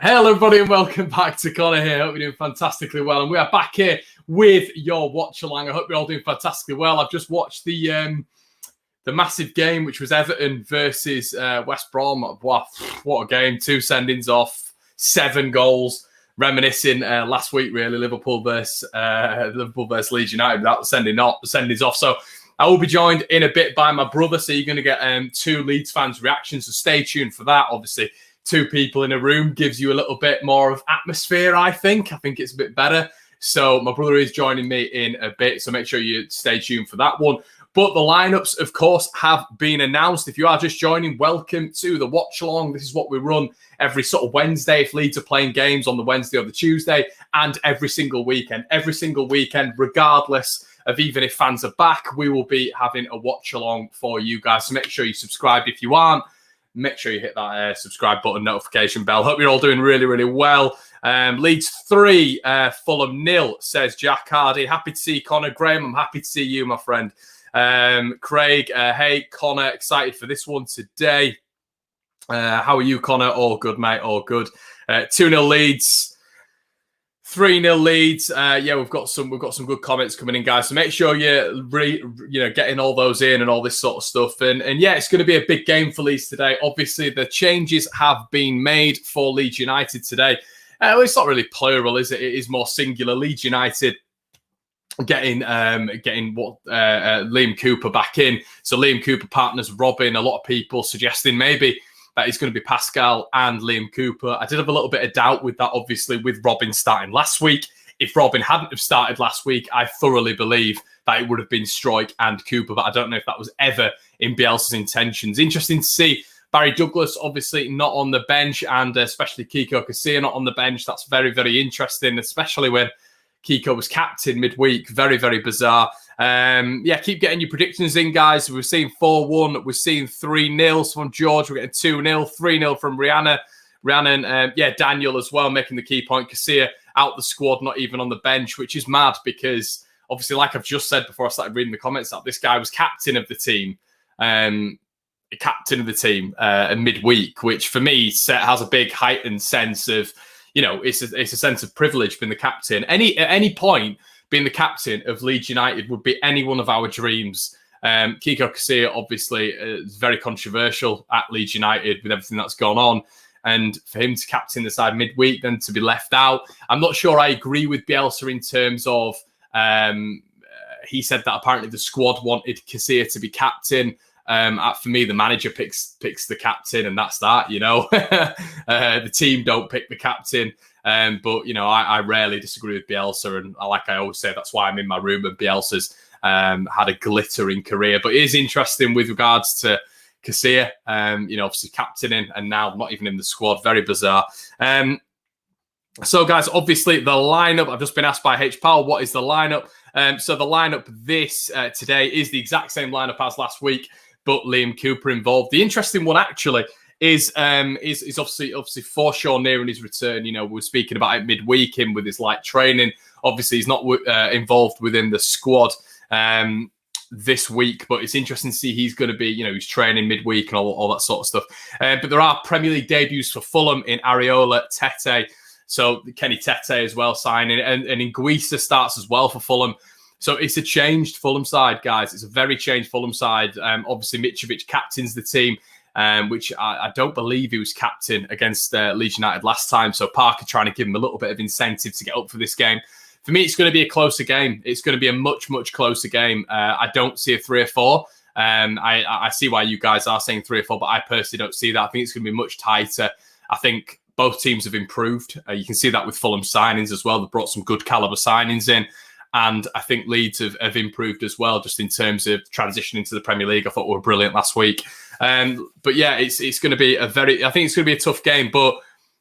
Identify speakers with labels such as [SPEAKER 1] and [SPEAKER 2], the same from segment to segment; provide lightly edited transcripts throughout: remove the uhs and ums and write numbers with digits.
[SPEAKER 1] Hello, everybody, and welcome back to Connor here. Hope you're doing fantastically well. And we are back here with your Watchalong. I hope you're all doing fantastically well. I've just watched the massive game, which was Everton versus West Brom. Wow, what a game. 2 sendings off, 7 goals. Reminiscing last week, really, Liverpool versus Leeds United without sendings off. So I will be joined in a bit by my brother. So you're going to get 2 Leeds fans' reactions. So stay tuned for that, obviously. 2 people in a room gives you a little bit more of atmosphere, I think. I think it's a bit better. So my brother is joining me in a bit, so make sure you stay tuned for that one. But the lineups, of course, have been announced. If you are just joining, welcome to the Watchalong. This is what we run every sort of Wednesday if Leeds are playing games on the Wednesday or the Tuesday, and every single weekend. Every single weekend, regardless of even if fans are back, we will be having a Watchalong for you guys. So make sure you subscribe if you aren't. Make sure you hit that subscribe button, notification bell. Hope you're all doing really, really well. Leeds 3, Fulham 0, says Jack Hardy. Happy to see Connor. Graham, I'm happy to see you, my friend. Craig, hey, Connor, excited for this one today. How are you, Connor? All good, mate, all good. 2-0 Leeds. 3-0 Leeds. Yeah, we've got some good comments coming in, guys. So make sure you're getting all those in and all this sort of stuff. And yeah, it's going to be a big game for Leeds today. Obviously, the changes have been made for Leeds United today. Well, it's not really plural, is it? It is more singular. Leeds United getting Liam Cooper back in. So Liam Cooper partners Robin. A lot of people suggesting maybe that it's going to be Pascal and Liam Cooper. I did have a little bit of doubt with that, obviously, with Robin starting last week. If Robin hadn't have started last week, I thoroughly believe that it would have been Struijk and Cooper, but I don't know if that was ever in Bielsa's intentions. Interesting to see Barry Douglas, obviously, not on the bench, and especially Kiko Casilla not on the bench. That's very, very interesting, especially when Kiko was captain midweek. Very, very bizarre. Yeah, keep getting your predictions in, guys. We've seen 4-1. We've seen 3-0 from George. We're getting 2-0, 3-0 from Rhiannon. Yeah, Daniel as well, making the key point. Casilla out the squad, not even on the bench, which is mad because, obviously, like I've just said before I started reading the comments, that this guy was captain of the team. Midweek, which for me has a big heightened sense of, it's a sense of privilege being the captain. At any point, being the captain of Leeds United would be any one of our dreams. Kiko Casilla, obviously, is very controversial at Leeds United with everything that's gone on. And for him to captain the side midweek, then to be left out, I'm not sure I agree with Bielsa in terms of, he said that apparently the squad wanted Casilla to be captain. For me, the manager picks the captain, and that's that. The team don't pick the captain. But I rarely disagree with Bielsa, and like I always say, that's why I'm in my room. And Bielsa's had a glittering career, but it is interesting with regards to Casilla. Obviously captaining and now not even in the squad. Very bizarre. So, guys, obviously the lineup. I've just been asked by H. Powell, what is the lineup? So the lineup today is the exact same lineup as last week, but Liam Cooper involved. The interesting one actually is obviously Forshaw nearing his return. We were speaking about it midweek, him with his light training. Obviously, he's not involved within the squad this week, but it's interesting to see he's going to be, he's training midweek and all that sort of stuff. But there are Premier League debuts for Fulham in Areola, Tete. So Kenny Tete as well signing, and Nguisa starts as well for Fulham. So it's a changed Fulham side, guys. It's a very changed Fulham side. Obviously, Mitrovic captains the team, which I don't believe he was captain against Leeds United last time. So Parker trying to give him a little bit of incentive to get up for this game. For me, it's going to be a closer game. It's going to be a much, much closer game. I don't see a 3 or 4. I see why you guys are saying 3 or 4, but I personally don't see that. I think it's going to be much tighter. I think both teams have improved. You can see that with Fulham signings as well. They've brought some good caliber signings in. And I think Leeds have improved as well, just in terms of transitioning to the Premier League. I thought we were brilliant last week. But yeah, it's going to be I think it's going to be a tough game, but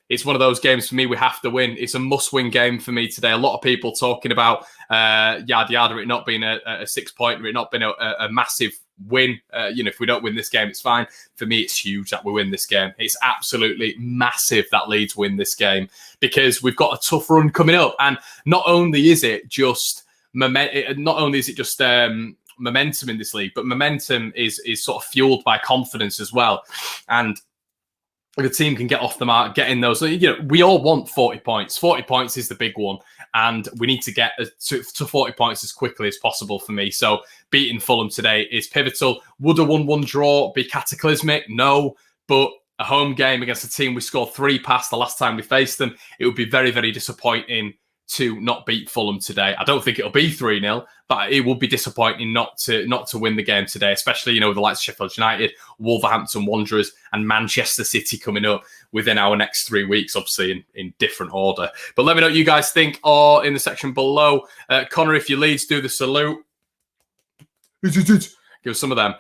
[SPEAKER 1] it's one of those games for me we have to win. It's a must-win game for me today. A lot of people talking about yada yada, it not being a 6-pointer, it not being a massive win. If we don't win this game, it's fine. For me, it's huge that we win this game. It's absolutely massive that Leeds win this game because we've got a tough run coming up. And not only is it just momentum in this league, but momentum is sort of fueled by confidence as well. And the team can get off the mark, get in those. We all want 40 points. 40 points is the big one, and we need to get to 40 points as quickly as possible for me. So beating Fulham today is pivotal. Would a 1-1 draw be cataclysmic? No, but a home game against a team we scored 3 past the last time we faced them, it would be very, very disappointing to not beat Fulham today. I don't think it'll be 3-0, but it would be disappointing not to win the game today, especially, the likes of Sheffield United, Wolverhampton Wanderers, and Manchester City coming up within our next 3 weeks, obviously in different order. But let me know what you guys think or in the section below. Connor, if your Leeds, do the salute. Give us some of them.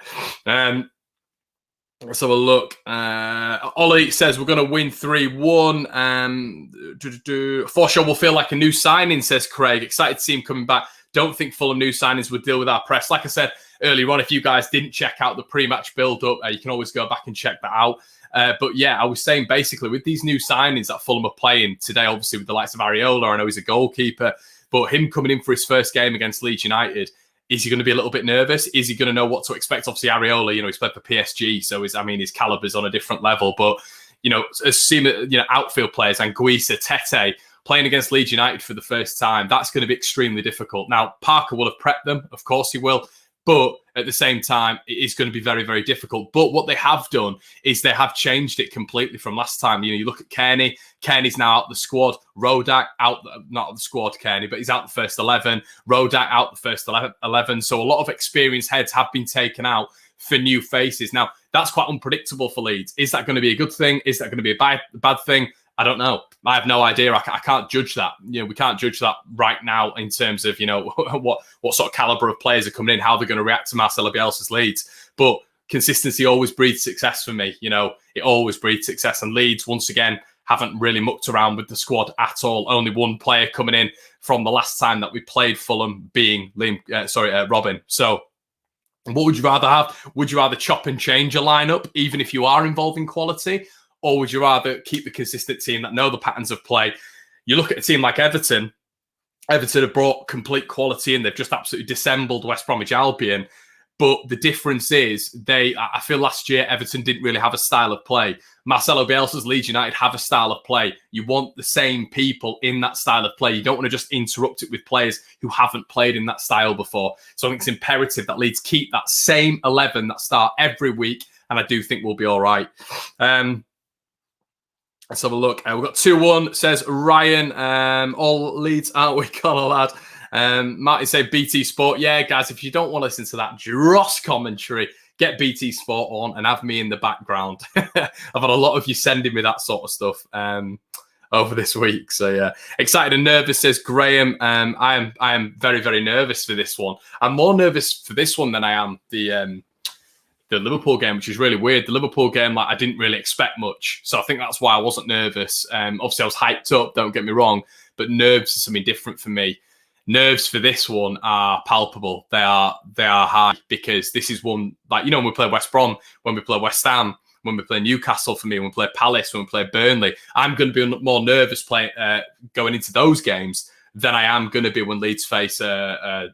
[SPEAKER 1] Let's have a look. Ollie says we're going to win 3-1. For sure, we'll feel like a new signing, says Craig. Excited to see him coming back. Don't think Fulham new signings would deal with our press. Like I said earlier on, if you guys didn't check out the pre-match build-up, you can always go back and check that out. But yeah, I was saying basically with these new signings that Fulham are playing today, obviously with the likes of Areola, I know he's a goalkeeper, but him coming in for his first game against Leeds United, is he going to be a little bit nervous? Is he going to know what to expect? Obviously, Areola, he's played for PSG, so his caliber's on a different level. But, outfield players, Anguissa, Tete, playing against Leeds United for the first time, that's going to be extremely difficult. Now, Parker will have prepped them. Of course he will. But at the same time, it is going to be very, very difficult. But what they have done is they have changed it completely from last time. You look at Kearney. Kearney's now out the squad. Rodak out, not the squad, Kearney, but he's out the first 11. Rodak out the first 11. So a lot of experienced heads have been taken out for new faces. Now, that's quite unpredictable for Leeds. Is that going to be a good thing? Is that going to be a bad thing? I don't know. I have no idea. I can't judge that. We can't judge that right now in terms of, what sort of caliber of players are coming in, how they're going to react to Marcelo Bielsa's Leeds. But consistency always breeds success for me. It always breeds success. And Leeds, once again, haven't really mucked around with the squad at all. Only one player coming in from the last time that we played Fulham being Robin. So what would you rather have? Would you rather chop and change a lineup, even if you are involving quality? Or would you rather keep the consistent team that know the patterns of play? You look at a team like Everton. Everton have brought complete quality in. They've just absolutely dissembled West Bromwich Albion. But the difference is I feel last year Everton didn't really have a style of play. Marcelo Bielsa's Leeds United have a style of play. You want the same people in that style of play. You don't want to just interrupt it with players who haven't played in that style before. So I think it's imperative that Leeds keep that same 11 that start every week. And I do think we'll be all right. Let's have a look. We've got 2-1, says Ryan. All Leeds, aren't we, Connor, lad? Martin said BT Sport. Yeah, guys, if you don't want to listen to that dross commentary, get BT Sport on and have me in the background. I've had a lot of you sending me that sort of stuff over this week. So, yeah. Excited and nervous, says Graham. I am very, very nervous for this one. I'm more nervous for this one than I am the Liverpool game, which is really weird. The Liverpool game, I didn't really expect much. So I think that's why I wasn't nervous. Obviously, I was hyped up, don't get me wrong, but nerves are something different for me. Nerves for this one are palpable. They are high because this is one, when we play West Brom, when we play West Ham, when we play Newcastle for me, when we play Palace, when we play Burnley, I'm going to be more nervous going into those games than I am going to be when Leeds face a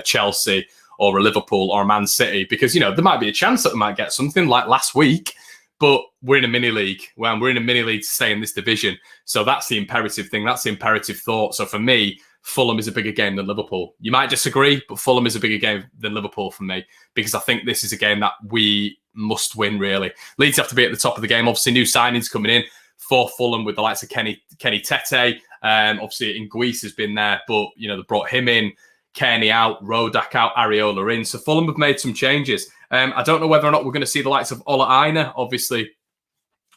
[SPEAKER 1] Chelsea or a Liverpool or a Man City, because, there might be a chance that we might get something like last week, but we're in a mini league. We're in a mini league to stay in this division. So that's the imperative thing. That's the imperative thought. So for me, Fulham is a bigger game than Liverpool. You might disagree, but Fulham is a bigger game than Liverpool for me, because I think this is a game that we must win, really. Leeds have to be at the top of the game. Obviously, new signings coming in for Fulham with the likes of Kenny Tete. Obviously, Anguissa has been there, but, they brought him in. Kearney out, Rodak out, Areola in. So Fulham have made some changes. I don't know whether or not we're going to see the likes of Ola Aina. Obviously,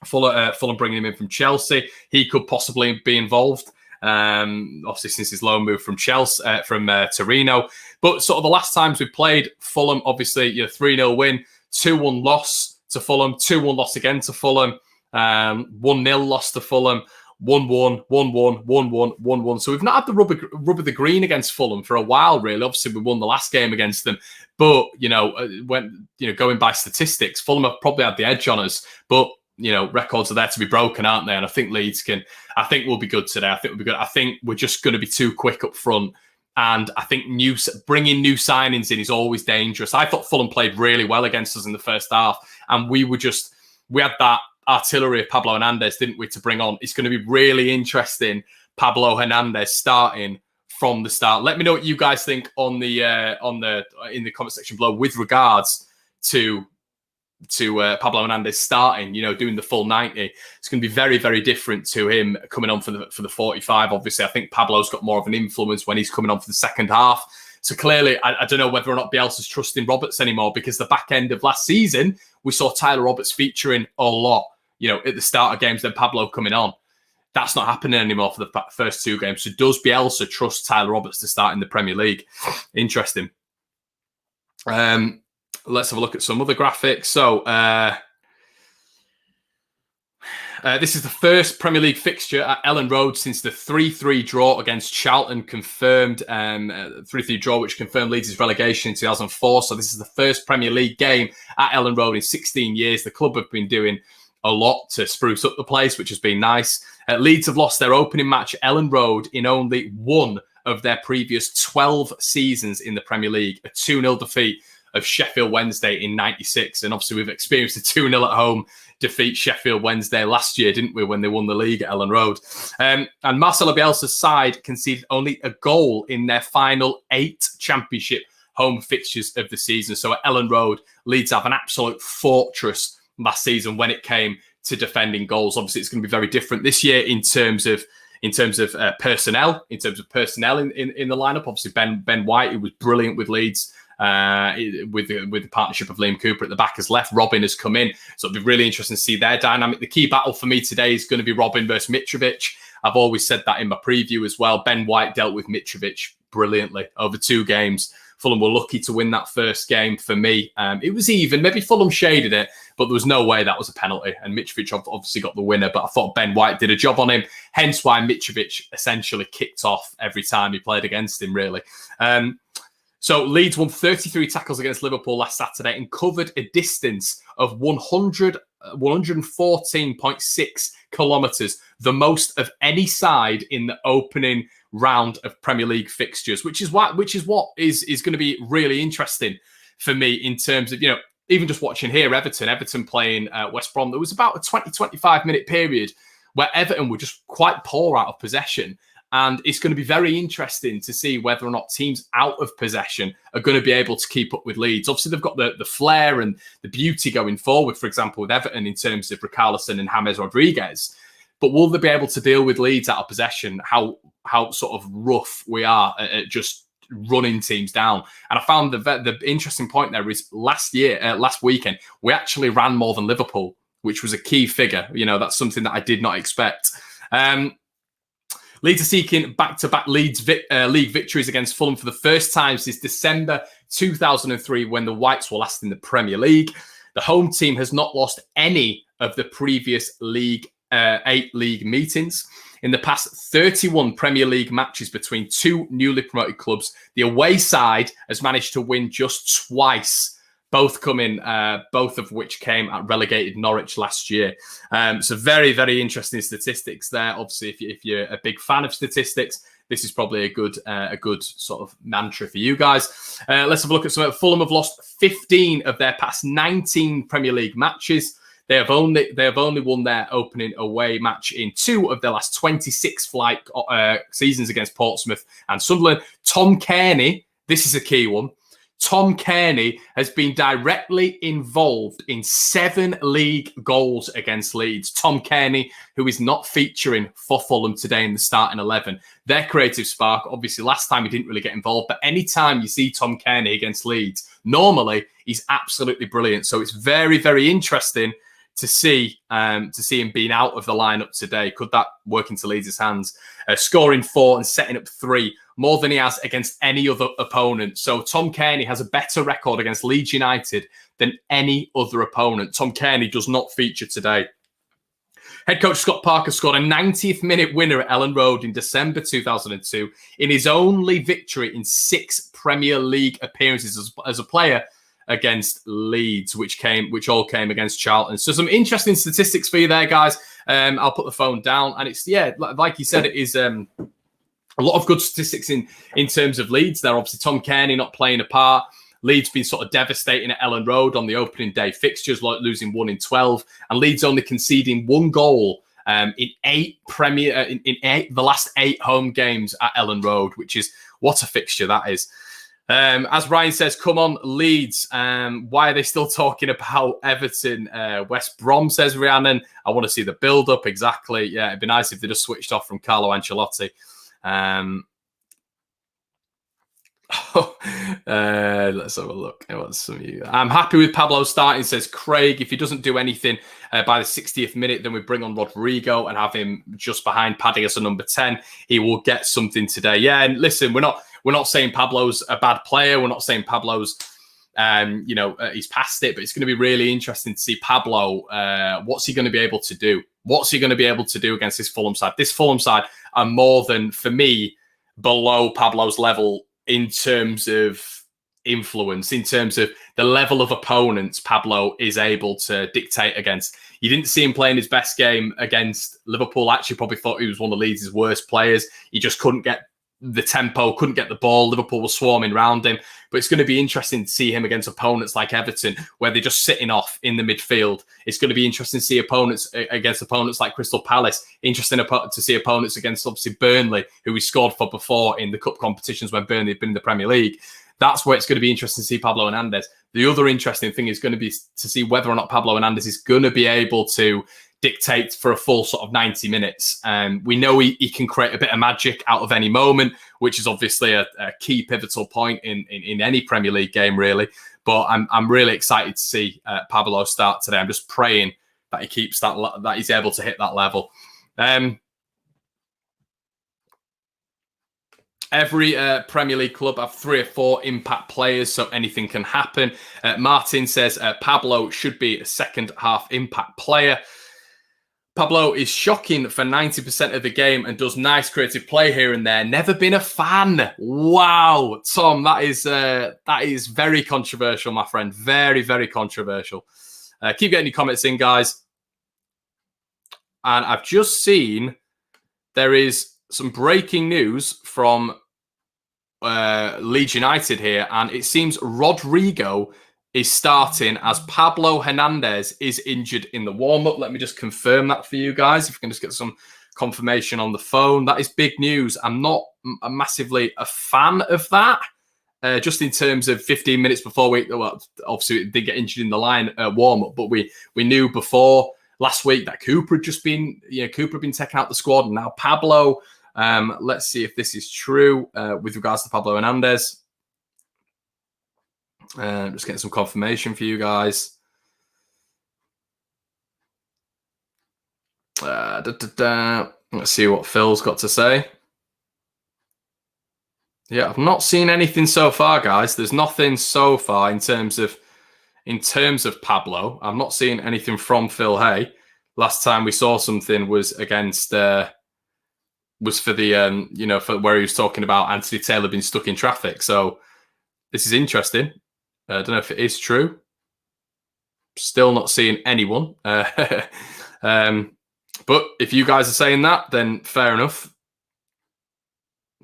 [SPEAKER 1] Fulham bringing him in from Chelsea. He could possibly be involved. Obviously, since his loan move from Torino. But sort of the last times we played Fulham, obviously, 3-0 win, 2-1 loss to Fulham, 2-1 loss again to Fulham, 1-0 loss to Fulham. 1-1, 1-1, 1-1, 1-1. So we've not had the rub of the green against Fulham for a while, really. Obviously, we won the last game against them. But, going by statistics, Fulham have probably had the edge on us. But, records are there to be broken, aren't they? And I think Leeds I think we'll be good today. I think we'll be good. I think we're just going to be too quick up front. And I think bringing new signings in is always dangerous. I thought Fulham played really well against us in the first half. And we we had that artillery of Pablo Hernandez, didn't we, to bring on. It's going to be really interesting, Pablo Hernandez starting from the start. Let me know what you guys think in the comment section below with regards to Pablo Hernandez starting, doing the full 90. It's going to be very, very different to him coming on for the 45. Obviously, I think Pablo's got more of an influence when he's coming on for the second half. So clearly, I don't know whether or not Bielsa's trusting Roberts anymore, because the back end of last season, we saw Tyler Roberts featuring a lot, at the start of games, then Pablo coming on. That's not happening anymore for the first two games. So does Bielsa trust Tyler Roberts to start in the Premier League? Interesting. Let's have a look at some other graphics. So this is the first Premier League fixture at Ellen Road since the 3-3 draw against Charlton confirmed, 3-3 draw, which confirmed Leeds' relegation in 2004. So this is the first Premier League game at Ellen Road in 16 years. The club have been doing a lot to spruce up the place, which has been nice. Leeds have lost their opening match at Ellen Road in only one of their previous 12 seasons in the Premier League, a 2-0 defeat of Sheffield Wednesday in 96. And obviously we've experienced a 2-0 at home defeat Sheffield Wednesday last year, didn't we, when they won the league at Ellen Road. And Marcelo Bielsa's side conceded only a goal in their final 8 championship home fixtures of the season. So at Ellen Road, Leeds have an absolute fortress last season when it came to defending goals. Obviously, it's going to be very different this year in terms of personnel. In terms of personnel in the lineup, obviously Ben White, who was brilliant with Leeds, with the partnership of Liam Cooper at the back, has left. Robin has come in, so it'll be really interesting to see their dynamic. The key battle for me today is going to be Robin versus Mitrovic. I've always said that in my preview as well. Ben White dealt with Mitrovic brilliantly over 2 games. Fulham were lucky to win that first game for me. It was even. Maybe Fulham shaded it, but there was no way that was a penalty. And Mitrovic obviously got the winner, but I thought Ben White did a job on him. Hence why Mitrovic essentially kicked off every time he played against him, really. So Leeds won 33 tackles against Liverpool last Saturday and covered a distance of 114.6 kilometres, the most of any side in the opening round of Premier League fixtures, which is what is going to be really interesting for me in terms of, even just watching here, Everton playing West Brom. There was about a 20-25 minute period where Everton were just quite poor out of possession. And it's going to be very interesting to see whether or not teams out of possession are going to be able to keep up with Leeds. Obviously, they've got the flair and the beauty going forward, for example, with Everton in terms of Richarlison and James Rodriguez. But will they be able to deal with Leeds out of possession? How sort of rough we are at just running teams down. And I found the interesting point there is last weekend, we actually ran more than Liverpool, which was a key figure. That's something that I did not expect. Leeds are seeking back-to-back league victories against Fulham for the first time since December 2003, when the Whites were last in the Premier League. The home team has not lost any of the previous 8 league meetings. In the past 31 Premier League matches between 2 newly promoted clubs, the away side has managed to win just twice. Both of which came at relegated Norwich last year. So very, very interesting statistics there. Obviously, if you're a big fan of statistics, this is probably a good sort of mantra for you guys. Let's have a look at some. Fulham have lost 15 of their past 19 Premier League matches. They have only won their opening away match in 2 of their last 26 seasons against Portsmouth and Sunderland. Tom Cairney, this is a key one. Tom Cairney has been directly involved in 7 league goals against Leeds. Tom Cairney, who is not featuring for Fulham today in the starting 11. Their creative spark, obviously last time he didn't really get involved, but anytime you see Tom Cairney against Leeds, normally he's absolutely brilliant. So it's very, very interesting to see him being out of the lineup today. Could that work into Leeds' hands? Scoring 4 and setting up 3, more than he has against any other opponent. So Tom Cairney has a better record against Leeds United than any other opponent. Tom Cairney does not feature today. Head coach Scott Parker scored a 90th minute winner at Ellen Road in December 2002 in his only victory in 6 Premier League appearances as a player against Leeds, which all came against Charlton. So some interesting statistics for you there, guys. I'll put the phone down, and it's, like you said, it is a lot of good statistics in terms of Leeds there. Obviously, Tom Cairney not playing a part. Leeds been sort of devastating at Ellen Road on the opening day fixtures, like losing 1 in 12, and Leeds only conceding 1 goal in the last 8 home games at Ellen Road, which is what a fixture that is. As Ryan says, come on, Leeds. Why are they still talking about Everton? West Brom, says Rhiannon. I want to see the build-up, exactly. Yeah, it'd be nice if they just switched off from Carlo Ancelotti. Let's have a look. I'm happy with Pablo starting, says Craig. If he doesn't do anything by the 60th minute, then we bring on Rodrigo and have him just behind Paddy as a number 10. He will get something today. Yeah, and listen, we're not saying Pablo's a bad player. We're not saying Pablo's, he's past it. But it's going to be really interesting to see Pablo. What's he going to be able to do? What's he going to be able to do against this Fulham side? This Fulham side are more than, for me, below Pablo's level in terms of influence, in terms of the level of opponents Pablo is able to dictate against. You didn't see him playing his best game against Liverpool. Actually, probably thought he was one of Leeds' worst players. He just couldn't get the tempo, couldn't get the ball. Liverpool was swarming around him. But it's going to be interesting to see him against opponents like Everton, where they're just sitting off in the midfield. It's going to be interesting to see opponents against opponents like Crystal Palace. Interesting to see opponents against, obviously, Burnley, who we scored for before in the cup competitions when Burnley had been in the Premier League. That's where it's going to be interesting to see Pablo Hernandez. The other interesting thing is going to be to see whether or not Pablo Hernandez is going to be able to dictate for a full sort of 90 minutes. We know he can create a bit of magic out of any moment, which is obviously a key pivotal point in any Premier League game, really. But I'm really excited to see Pablo start today. I'm just praying that he keeps that he's able to hit that level. Every Premier League club have 3 or 4 impact players, so anything can happen. Martin says Pablo should be a second half impact player. Pablo is shocking for 90% of the game and does nice creative play here and there. Never been a fan. Wow, Tom, that is very controversial, my friend. Very, very controversial. Keep getting your comments in, guys. And I've just seen there is some breaking news from Leeds United here, and it seems Rodrigo is starting as Pablo Hernandez is injured in the warm-up. Let me just confirm that for you guys, if we can just get some confirmation on the phone. That is big news. I'm not massively a fan of that, just in terms of 15 minutes before obviously it did get injured in the line warm-up, but we knew before last week that Cooper had been taken out the squad, and now Pablo. Let's see if this is true with regards to Pablo Hernandez. Just getting some confirmation for you guys. Let's see what Phil's got to say. Yeah, I've not seen anything so far, guys. There's nothing so far in terms of Pablo. I'm not seeing anything from Phil Hay. Last time we saw something was against was for the for where he was talking about Anthony Taylor being stuck in traffic. So this is interesting. I don't know if it is true. Still not seeing anyone. But if you guys are saying that, then fair enough.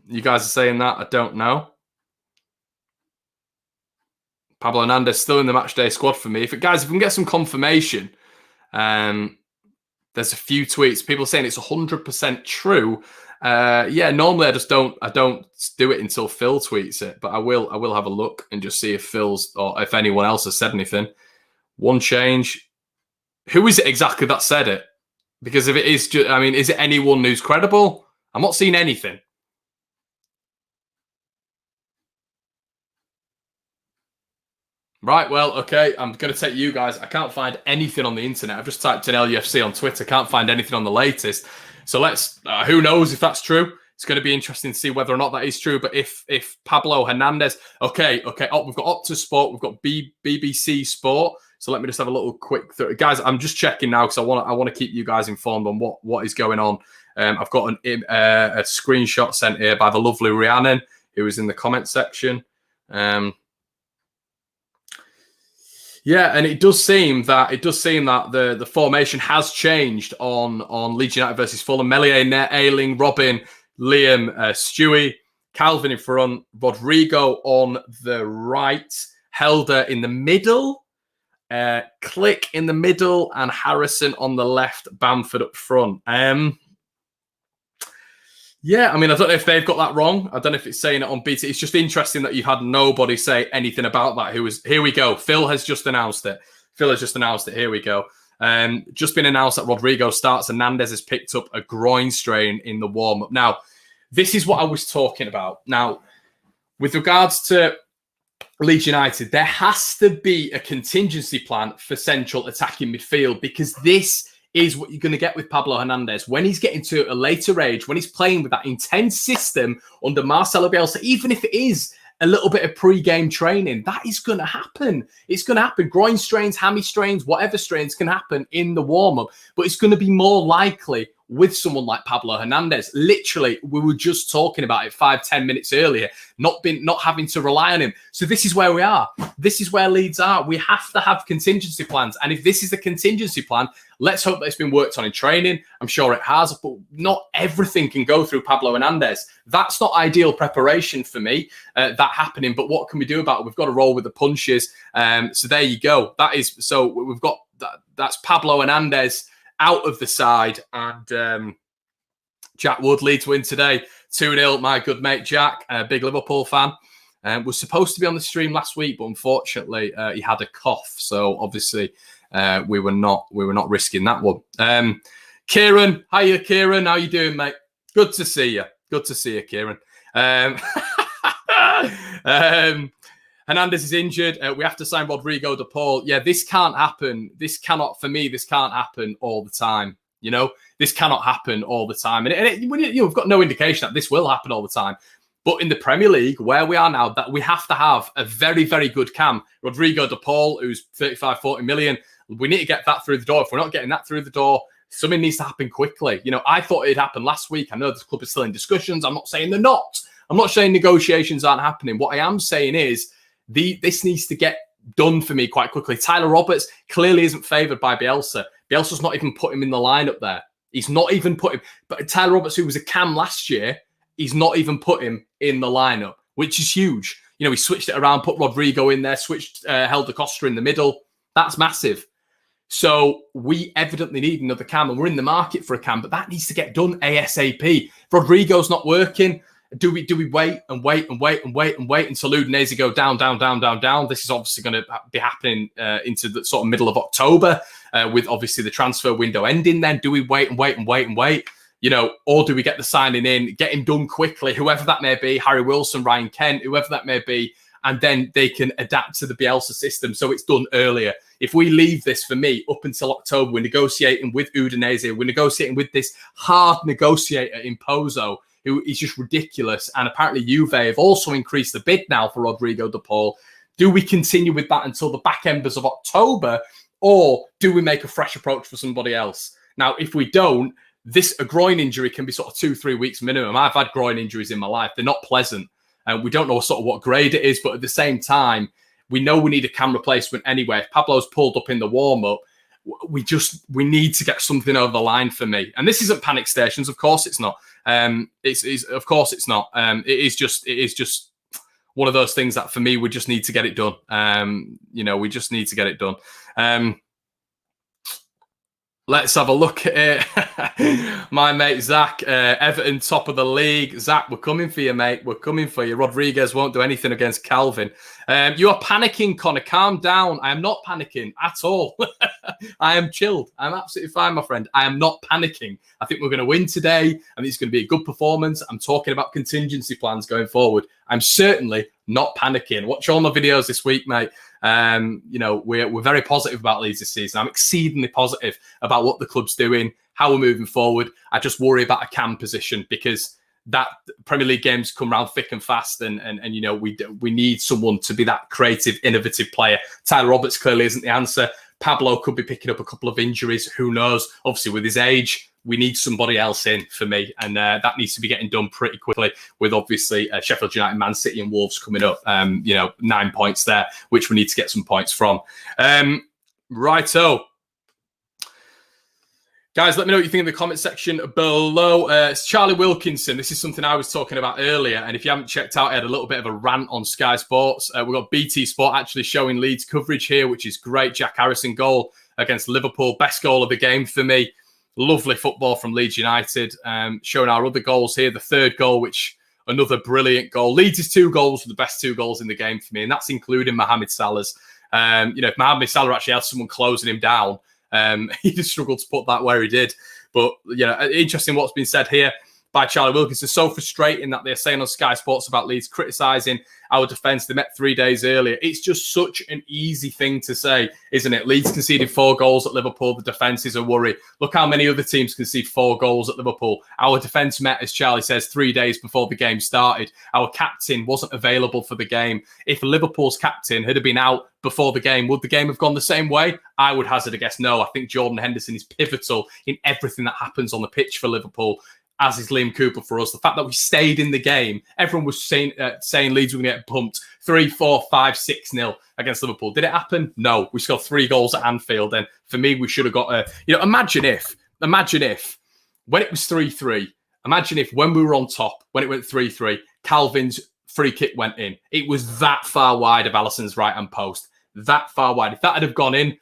[SPEAKER 1] You guys are saying that, I don't know. Pablo Hernandez still in the matchday squad for me. If we can get some confirmation, there's a few tweets. People saying it's 100% true. Yeah, normally I don't do it until Phil tweets it, but I will have a look and just see if Phil's or if anyone else has said anything. One change. Who is it exactly that said it? Because if it is, is it anyone who's credible? I'm not seeing anything. Right, well, okay, I'm going to take you guys. I can't find anything on the internet. I've just typed in LUFC on Twitter. Can't find anything on the latest. So let's, who knows if that's true? It's going to be interesting to see whether or not that is true. But if Pablo Hernandez, okay. Oh, we've got Optus Sport, we've got BBC Sport. So let me just have a little quick, guys. I'm just checking now because I want to keep you guys informed on what is going on. I've got a screenshot sent here by the lovely Rhiannon, who is in the comment section. Yeah, and it does seem that the formation has changed on Leeds United versus Fulham. Meslier, Ayling, Robin, Liam, Stewie, Calvin in front, Rodrigo on the right, Helder in the middle, Click in the middle, and Harrison on the left, Bamford up front. Yeah, I mean, I don't know if they've got that wrong. I don't know if it's saying it on BT. It's just interesting that you've had nobody say anything about that. Here we go. Phil has just announced it. Here we go. Just been announced that Rodrigo starts. Hernandez has picked up a groin strain in the warm-up. Now, this is what I was talking about. Now, with regards to Leeds United, there has to be a contingency plan for central attacking midfield, because this is what you're going to get with Pablo Hernandez. When he's getting to a later age, when he's playing with that intense system under Marcelo Bielsa, even if it is a little bit of pre-game training, that is going to happen. It's going to happen. Groin strains, hammy strains, whatever strains can happen in the warm-up. But it's going to be more likely with someone like Pablo Hernandez. Literally, we were just talking about it 5-10 minutes earlier, not having to rely on him. So this is where we are. This is where Leeds are. We have to have contingency plans. And if this is a contingency plan, let's hope that it's been worked on in training. I'm sure it has, but not everything can go through Pablo Hernandez. That's not ideal preparation for me, that happening. But what can we do about it? We've got to roll with the punches. So there you go. So we've got that's Pablo Hernandez out of the side, and Jack Wood, Leeds win today 2-0. My good mate Jack, a big Liverpool fan, was supposed to be on the stream last week, but unfortunately he had a cough, so obviously we were not risking that one. Kieran, hiya Kieran, how you doing, mate? Good to see you, Kieran. Hernandez is injured. We have to sign Rodrigo de Paul. Yeah, this can't happen. This can't happen all the time. You know, this cannot happen all the time. And we've got no indication that this will happen all the time. But in the Premier League, where we are now, that we have to have a very, very good cam. Rodrigo de Paul, who's 35-40 million. We need to get that through the door. If we're not getting that through the door, something needs to happen quickly. You know, I thought it'd happen last week. I know the club is still in discussions. I'm not saying they're not. I'm not saying negotiations aren't happening. What I am saying is, this needs to get done for me quite quickly. Tyler Roberts clearly isn't favoured by Bielsa. Bielsa's not even put him in the lineup there. He's not even put him. But Tyler Roberts, who was a cam last year, he's not even put him in the lineup, which is huge. You know, he switched it around, put Rodrigo in there, switched Helder Costa in the middle. That's massive. So we evidently need another cam, and we're in the market for a cam, but that needs to get done ASAP. Rodrigo's not working. Do we wait until Udinese go down? This is obviously going to be happening into the sort of middle of October, with obviously the transfer window ending then. Do we wait? You know, or do we get the signing in, get him done quickly, whoever that may be, Harry Wilson, Ryan Kent, whoever that may be, and then they can adapt to the Bielsa system so it's done earlier. If we leave this, for me, up until October, we're negotiating with Udinese, we're negotiating with this hard negotiator in Pozo, who is just ridiculous. And apparently Juve have also increased the bid now for Rodrigo de Paul. Do we continue with that until the back embers of October, or do we make a fresh approach for somebody else? Now, if we don't, a groin injury can be sort of 2-3 weeks minimum. I've had groin injuries in my life. They're not pleasant. And we don't know sort of what grade it is, but at the same time, we know we need a cam replacement anyway. If Pablo's pulled up in the warm-up, we need to get something over the line for me. And this isn't panic stations. Of course it's not. Of course it's not. It is just one of those things that for me, we just need to get it done. You know, we just need to get it done. Let's have a look at it. My mate Zach, Everton top of the league. Zach, we're coming for you, mate. We're coming for you. Rodriguez won't do anything against Calvin. You are panicking, Connor. Calm down. I am not panicking at all. I am chilled. I'm absolutely fine, my friend. I am not panicking. I think we're going to win today. I think it's going to be a good performance. I'm talking about contingency plans going forward. I'm certainly not panicking. Watch all my videos this week, mate. You know, we're very positive about Leeds this season. I'm exceedingly positive about what the club's doing, how we're moving forward. I just worry about a cam position, because that Premier League games come around thick and fast, and you know, we need someone to be that creative, innovative player. Tyler Roberts clearly isn't the answer. Pablo could be picking up a couple of injuries. Who knows? Obviously, with his age, we need somebody else in for me, and that needs to be getting done pretty quickly. With obviously Sheffield United, Man City, and Wolves coming up. You know, 9 points there, which we need to get some points from. Righto. Guys, let me know what you think in the comment section below. It's Charlie Wilkinson. This is something I was talking about earlier. And if you haven't checked out, I had a little bit of a rant on Sky Sports. We've got BT Sport actually showing Leeds coverage here, which is great. Jack Harrison goal against Liverpool. Best goal of the game for me. Lovely football from Leeds United. Showing our other goals here. The third goal, which another brilliant goal. Leeds' 2 goals were the best 2 goals in the game for me. And that's including Mohamed Salah's. If Mohamed Salah actually had someone closing him down, he just struggled to put that where he did. But, interesting what's been said here by Charlie Wilkinson. So frustrating that they're saying on Sky Sports about Leeds criticising our defence. They met 3 days earlier. It's just such an easy thing to say, isn't it? Leeds conceded 4 goals at Liverpool. The defence is a worry. Look how many other teams concede 4 goals at Liverpool. Our defence met, as Charlie says, 3 days before the game started. Our captain wasn't available for the game. If Liverpool's captain had been out before the game, would the game have gone the same way? I would hazard a guess no. I think Jordan Henderson is pivotal in everything that happens on the pitch for Liverpool, as is Liam Cooper for us. The fact that we stayed in the game, everyone was saying Leeds were going to get pumped 3, 4, 5, 6-0 against Liverpool. Did it happen? No. We scored 3 goals at Anfield. And for me, we should have got a... imagine if, when it was 3-3, imagine if when we were on top, when it went 3-3, Calvin's free kick went in. It was that far wide of Alisson's right-hand post. That far wide. If that had have gone in,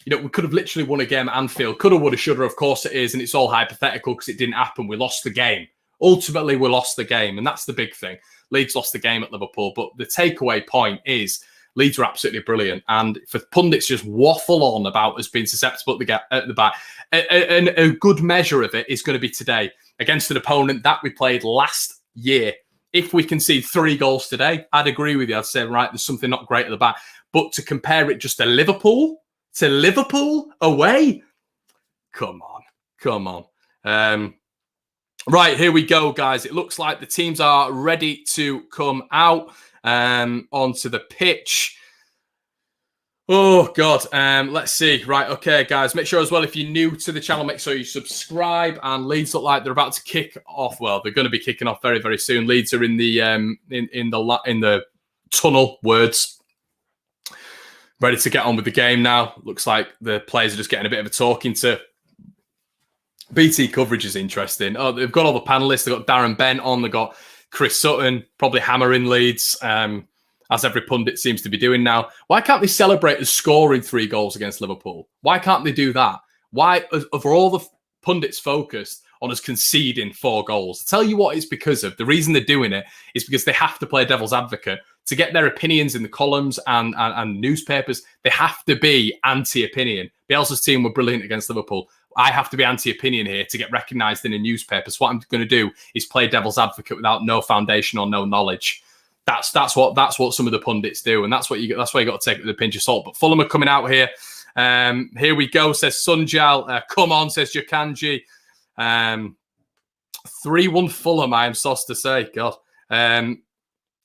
[SPEAKER 1] we could have literally won a game at Anfield. Coulda, woulda, shoulda. Of course it is. And it's all hypothetical because it didn't happen. We lost the game. Ultimately, we lost the game. And that's the big thing. Leeds lost the game at Liverpool. But the takeaway point is Leeds were absolutely brilliant. And for pundits just waffle on about us being susceptible at the back, a good measure of it is going to be today against an opponent that we played last year. If we concede 3 goals today, I'd agree with you. I'd say, right, there's something not great at the back. But to compare it just to Liverpool away, come on. Right, here we go, guys. It looks like the teams are ready to come out onto the pitch. Oh, God. Let's see. Right, okay, guys. Make sure as well, if you're new to the channel, make sure you subscribe. And Leeds look like they're about to kick off. Well, they're going to be kicking off very, very soon. Leeds are in the in the tunnel, words. Ready to get on with the game now. Looks like the players are just getting a bit of a talking to. BT coverage is interesting. Oh, they've got all the panellists. They've got Darren Bent on. They've got Chris Sutton, probably hammering Leeds, as every pundit seems to be doing now. Why can't they celebrate as scoring 3 goals against Liverpool? Why can't they do that? Why are all the pundits focused on us conceding 4 goals? I'll tell you what it's because of. The reason they're doing it is because they have to play devil's advocate. To get their opinions in the columns and newspapers, they have to be anti-opinion. Bielsa's team were brilliant against Liverpool. I have to be anti-opinion here to get recognised in a newspaper. So what I'm going to do is play devil's advocate without no foundation or no knowledge. That's what some of the pundits do, and that's why you got to take it with a pinch of salt. But Fulham are coming out here. Here we go, says Sunjal. Come on, says Jakanji. 3-1 Fulham, I am sauce to say. God.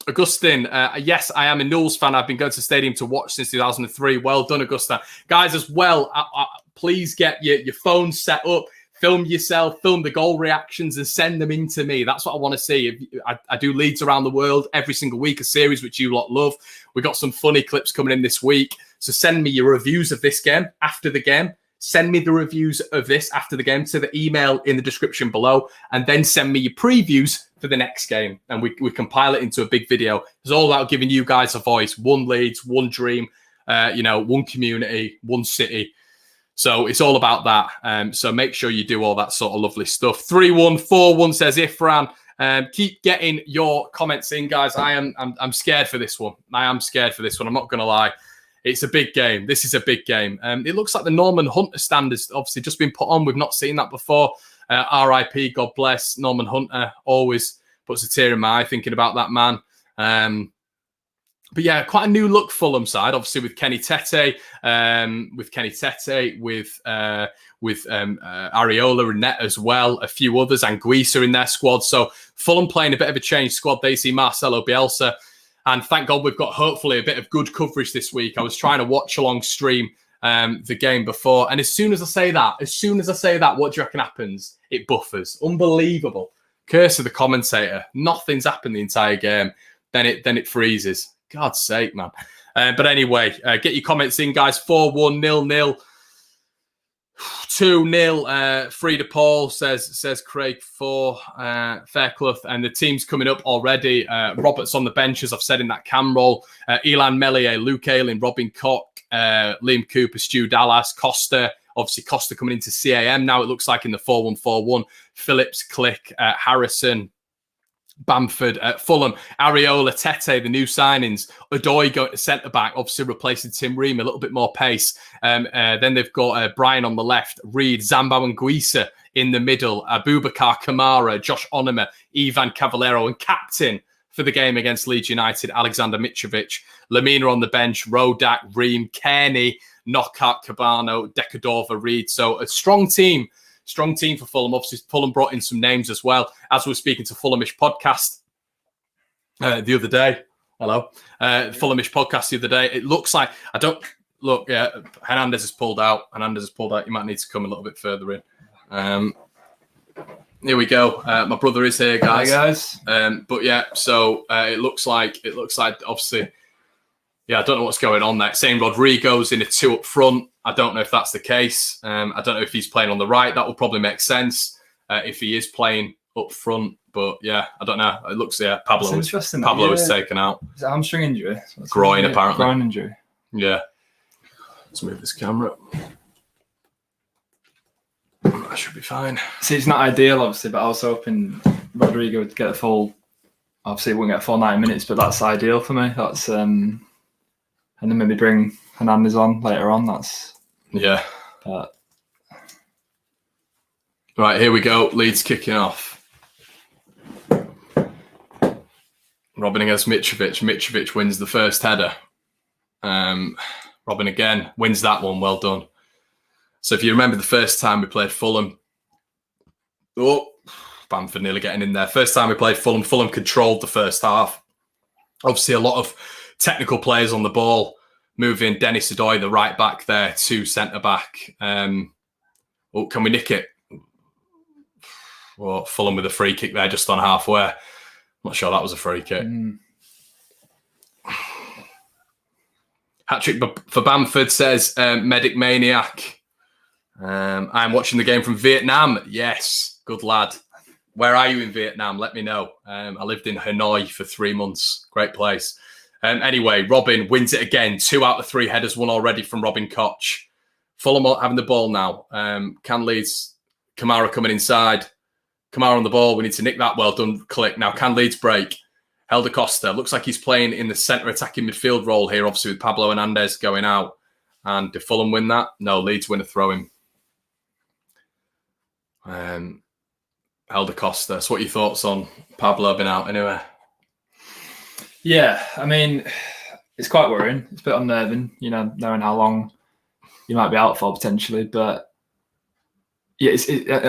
[SPEAKER 1] Augustine, yes, I am a Knowles fan. I've been going to the stadium to watch since 2003. Well done, Augustine. Guys, as well, please get your phone set up. Film yourself, film the goal reactions and send them in to me. That's what I want to see. I do Leeds around the world every single week, a series which you lot love. We've got some funny clips coming in this week. So send me your reviews of this game after the game. Send me the reviews of this after the game to the email in the description below, and then send me your previews for the next game. And we compile it into a big video. It's all about giving you guys a voice. One Leeds, one dream, one community, one city. So it's all about that. So make sure you do all that sort of lovely stuff. 3-1, 4-1 says Ifran. Keep getting your comments in, guys. I'm scared for this one. I am scared for this one. I'm not going to lie. It's a big game. This is a big game. It looks like the Norman Hunter stand has obviously just been put on. We've not seen that before. RIP, God bless. Norman Hunter always puts a tear in my eye thinking about that man. But yeah, quite a new look Fulham side, obviously with Kenny Tete, with Areola and Net as well, a few others, Anguissa in their squad. So Fulham playing a bit of a changed squad. They see Marcelo Bielsa. And thank God we've got hopefully a bit of good coverage this week. I was trying to watch along stream the game before. And as soon as I say that, what do you reckon happens? It buffers. Unbelievable. Curse of the commentator. Nothing's happened the entire game. Then it freezes. God's sake, man. But anyway, get your comments in, guys. 4-1, 0-0. 2-0. Frida Paul says Craig 4. Fairclough, and the team's coming up already. Roberts on the bench, as I've said in that cam roll. Elan Mellier, Luke Ayling, Robin Koch, Liam Cooper, Stu Dallas, Costa. Obviously, Costa coming into CAM now. It looks like in the 4-1-4-1. Phillips, Click, Harrison, Bamford, Fulham, Areola, Tete, the new signings. Odoi going to centre-back, obviously replacing Tim Ream, a little bit more pace. Then they've got Brian on the left, Reed, Zambao and Guisa in the middle, Abubakar Kamara, Josh Onoma, Ivan Cavallero, and captain for the game against Leeds United, Alexander Mitrovic. Lamina on the bench, Rodak, Ream, Kearney, Knockout, Cabano, Decadova, Reed. So a strong team for Fulham. Obviously, Fulham brought in some names as well. As we were speaking to Fulhamish podcast the other day. Hello. Fulhamish podcast the other day. It looks like, Hernandez has pulled out. You might need to come a little bit further in. Here we go. My brother is here, guys.
[SPEAKER 2] Hi, guys.
[SPEAKER 1] But yeah, so it looks like obviously, yeah, I don't know what's going on there. Saying Rodrigo's in a 2 up front. I don't know if that's the case. I don't know if he's playing on the right. That will probably make sense if he is playing up front. But yeah, I don't know. It looks, Pablo was taken out.
[SPEAKER 2] Is it hamstring injury?
[SPEAKER 1] Groin, apparently.
[SPEAKER 2] Groin injury.
[SPEAKER 1] Yeah. Let's move this camera. That should be fine.
[SPEAKER 2] See, it's not ideal, obviously, but I was hoping Rodrigo would get a full. Obviously, he wouldn't get a full 90 minutes, but that's ideal for me. That's and then maybe bring Hernandez on later on.
[SPEAKER 1] Yeah.
[SPEAKER 2] But
[SPEAKER 1] right, here we go. Leeds kicking off. Robin against Mitrovic. Mitrovic wins the first header. Robin again wins that one. Well done. So if you remember the first time we played Fulham, Bamford nearly getting in there. First time we played Fulham, Fulham controlled the first half. Obviously, a lot of technical players on the ball, moving Dennis Odoi, the right back there, to centre back. Can we nick it? Well, Fulham with a free kick there just on halfway. I'm not sure that was a free kick. Hat-trick for Bamford, says Medic Maniac. I'm watching the game from Vietnam. Yes, good lad. Where are you in Vietnam? Let me know. I lived in Hanoi for 3 months. Great place. Anyway, Robin wins it again. 2 out of 3 headers won already from Robin Koch. Fulham having the ball now. Can Leeds? Kamara coming inside. Kamara on the ball. We need to nick that. Well done. Click. Now, can Leeds break? Helder Costa. Looks like he's playing in the centre attacking midfield role here, obviously with Pablo Hernandez going out. And did Fulham win that? No, Leeds win a throw-in. Helder Costa. So what are your thoughts on Pablo being out anyway?
[SPEAKER 2] Yeah, I mean, it's quite worrying. It's a bit unnerving, knowing how long you might be out for potentially. But yeah,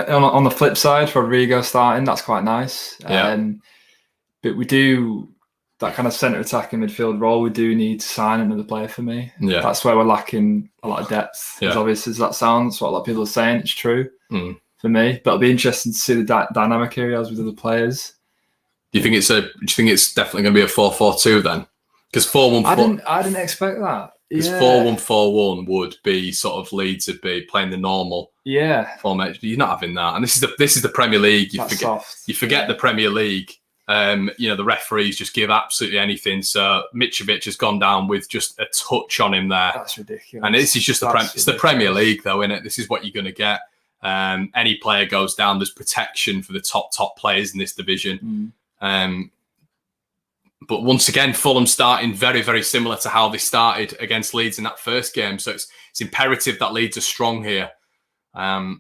[SPEAKER 2] on the flip side, Rodrigo starting, that's quite nice.
[SPEAKER 1] Yeah.
[SPEAKER 2] But we do that kind of centre attacking midfield role. We do need to sign another player for me.
[SPEAKER 1] Yeah,
[SPEAKER 2] that's where we're lacking a lot of depth. As obvious as that sounds, what a lot of people are saying, it's true for me. But it'll be interesting to see the dynamic areas with other players.
[SPEAKER 1] Do you think it's definitely going to be a 4-4-2 then? Because 4-1-4.
[SPEAKER 2] I didn't expect that.
[SPEAKER 1] Because 4-1-4-1 would be sort of Leeds would be playing the normal formation. You're not having that, and this is the Premier League. You forget the Premier League. The referees just give absolutely anything. So Mitrovic has gone down with just a touch on him there.
[SPEAKER 2] That's ridiculous.
[SPEAKER 1] And this is just the Premier League, though, isn't it? This is what you're going to get. Any player goes down, there's protection for the top players in this division. But once again, Fulham starting very, very similar to how they started against Leeds in that first game. So it's imperative that Leeds are strong here. Calvin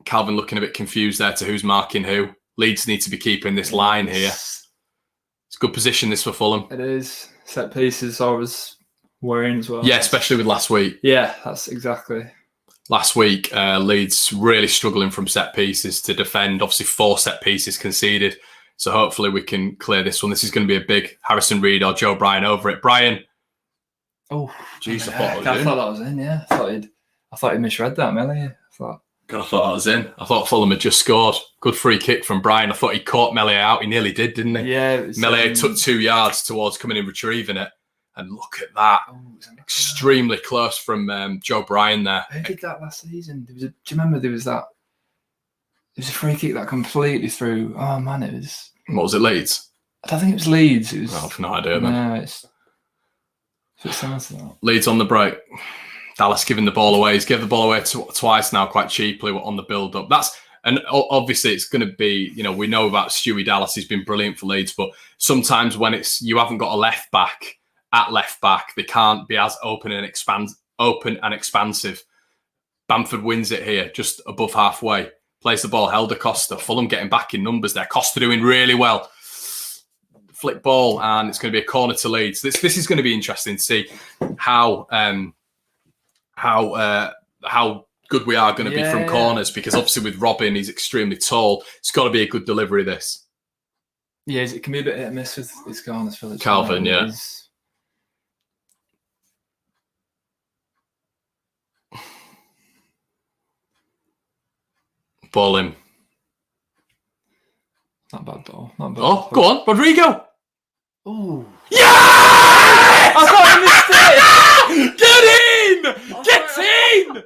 [SPEAKER 1] looking a bit confused there to who's marking who. Leeds need to be keeping this line here. It's a good position, this, for Fulham.
[SPEAKER 2] It is. Set pieces always worrying as well.
[SPEAKER 1] Yeah, especially with last week.
[SPEAKER 2] Yeah, that's exactly.
[SPEAKER 1] Last week, Leeds really struggling from set pieces to defend. Obviously, 4 set pieces conceded. So hopefully we can clear this one. This is going to be a big Harrison Reed or Joe Bryan over it. Brian.
[SPEAKER 2] Oh,
[SPEAKER 1] jeez,
[SPEAKER 2] I thought that was in. Yeah, I thought he misread that, Melly. I thought
[SPEAKER 1] that was in. I thought Fulham had just scored. Good free kick from Bryan. I thought he caught Mellier out. He nearly did, didn't he?
[SPEAKER 2] Yeah.
[SPEAKER 1] Mellier took 2 yards towards coming in retrieving it. And look at that.
[SPEAKER 2] Oh,
[SPEAKER 1] Extremely close from Joe Bryan there.
[SPEAKER 2] Who did that last season? Do you remember there was a free kick that completely threw. Oh man, it was.
[SPEAKER 1] What was it, Leeds?
[SPEAKER 2] I don't think it was Leeds. It was.
[SPEAKER 1] I've no idea then.
[SPEAKER 2] No, it's similar to that.
[SPEAKER 1] Leeds on the break. Dallas giving the ball away. He's given the ball away twice now, quite cheaply on the build-up. And obviously it's going to be, we know about Stewie Dallas. He's been brilliant for Leeds, but sometimes when you haven't got a left back at left back, they can't be as open and expansive. Bamford wins it here, just above halfway. Plays the ball, Helder Costa. Fulham getting back in numbers there. Costa doing really well. Flick ball, and it's going to be a corner to Leeds. This is going to be interesting to see how good we are going to be from corners, because obviously with Robin, he's extremely tall. It's got to be a good delivery, this.
[SPEAKER 2] Yeah, it can be a bit hit and miss with his corners.
[SPEAKER 1] Calvin, yeah. Ball in.
[SPEAKER 2] Not bad ball. Not bad.
[SPEAKER 1] Oh, go on, Rodrigo.
[SPEAKER 2] Oh.
[SPEAKER 1] Yeah!
[SPEAKER 2] I thought I missed it.
[SPEAKER 1] Get in! Get in!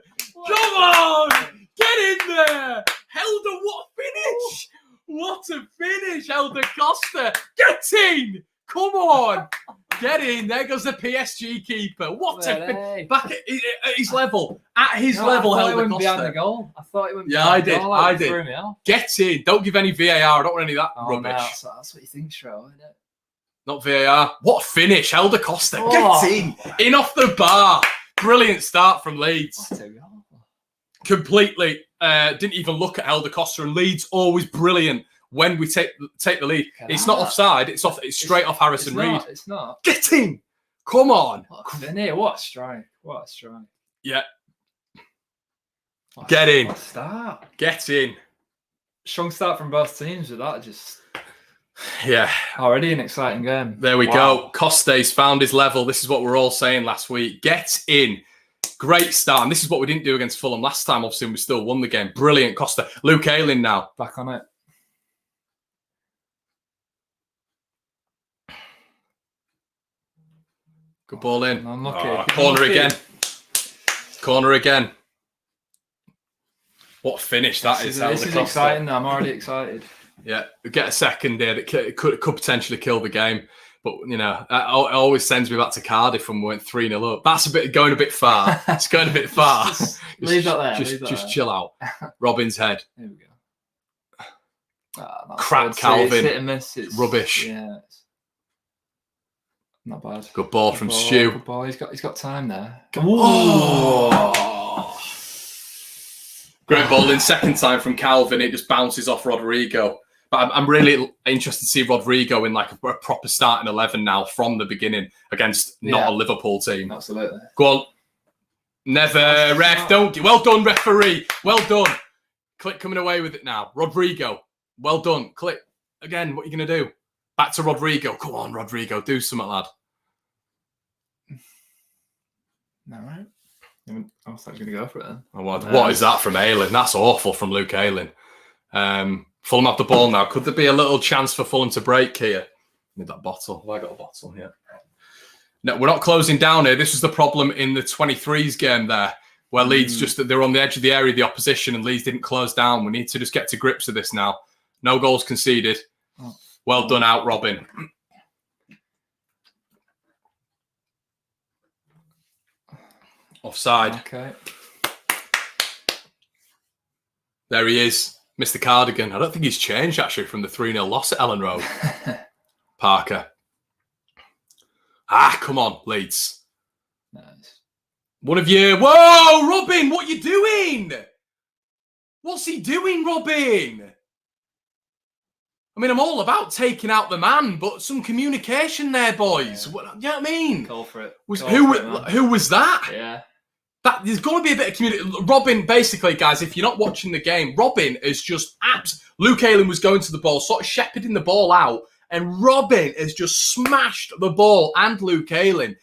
[SPEAKER 1] Come on! Get in there! Helder, what a finish! What a finish, Helder Costa! Get in! Come on! Get in! There goes the PSG keeper. What a finish! Back at his level. At his level, Helder Costa.
[SPEAKER 2] Behind the goal. I thought it went
[SPEAKER 1] behind
[SPEAKER 2] the goal.
[SPEAKER 1] I did. Get in! Don't give any VAR. I don't want any of that rubbish.
[SPEAKER 2] No, that's what you think, Shro, isn't it?
[SPEAKER 1] Not VAR. What a finish, Helder Costa. Get in! In off the bar. Brilliant start from Leeds. Completely didn't even look at Helder Costa, and Leeds always brilliant when we take the lead. It's not offside. It's straight off Harrison Reed.
[SPEAKER 2] It's not.
[SPEAKER 1] Get in! Come on!
[SPEAKER 2] What a strike! What a strike!
[SPEAKER 1] Yeah. Get in.
[SPEAKER 2] What a start!
[SPEAKER 1] Get in.
[SPEAKER 2] Strong start from both teams with that. Just already an exciting game.
[SPEAKER 1] There we go. Costa's found his level. This is what we were all saying last week. Get in. Great start. And this is what we didn't do against Fulham last time. Obviously, we still won the game. Brilliant, Costa. Luke Ayling now.
[SPEAKER 2] Back on it.
[SPEAKER 1] Good ball in.
[SPEAKER 2] Unlucky.
[SPEAKER 1] Corner again. Corner again. What a finish that is.
[SPEAKER 2] This is exciting. I'm already excited.
[SPEAKER 1] Yeah, we get a second there that could potentially kill the game. But, it always sends me back to Cardiff when we went 3-0 up. That's going a bit far. It's going a bit far.
[SPEAKER 2] Leave that there.
[SPEAKER 1] Just chill out. Robin's head.
[SPEAKER 2] Here we go.
[SPEAKER 1] Crap, Calvin.
[SPEAKER 2] It's hit and miss. It's
[SPEAKER 1] rubbish.
[SPEAKER 2] Yeah. Not bad.
[SPEAKER 1] Good ball from Stu.
[SPEAKER 2] Good ball. He's got time there.
[SPEAKER 1] Oh. Great ball in second time from Calvin. It just bounces off Rodrigo. But I'm really interested to see Rodrigo in like a proper starting 11 now from the beginning against not a Liverpool team.
[SPEAKER 2] Absolutely.
[SPEAKER 1] Go on. Never, ref. Don't. Well done, referee. Well done. Click coming away with it now. Rodrigo. Well done. Click. Again, what are you going to do? Back to Rodrigo. Come on, Rodrigo. Do something, lad.
[SPEAKER 2] All right. I was going to go for it then.
[SPEAKER 1] Oh, what is that from Ayling? That's awful from Luke Ayling. Fulham have the ball now. Could there be a little chance for Fulham to break here? Need that bottle. Have I got a bottle here? No, we're not closing down here. This was the problem in the 23s game there, where Leeds they're on the edge of the area of the opposition and Leeds didn't close down. We need to just get to grips with this now. No goals conceded. Well done out, Robin. Offside.
[SPEAKER 2] Okay.
[SPEAKER 1] There he is. Mr. Cardigan. I don't think he's changed, actually, from the 3-0 loss at Ellen Road. Parker. Come on, Leeds.
[SPEAKER 2] Nice.
[SPEAKER 1] One of you. Whoa, Robin, what are you doing? What's he doing, Robin? I mean, I'm all about taking out the man, but some communication there, boys.
[SPEAKER 2] Yeah.
[SPEAKER 1] You know what I mean?
[SPEAKER 2] Call for it.
[SPEAKER 1] Who was that?
[SPEAKER 2] Yeah.
[SPEAKER 1] There's got to be a bit of community. Robin, basically, guys, if you're not watching the game, Robin is just Luke Ayling was going to the ball, sort of shepherding the ball out, and Robin has just smashed the ball and Luke Ayling.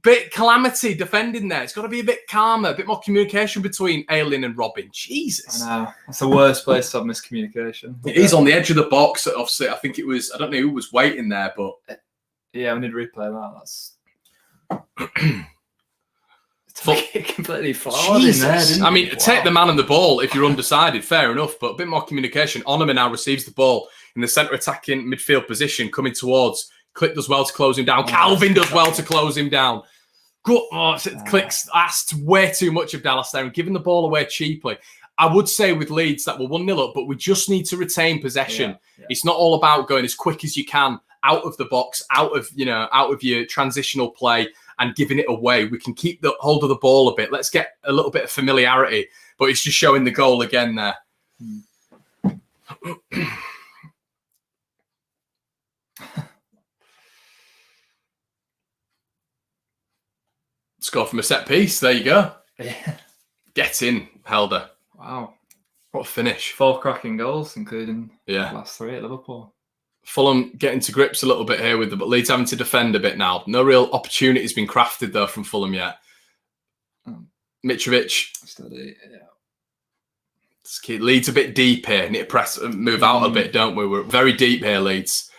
[SPEAKER 1] Bit calamity defending there. It's got to be a bit calmer, a bit more communication between Ayling and Robin. Jesus.
[SPEAKER 2] I know. It's the worst place to have miscommunication.
[SPEAKER 1] He's on the edge of the box. Obviously, I think it was, I don't know who was waiting there, but...
[SPEAKER 2] Yeah, we need to replay that. Completely flawed in there, didn't
[SPEAKER 1] I mean, take the man and the ball if you're undecided, fair enough, but a bit more communication. Onama now receives the ball in the centre attacking midfield position, coming towards. Click does well to close him down. Calvin does well to close him down. Click's asked way too much of Dallas there and giving the ball away cheaply. I would say with Leeds that we're 1-0 up, but we just need to retain possession. Yeah. It's not all about going as quick as you can out of the box, out of your transitional play and giving it away. We can keep the hold of the ball a bit. Let's get a little bit of familiarity, but it's just showing the goal again there. Score from a set piece. There you go.
[SPEAKER 2] Yeah.
[SPEAKER 1] Get in, Helder.
[SPEAKER 2] Wow.
[SPEAKER 1] What a finish.
[SPEAKER 2] 4 cracking goals, including the last 3 at Liverpool.
[SPEAKER 1] Fulham getting to grips a little bit here with but Leeds having to defend a bit now. No real opportunity has been crafted, though, from Fulham yet. Mitrovic.
[SPEAKER 2] Steady,
[SPEAKER 1] yeah. Leeds a bit deep here. Need to press and move out a bit, don't we? We're very deep here, Leeds.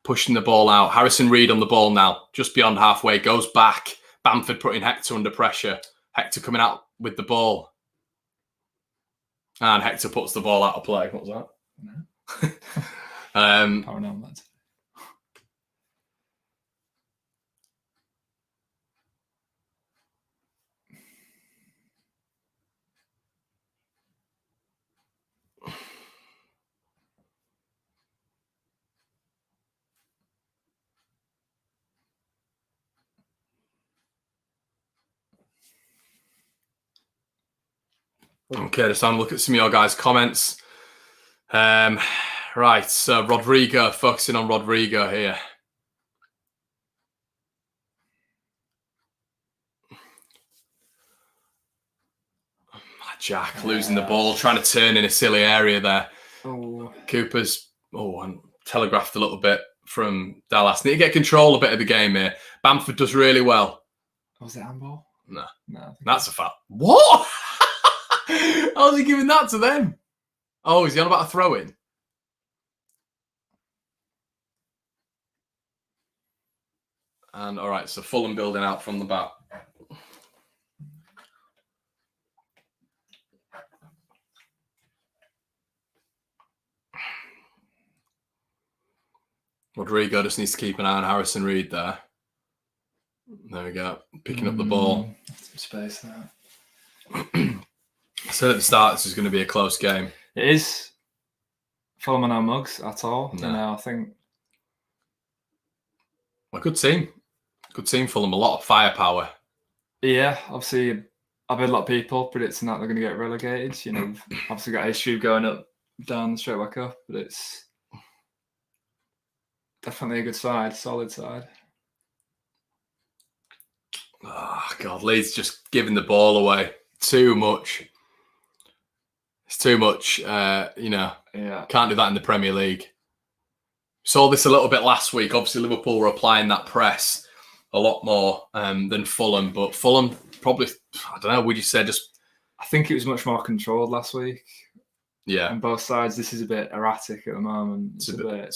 [SPEAKER 1] Pushing the ball out. Harrison Reed on the ball now, just beyond halfway, goes back. Bamford putting Hector under pressure. Hector coming out with the ball. And Hector puts the ball out of play. What was that? Okay, just have a look at some of your guys' comments. Right, so Rodrigo, focusing on Rodrigo here. Jack losing the ball, trying to turn in a silly area there. Cooper's and telegraphed a little bit from Dallas. Need to get control a bit of the game here. Bamford does really well.
[SPEAKER 2] Was it handball?
[SPEAKER 1] No, that's a foul. What? How's he giving that to them? Oh, is he on about a throw-in? And all right, so Fulham building out from the back. Rodrigo just needs to keep an eye on Harrison Reed there. There we go. Picking up the ball.
[SPEAKER 2] Some space there.
[SPEAKER 1] I said at the start this is going to be a close game.
[SPEAKER 2] It is. Fulham are no mugs at all. No. I think.
[SPEAKER 1] A good team. Good team, Fulham. A lot of firepower.
[SPEAKER 2] Yeah, obviously, I've heard a lot of people predicting that they're going to get relegated. You know, obviously got history going up, down, straight back up, but it's definitely a good side, solid side.
[SPEAKER 1] Oh, God, Leeds just giving the ball away too much. It's too much, Can't do that in the Premier League. Saw this a little bit last week. Obviously, Liverpool were applying that press a lot more than Fulham. But Fulham probably, I don't know, would you say just...
[SPEAKER 2] I think it was much more controlled last week.
[SPEAKER 1] Yeah.
[SPEAKER 2] On both sides, this is a bit erratic at the moment.
[SPEAKER 1] It's a bit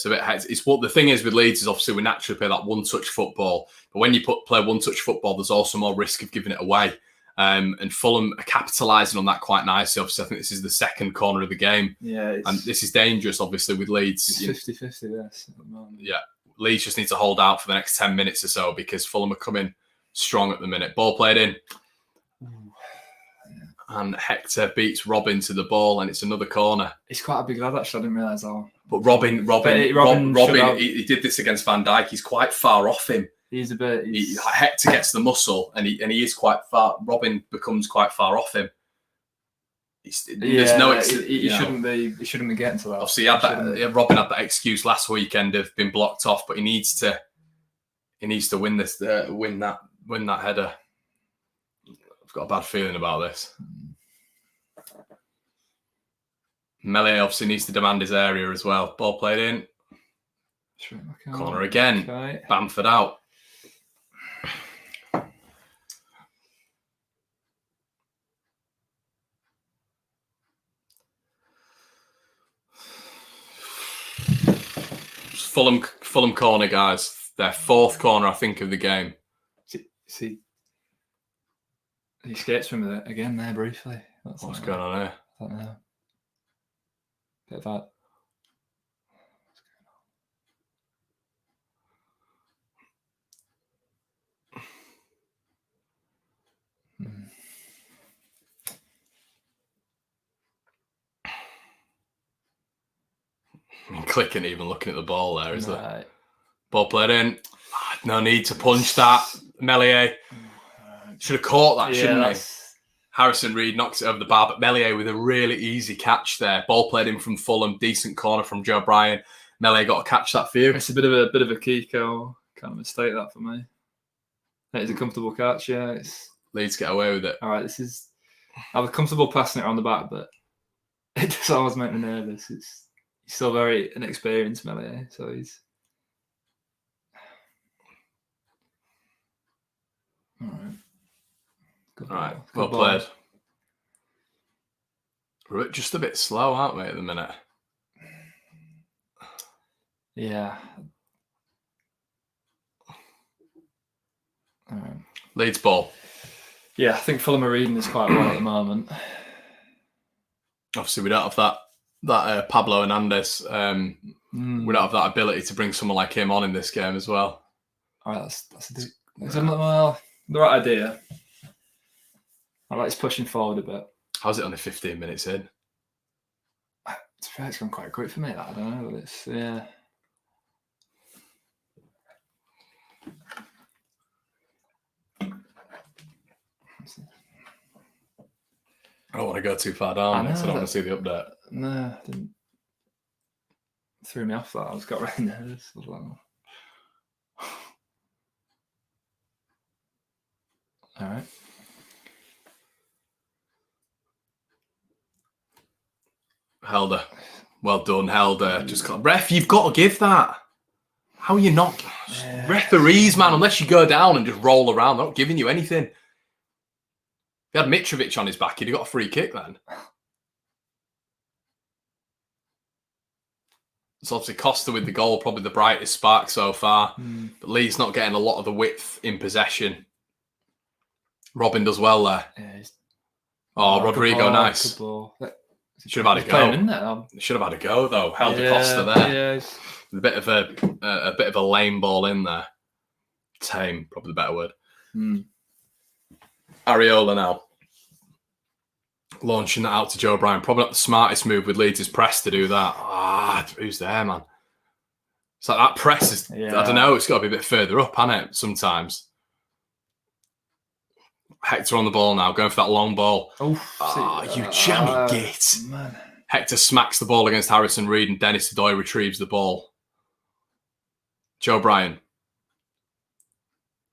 [SPEAKER 1] it's what the thing is with Leeds is obviously we naturally play that one-touch football. But when you play one-touch football, there's also more risk of giving it away. And Fulham are capitalising on that quite nicely. Obviously, I think this is the second corner of the game.
[SPEAKER 2] Yeah.
[SPEAKER 1] And this is dangerous, obviously, with Leeds.
[SPEAKER 2] It's 50-50, yes. At the moment.
[SPEAKER 1] Yeah. Leeds just need to hold out for the next 10 minutes or so because Fulham are coming strong at the minute. Ball played in. And Hector beats Robin to the ball, and it's another corner.
[SPEAKER 2] He's quite a big lad, actually. I didn't realise how.
[SPEAKER 1] But Robin, he did this against Van Dijk. He's quite far off him.
[SPEAKER 2] He's a bit.
[SPEAKER 1] Hector gets the muscle, and he is quite far. Robin becomes quite far off him.
[SPEAKER 2] He shouldn't be. He shouldn't be getting to that.
[SPEAKER 1] Obviously, Robin had that excuse last weekend of being blocked off, but he needs to win this. Win that header. I've got a bad feeling about this. Melee obviously needs to demand his area as well. Ball played in. Corner again. Okay. Bamford out. Fulham corner, guys. Their fourth corner, I think, of the game.
[SPEAKER 2] See, he escapes from it again there briefly.
[SPEAKER 1] What's going on here?
[SPEAKER 2] I don't know. Bit of that.
[SPEAKER 1] Clicking, even looking at the ball there, is
[SPEAKER 2] Right.
[SPEAKER 1] there? Ball played in. No need to punch that. Meslier should have caught that, shouldn't he? Harrison Reed knocks it over the bar, but Meslier with a really easy catch there. Ball played in from Fulham, decent corner from Joe Bryan. Meslier got to catch that for you.
[SPEAKER 2] It's a bit of a Kiko kind of mistake that for me. It's a comfortable catch, yeah.
[SPEAKER 1] Leeds get away with it.
[SPEAKER 2] All right, I was comfortable passing it on the back, but it does always make me nervous. He's still very inexperienced, Meslier, so he's. All right.
[SPEAKER 1] All right, well played. We're just a bit slow, aren't we, at the minute?
[SPEAKER 2] Yeah. All right.
[SPEAKER 1] Leeds ball.
[SPEAKER 2] Yeah, I think Fulham are reading this quite well at the moment.
[SPEAKER 1] Obviously, we don't have that Pablo Hernandez. We don't have that ability to bring someone like him on in this game as well.
[SPEAKER 2] All right, that's the right idea. I like pushing forward a bit.
[SPEAKER 1] How's it only 15 minutes in?
[SPEAKER 2] It's gone quite quick for me. That I don't know, but it's yeah.
[SPEAKER 1] I don't want to go too far down, so I don't want to see the update.
[SPEAKER 2] No, I didn't. Threw me off that. I got really nervous. I was like, all right.
[SPEAKER 1] Helder. Well done, Helder. Ref, you've got to give that. How are you not? Yeah. Referees, man, unless you go down and just roll around, they're not giving you anything. If you had Mitrovic on his back, he'd have got a free kick then. It's obviously Costa with the goal, probably the brightest spark so far. But Lee's not getting a lot of the width in possession. Robin does well there. Yeah, Rodrigo, nice. Should have had a go. Should have had a go though. Helder Costa there. Yeah, a bit of a lame ball in there. Tame, probably the better word. Areola now. Launching that out to Joe Bryan. Probably not the smartest move with Leeds' press to do that. Who's there, man? It's like that press is, I don't know, it's got to be a bit further up, hasn't it, sometimes? Hector on the ball now, going for that long ball. You jammy git. Man. Hector smacks the ball against Harrison Reed and Dennis Adoy retrieves the ball. Joe Bryan.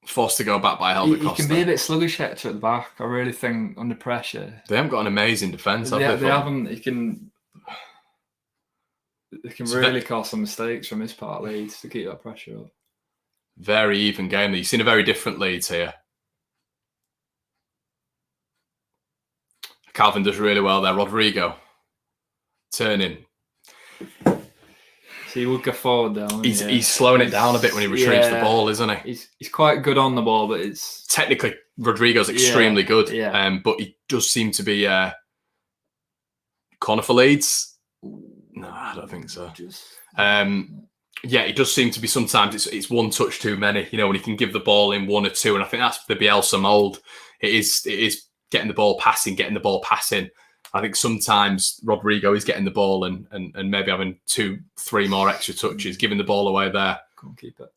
[SPEAKER 1] Forced to go back by Helder Costa.
[SPEAKER 2] He can be a bit sluggish, Hector, at the back. I really think under pressure.
[SPEAKER 1] They haven't got an amazing defence, have they?
[SPEAKER 2] They haven't. They can really cause some mistakes from his part, Leeds, to keep that pressure up.
[SPEAKER 1] Very even game. You've seen a very different Leeds here. Calvin does really well there. Rodrigo turning.
[SPEAKER 2] So he would go forward though.
[SPEAKER 1] He's slowing it down a bit when he retrieves the ball, isn't he?
[SPEAKER 2] He's quite good on the ball, but it's
[SPEAKER 1] technically Rodrigo's extremely good. Yeah. But he does seem to be corner for Leeds. No, I don't think so. It does seem to be sometimes it's one touch too many. You know, when he can give the ball in one or two, and I think that's the Bielsa mould. It is getting the ball passing. I think sometimes Rodrigo is getting the ball and maybe having 2-3 more extra touches, giving the ball away there.
[SPEAKER 2] Can't keep it.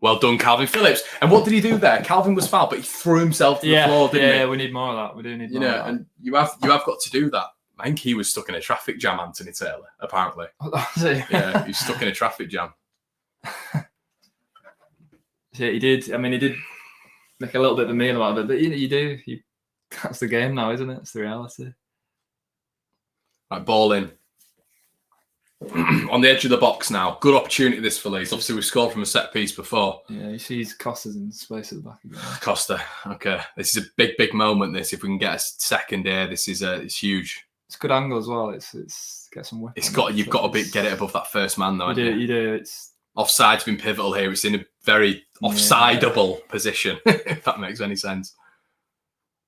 [SPEAKER 1] Well done, Calvin Phillips. And what did he do there? Calvin was fouled, but he threw himself to the floor, didn't he?
[SPEAKER 2] Yeah, we need more of that. We do need more of that.
[SPEAKER 1] And you have got to do that. I think he was stuck in a traffic jam, Anthony Taylor, apparently. Yeah, he's stuck in a traffic jam.
[SPEAKER 2] Yeah, he did. I mean, he did make a little bit of a meal out of it, but you do. That's the game now, isn't it? It's the reality.
[SPEAKER 1] Right, ball in. On the edge of the box now. Good opportunity this for Leeds. Obviously, we've scored from a set piece before.
[SPEAKER 2] Yeah, you see Costa's in space at the back again.
[SPEAKER 1] Costa. Okay. This is a big moment, this. If we can get a second here, this is it's huge.
[SPEAKER 2] It's a good angle as well. It's get some whip.
[SPEAKER 1] You've got to get it above that first man, though.
[SPEAKER 2] You do. It's
[SPEAKER 1] offside's been pivotal here. It's in a very offsideable position, if that makes any sense.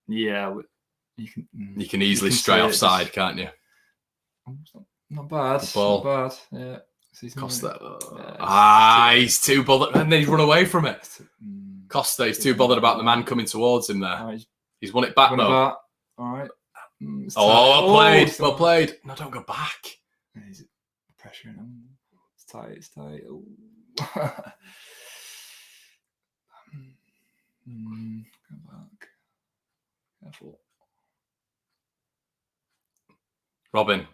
[SPEAKER 2] Yeah,
[SPEAKER 1] you can easily stray offside, can't you?
[SPEAKER 2] Not bad.
[SPEAKER 1] The ball.
[SPEAKER 2] Not bad. Yeah.
[SPEAKER 1] Costa. He's too bothered, and then he's run away from it. Costa, he's too bothered about the man coming towards him there.
[SPEAKER 2] Right,
[SPEAKER 1] he's won it back though.
[SPEAKER 2] All right.
[SPEAKER 1] Well played. Well played. No, don't go back.
[SPEAKER 2] He's pressuring him. It's tight. It's tight. Go back. Careful.
[SPEAKER 1] Robin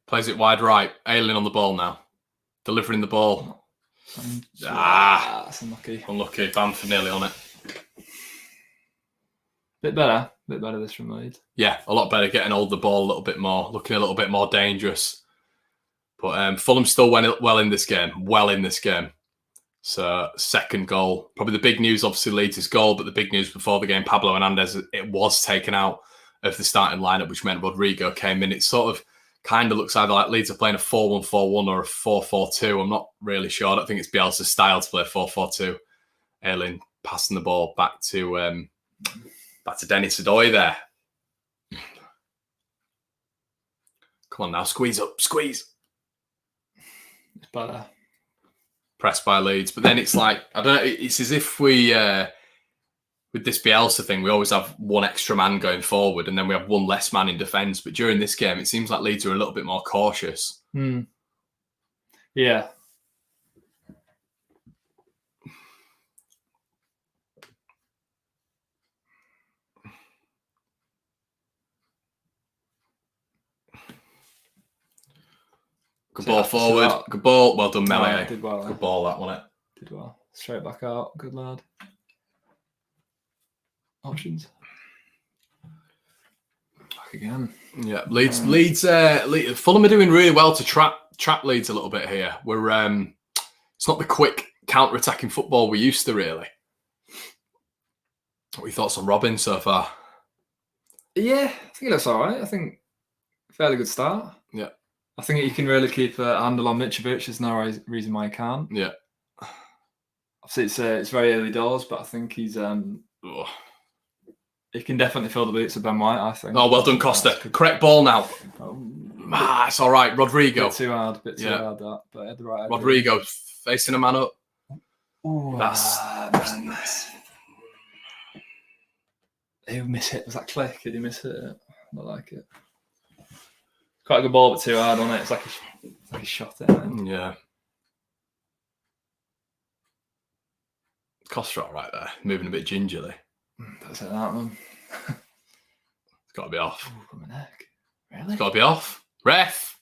[SPEAKER 1] plays it wide right. Ayling on the ball now. Delivering the ball.
[SPEAKER 2] That's unlucky.
[SPEAKER 1] Unlucky. Bamford nearly on it.
[SPEAKER 2] Bit better this from Leeds.
[SPEAKER 1] Yeah, a lot better. Getting hold of the ball a little bit more. Looking a little bit more dangerous. But Fulham still went well in this game. So second goal. Probably the big news, obviously, Leeds' goal. But the big news before the game, Pablo Hernandez, it was taken out of the starting lineup, which meant Rodrigo came in. It sort of kind of looks either like Leeds are playing a 4-1-4-1 or a 4-4-2. I'm not really sure. I don't think it's Bielsa's style to play 4-4-2. Ayling passing the ball back to Dennis Adoy there. Come on now, squeeze up, squeeze.
[SPEAKER 2] It's better.
[SPEAKER 1] Pressed by Leeds, but then it's like, I don't know, it's as if we, with this Bielsa thing, we always have one extra man going forward and then we have one less man in defence. But during this game, it seems like Leeds are a little bit more cautious.
[SPEAKER 2] Yeah.
[SPEAKER 1] Good ball forward. Good ball. Well done, Melee.
[SPEAKER 2] Yeah, did well.
[SPEAKER 1] Good ball, that one. It
[SPEAKER 2] did well. Straight back out. Good lad. Options. Back again.
[SPEAKER 1] Yeah, Leeds. Fulham are doing really well to trap Leeds a little bit here. We're it's not the quick counter-attacking football we used to really. What are your thoughts on Robin so far?
[SPEAKER 2] Yeah, I think it looks all right. I think fairly good start.
[SPEAKER 1] Yeah.
[SPEAKER 2] I think you can really keep a handle on Mitrovic. There's no reason why you can't.
[SPEAKER 1] Yeah.
[SPEAKER 2] Obviously, it's very early doors, but I think he's he can definitely fill the boots of Ben White, I think.
[SPEAKER 1] Oh, well done, Costa. Correct ball now. It's all right. Rodrigo.
[SPEAKER 2] Bit too hard that, but at the right idea.
[SPEAKER 1] Rodrigo facing a man up.
[SPEAKER 2] Ooh,
[SPEAKER 1] That's
[SPEAKER 2] Who mishit? Was that Click? Did he miss it? I like it. Quite a good ball, but too hard on it. It's like he shot it.
[SPEAKER 1] Yeah. Costa all right there, moving a bit gingerly.
[SPEAKER 2] That's it, that one.
[SPEAKER 1] It's got to be off.
[SPEAKER 2] Ooh, got my neck. Really?
[SPEAKER 1] It's got to be off. Ref.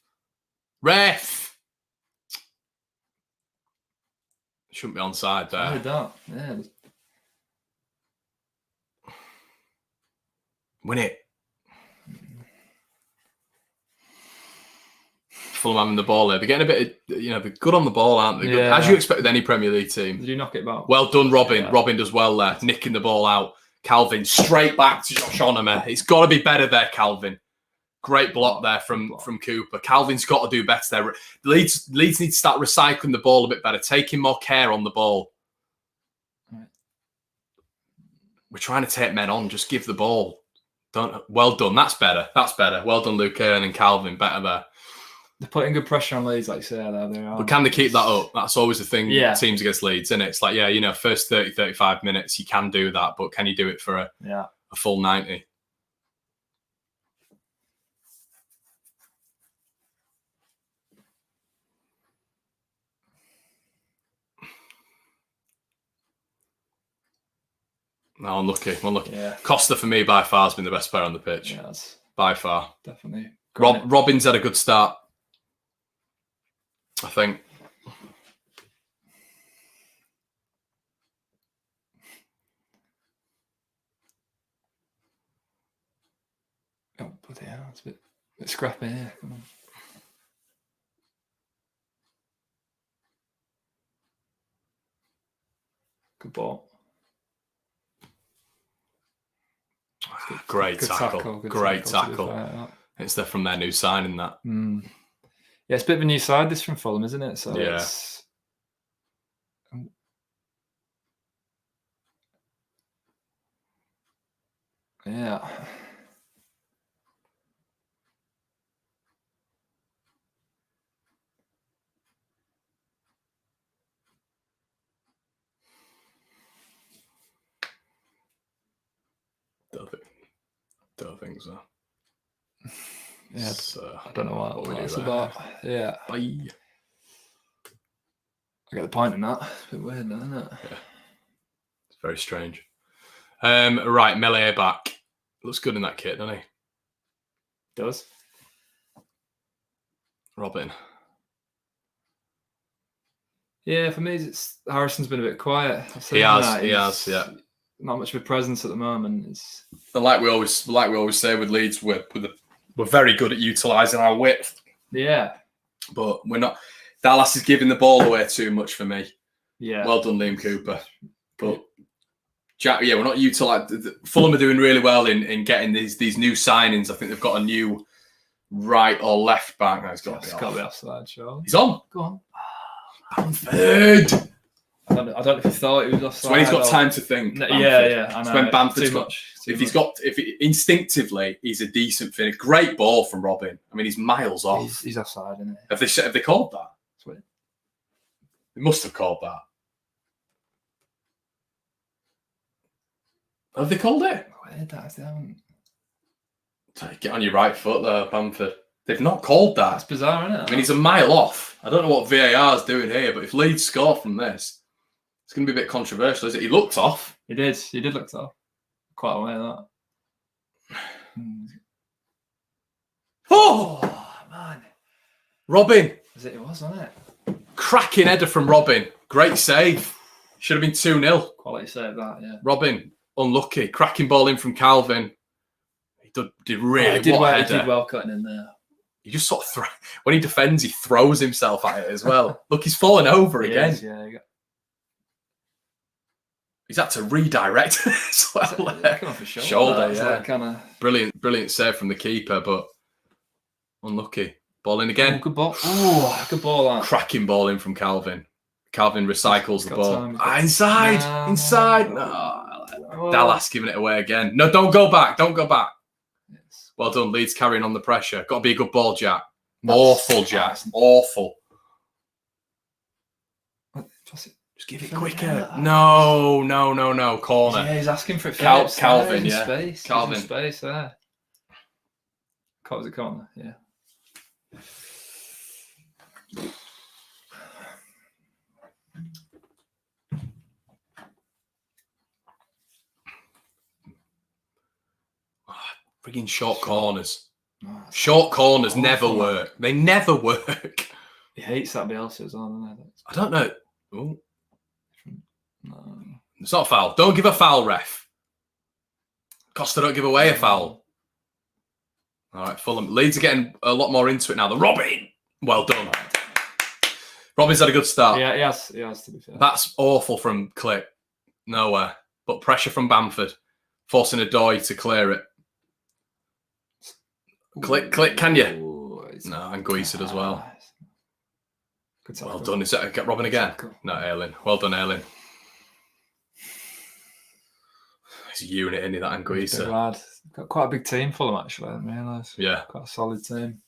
[SPEAKER 1] Shouldn't be onside there.
[SPEAKER 2] I heard that. Yeah.
[SPEAKER 1] Win it. Fulham having the ball there. They're getting a bit of, they're good on the ball, aren't they?
[SPEAKER 2] Yeah.
[SPEAKER 1] As you expect with any Premier League team.
[SPEAKER 2] Did you knock it back?
[SPEAKER 1] Well done, Robin.
[SPEAKER 2] Yeah.
[SPEAKER 1] Robin does well there, nicking the ball out. Calvin straight back to Josh Onomer. It's got to be better there, Calvin. Great block there from Cooper. Calvin's got to do better there. Leeds need to start recycling the ball a bit better, taking more care on the ball.
[SPEAKER 2] Right.
[SPEAKER 1] We're trying to take men on. Just give the ball. Well done. That's better. Well done, Luke Hearn and Calvin. Better there.
[SPEAKER 2] They're putting good pressure on Leeds, like you say.
[SPEAKER 1] But can they keep that up? That's always the thing.
[SPEAKER 2] Yeah.
[SPEAKER 1] Teams against Leeds, isn't it? It's like, first 30, 35 minutes, you can do that, but can you do it for a full 90? No, unlucky.
[SPEAKER 2] Yeah.
[SPEAKER 1] Costa, for me, by far, has been the best player on the pitch.
[SPEAKER 2] Yes.
[SPEAKER 1] By far.
[SPEAKER 2] Definitely.
[SPEAKER 1] Robin's had a good start, I think.
[SPEAKER 2] Oh, bloody hell. It's a bit scrappy here. Come on. Good ball.
[SPEAKER 1] Great tackle. Great tackle. It's from their new signing, that.
[SPEAKER 2] Yeah, it's a bit of a new side, this from Fulham, isn't it? So
[SPEAKER 1] yeah.
[SPEAKER 2] Yeah.
[SPEAKER 1] Don't think so.
[SPEAKER 2] Yeah,
[SPEAKER 1] So,
[SPEAKER 2] I don't know what
[SPEAKER 1] we do
[SPEAKER 2] that's
[SPEAKER 1] there.
[SPEAKER 2] about. Yeah.
[SPEAKER 1] Bye.
[SPEAKER 2] I get the point in that. It's a bit weird, isn't it?
[SPEAKER 1] Yeah. It's very strange. Right, Melee back. Looks good in that kit, doesn't he?
[SPEAKER 2] Does.
[SPEAKER 1] Robin.
[SPEAKER 2] Yeah, for me, it's Harrison's been a bit quiet.
[SPEAKER 1] He has, yeah.
[SPEAKER 2] Not much of a presence at the moment. It's
[SPEAKER 1] And like we always say with Leeds, we're very good at utilising our width.
[SPEAKER 2] Yeah.
[SPEAKER 1] But we're not. Dallas is giving the ball away too much for me.
[SPEAKER 2] Yeah.
[SPEAKER 1] Well done, Liam Cooper. But Jack, yeah, we're not utilising. Fulham are doing really well in getting these new signings. I think they've got a new right or left back. No, it's got to be
[SPEAKER 2] offside, sure.
[SPEAKER 1] He's on.
[SPEAKER 2] Go on.
[SPEAKER 1] Bamford.
[SPEAKER 2] I don't know if he thought he was offside.
[SPEAKER 1] So when he's got time to think.
[SPEAKER 2] Yeah. I know.
[SPEAKER 1] It's when Bamford's
[SPEAKER 2] too
[SPEAKER 1] got.
[SPEAKER 2] much.
[SPEAKER 1] If instinctively, he's a decent finish. Great ball from Robin. I mean, he's miles off.
[SPEAKER 2] He's offside, isn't he?
[SPEAKER 1] Have they called that?
[SPEAKER 2] Sweet.
[SPEAKER 1] They must have called that. Have they called it?
[SPEAKER 2] Weird that they haven't.
[SPEAKER 1] Get on your right foot there, Bamford. They've not called that.
[SPEAKER 2] That's bizarre, isn't it?
[SPEAKER 1] I mean, he's a mile off. I don't know what VAR is doing here, but if Leeds score from this, it's going to be a bit controversial, is it? He looked off.
[SPEAKER 2] He did. He did look off. Quite a way, that.
[SPEAKER 1] Oh,
[SPEAKER 2] man.
[SPEAKER 1] Robin.
[SPEAKER 2] It was, wasn't it?
[SPEAKER 1] Cracking header from Robin. Great save. Should have been 2-0.
[SPEAKER 2] Quality save, that, yeah.
[SPEAKER 1] Robin, unlucky. Cracking ball in from Calvin. He did really well.
[SPEAKER 2] He did well cutting in there.
[SPEAKER 1] He just sort of when he defends, he throws himself at it as well. Look, he's fallen over again. He's had to redirect as well. Shoulder, yeah.
[SPEAKER 2] Kinda...
[SPEAKER 1] Brilliant save from the keeper, but unlucky. Ball in again.
[SPEAKER 2] Oh, good ball. Oh, good ball. That.
[SPEAKER 1] Cracking ball in from Calvin. Calvin recycles the ball. Inside. No. Dallas giving it away again. No, don't go back. Yes. Well done, Leeds carrying on the pressure. Got to be a good ball, Jack. Awful, Jack. Awful. Just give it quicker. No. Corner.
[SPEAKER 2] Yeah, he's asking for it.
[SPEAKER 1] Calvin, yeah.
[SPEAKER 2] Space.
[SPEAKER 1] Calvin.
[SPEAKER 2] Space there. Was it corner? Yeah.
[SPEAKER 1] Frigging short corners. Short corners never work. They never work.
[SPEAKER 2] He hates that Bielsa as well, doesn't he?
[SPEAKER 1] I don't know. Ooh.
[SPEAKER 2] No.
[SPEAKER 1] It's not a foul. Don't give a foul, ref. Costa, don't give away a foul. All right, Fulham. Leeds are getting a lot more into it now. The Robin. Well done. Robin's had a good start.
[SPEAKER 2] Yeah, he has to be fair.
[SPEAKER 1] That's awful from Click. Nowhere. But pressure from Bamford. Forcing Adoy to clear it. Click, can you? No, Anguissa as well. Well done. Is that Robin again? No, Ayling. Well done, Ayling. He's a unit, isn't he, that Anguissa?
[SPEAKER 2] Got quite a big team for them, actually, I didn't realise.
[SPEAKER 1] Yeah.
[SPEAKER 2] Quite a solid team.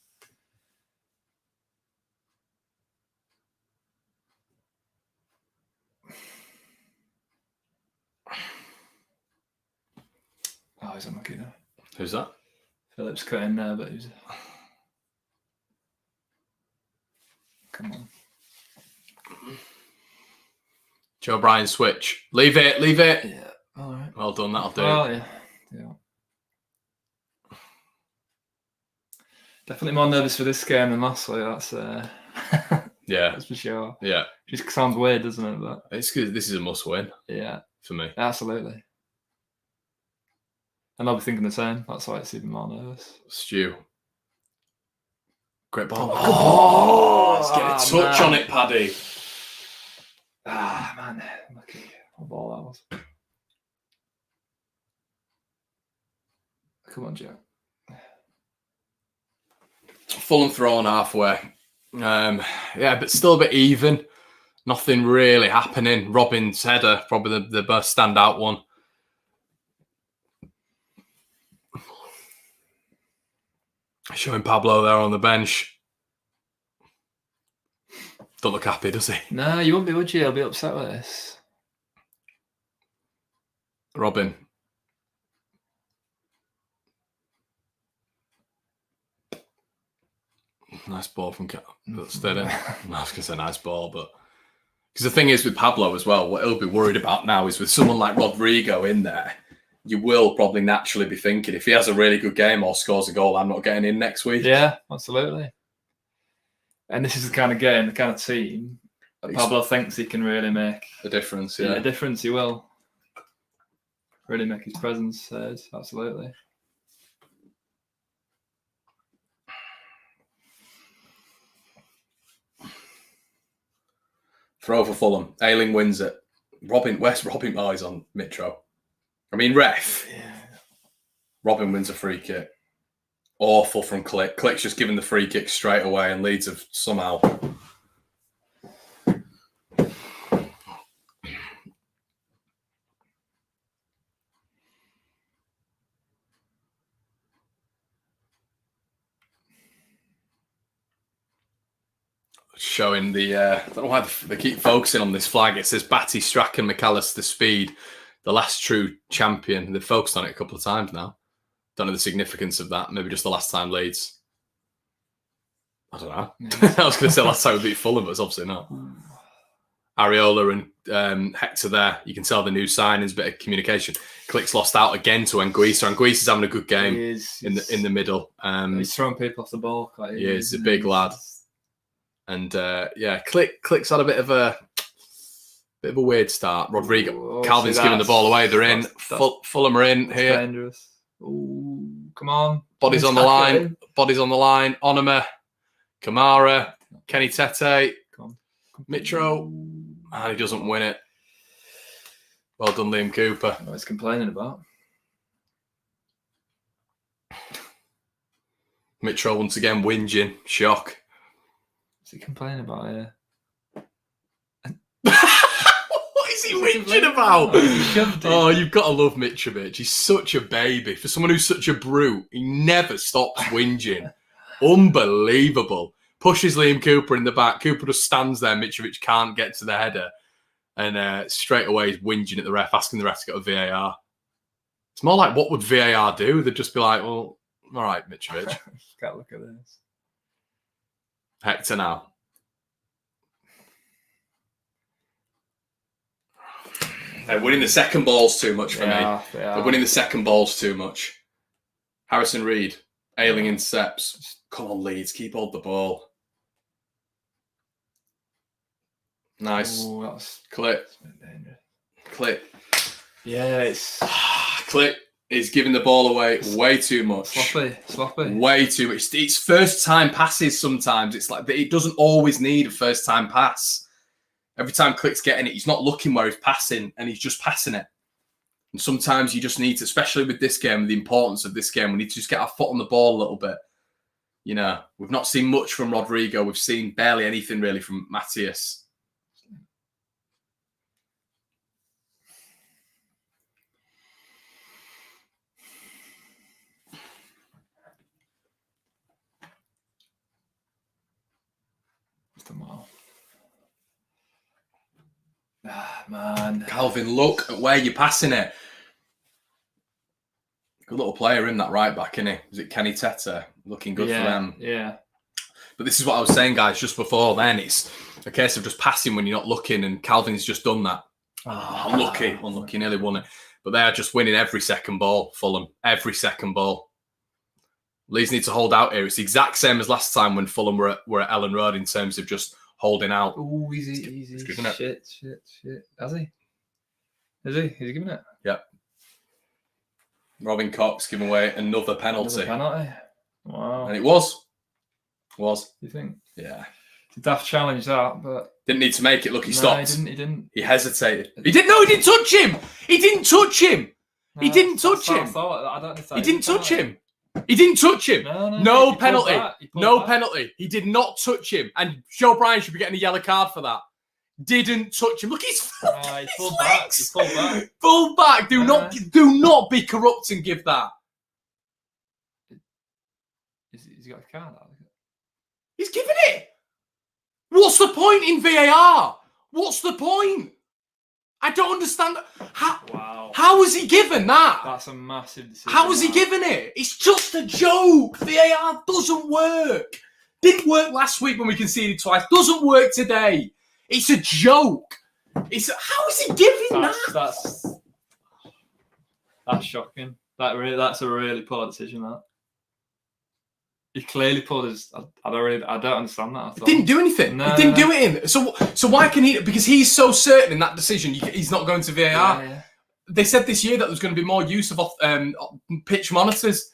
[SPEAKER 2] Oh, he's unlucky now.
[SPEAKER 1] Who's that?
[SPEAKER 2] Phillips cut in there, but he was... Come on.
[SPEAKER 1] Joe Bryan switch. Leave it.
[SPEAKER 2] Yeah, all right.
[SPEAKER 1] Well done, that'll do.
[SPEAKER 2] Well, yeah. Definitely more nervous for this game than last week, that's...
[SPEAKER 1] yeah.
[SPEAKER 2] That's for sure.
[SPEAKER 1] Yeah.
[SPEAKER 2] Just sounds weird, doesn't it? But...
[SPEAKER 1] It's good. This is a must-win.
[SPEAKER 2] Yeah.
[SPEAKER 1] For me.
[SPEAKER 2] Absolutely. And I'll be thinking the same. That's why it's even more nervous.
[SPEAKER 1] Stu. Great ball. Oh, let's get a touch on it, Paddy.
[SPEAKER 2] Ah, man. Lucky. What ball that was. Come on, Joe.
[SPEAKER 1] Fulham thrown halfway. Yeah, but still a bit even. Nothing really happening. Robin's header, probably the best standout one. Showing Pablo there on the bench. Don't look happy, does he?
[SPEAKER 2] No, you wouldn't be, would you? He'll be upset with this.
[SPEAKER 1] Robin. Nice ball from steady. I was going to say nice ball, but because the thing is with Pablo as well, what he'll be worried about now is with someone like Rodrigo in there, you will probably naturally be thinking, if he has a really good game or scores a goal, I'm not getting in next week.
[SPEAKER 2] Yeah, absolutely. And this is the kind of game, the kind of team that Pablo thinks he can really make
[SPEAKER 1] a difference. Yeah,
[SPEAKER 2] a difference. He will really make his presence heard. Absolutely.
[SPEAKER 1] Throw for Fulham. Ayling wins it. Where's Robin? Oh, he's on Mitro. I mean, ref.
[SPEAKER 2] Yeah.
[SPEAKER 1] Robin wins a free kick. Awful from Click. Click's just given the free kick straight away, and Leeds have somehow. Showing the, I don't know why they keep focusing on this flag. It says Batty, Strachan, McAllister, Speed, the last true champion. They've focused on it a couple of times now. Don't know the significance of that. Maybe just the last time Leeds. I don't know. Yeah. I was going to say last time we beat Fulham, but it's obviously not. Areola and Hector there. You can tell the new signings, bit of communication. Click's lost out again to Anguissa. Anguissa's having a good game in the middle.
[SPEAKER 2] He's throwing people off the ball.
[SPEAKER 1] Yeah, he's a big lad. And Click's had a bit of a weird start. Rodrigo, Calvin's giving the ball away. They're in. Fulham are in here.
[SPEAKER 2] Dangerous. Ooh, come on.
[SPEAKER 1] Bodies on the line. Bodies on the line. Onuma, Kamara, Kenny Tete, Mitro. And he doesn't win it. Well done, Liam Cooper.
[SPEAKER 2] What he's complaining about.
[SPEAKER 1] Mitro once again whinging. Shock.
[SPEAKER 2] What's he complaining about here?
[SPEAKER 1] What is he whinging about? Oh, you've got to love Mitrovic. He's such a baby. For someone who's such a brute, he never stops whinging. Unbelievable. Pushes Liam Cooper in the back. Cooper just stands there. Mitrovic can't get to the header. And straight away he's whinging at the ref, asking the ref to go to VAR. It's more like, what would VAR do? They'd just be like, well, all right, Mitrovic.
[SPEAKER 2] Got to look at this.
[SPEAKER 1] Hector now. They're winning the second balls too much for me. They're winning the second balls too much. Harrison Reed, Ayling intercepts. Come on, Leeds, keep hold the ball. Nice.
[SPEAKER 2] Ooh, that's
[SPEAKER 1] Click. Click.
[SPEAKER 2] Yeah, it's
[SPEAKER 1] Click is giving the ball away way too much.
[SPEAKER 2] Sloppy.
[SPEAKER 1] Way too much. It's first time passes sometimes. It's like it doesn't always need a first time pass. Every time Click's getting it, he's not looking where he's passing, and he's just passing it. And sometimes you just need to, especially with this game, the importance of this game, we need to just get our foot on the ball a little bit. You know, we've not seen much from Rodrigo. We've seen barely anything really from Matthias.
[SPEAKER 2] Ah, man.
[SPEAKER 1] Calvin, look at where you're passing it. Good little player in that right back, isn't he? Is it Kenny Tete? Looking good for them.
[SPEAKER 2] Yeah.
[SPEAKER 1] But this is what I was saying, guys, just before then. It's a case of just passing when you're not looking, and Calvin's just done that. Unlucky, nearly won it. But they are just winning every second ball, Fulham. Every second ball. Leeds need to hold out here. It's the exact same as last time when Fulham were at Ellen Road in terms of just holding out.
[SPEAKER 2] Oh, easy. Shit. Has he? Is he? Is he giving it?
[SPEAKER 1] Yep. Robin Cox giving away another penalty.
[SPEAKER 2] Wow.
[SPEAKER 1] And it was.
[SPEAKER 2] You think?
[SPEAKER 1] Yeah.
[SPEAKER 2] It's a daft challenge that, but
[SPEAKER 1] didn't need to make it. Look, he stopped.
[SPEAKER 2] He didn't.
[SPEAKER 1] He hesitated. He didn't touch him. He didn't touch him.
[SPEAKER 2] No,
[SPEAKER 1] he didn't touch him. He didn't touch him. He didn't touch him. No penalty. No penalty. He did not touch him. And Joe Bryan should be getting a yellow card for that. Didn't touch him. Look, he's
[SPEAKER 2] pulled back. He pulled back.
[SPEAKER 1] Pull back. Do not be corrupt and give that.
[SPEAKER 2] He's got a card out.
[SPEAKER 1] He's given it. What's the point in VAR? What's the point? I don't understand. How has he given that?
[SPEAKER 2] That's a massive decision.
[SPEAKER 1] How has he given it? It's just a joke. VAR doesn't work. Didn't work last week when we conceded twice. Doesn't work today. It's a joke. How is he giving that?
[SPEAKER 2] That's shocking. That's a really poor decision. That he clearly pulled his. I don't understand that.
[SPEAKER 1] He didn't do anything.
[SPEAKER 2] No,
[SPEAKER 1] he didn't do it in. So why can he? Because he's so certain in that decision, he's not going to VAR.
[SPEAKER 2] Yeah.
[SPEAKER 1] They said this year that there's going to be more use of pitch monitors,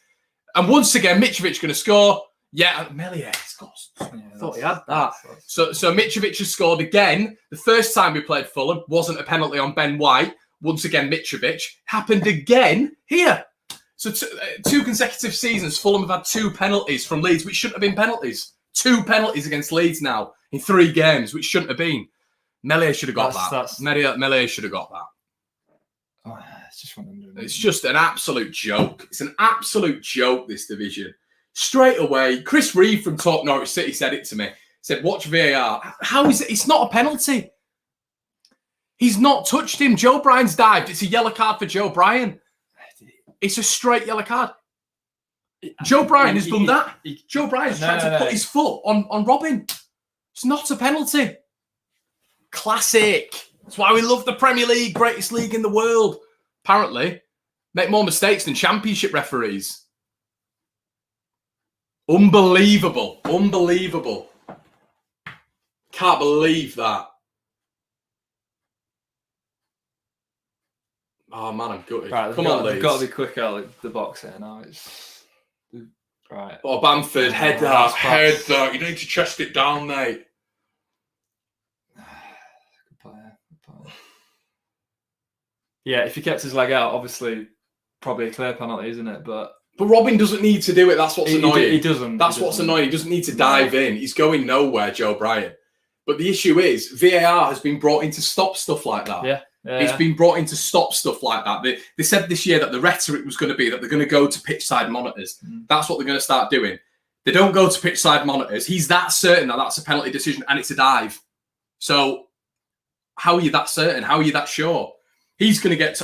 [SPEAKER 1] and once again, Mitrovic going to score. Yeah, Meslier scored. I thought he had that. So Mitrovic has scored again. The first time we played Fulham wasn't a penalty on Ben White. Once again, Mitrovic. Happened again here. So two consecutive seasons, Fulham have had 2 penalties from Leeds, which shouldn't have been penalties. 2 penalties against Leeds now in 3 games, which shouldn't have been. Meslier should have got that. Meslier should have got that.
[SPEAKER 2] Oh,
[SPEAKER 1] it's just an absolute joke. It's an absolute joke, this division. Straight away, Chris Reeve from Talk Norwich City said it to me. He said, watch VAR. How is it? It's not a penalty. He's not touched him. Joe Bryan's dived. It's a yellow card for Joe Bryan. It's a straight yellow card. Joe Bryan has done that. Joe Bryan's tried to put his foot on Robin. It's not a penalty. Classic. That's why we love the Premier League, greatest league in the world. Apparently, make more mistakes than Championship referees. Unbelievable. Unbelievable. Can't believe that. Oh, man, I'm gutted.
[SPEAKER 2] Right,
[SPEAKER 1] Come on, Leeds.
[SPEAKER 2] We've got to be quick out of the box here now. Right.
[SPEAKER 1] Oh, Bamford, head that. You need to chest it down, mate.
[SPEAKER 2] Good player. Yeah, if he kept his leg out, obviously, probably a clear penalty, isn't it? But
[SPEAKER 1] Robin doesn't need to do it. That's what's annoying.
[SPEAKER 2] He doesn't.
[SPEAKER 1] That's what's annoying. He doesn't need to dive in. He's going nowhere, Joe Bryan. But the issue is, VAR has been brought in to stop stuff like that.
[SPEAKER 2] Yeah.
[SPEAKER 1] It's been brought in to stop stuff like that. They said this year that the rhetoric was going to be that they're going to go to pitch side monitors. That's what they're going to start doing. They don't go to pitch side monitors. He's that certain that that's a penalty decision and it's a dive. So how are you that certain? How are you that sure? He's going to get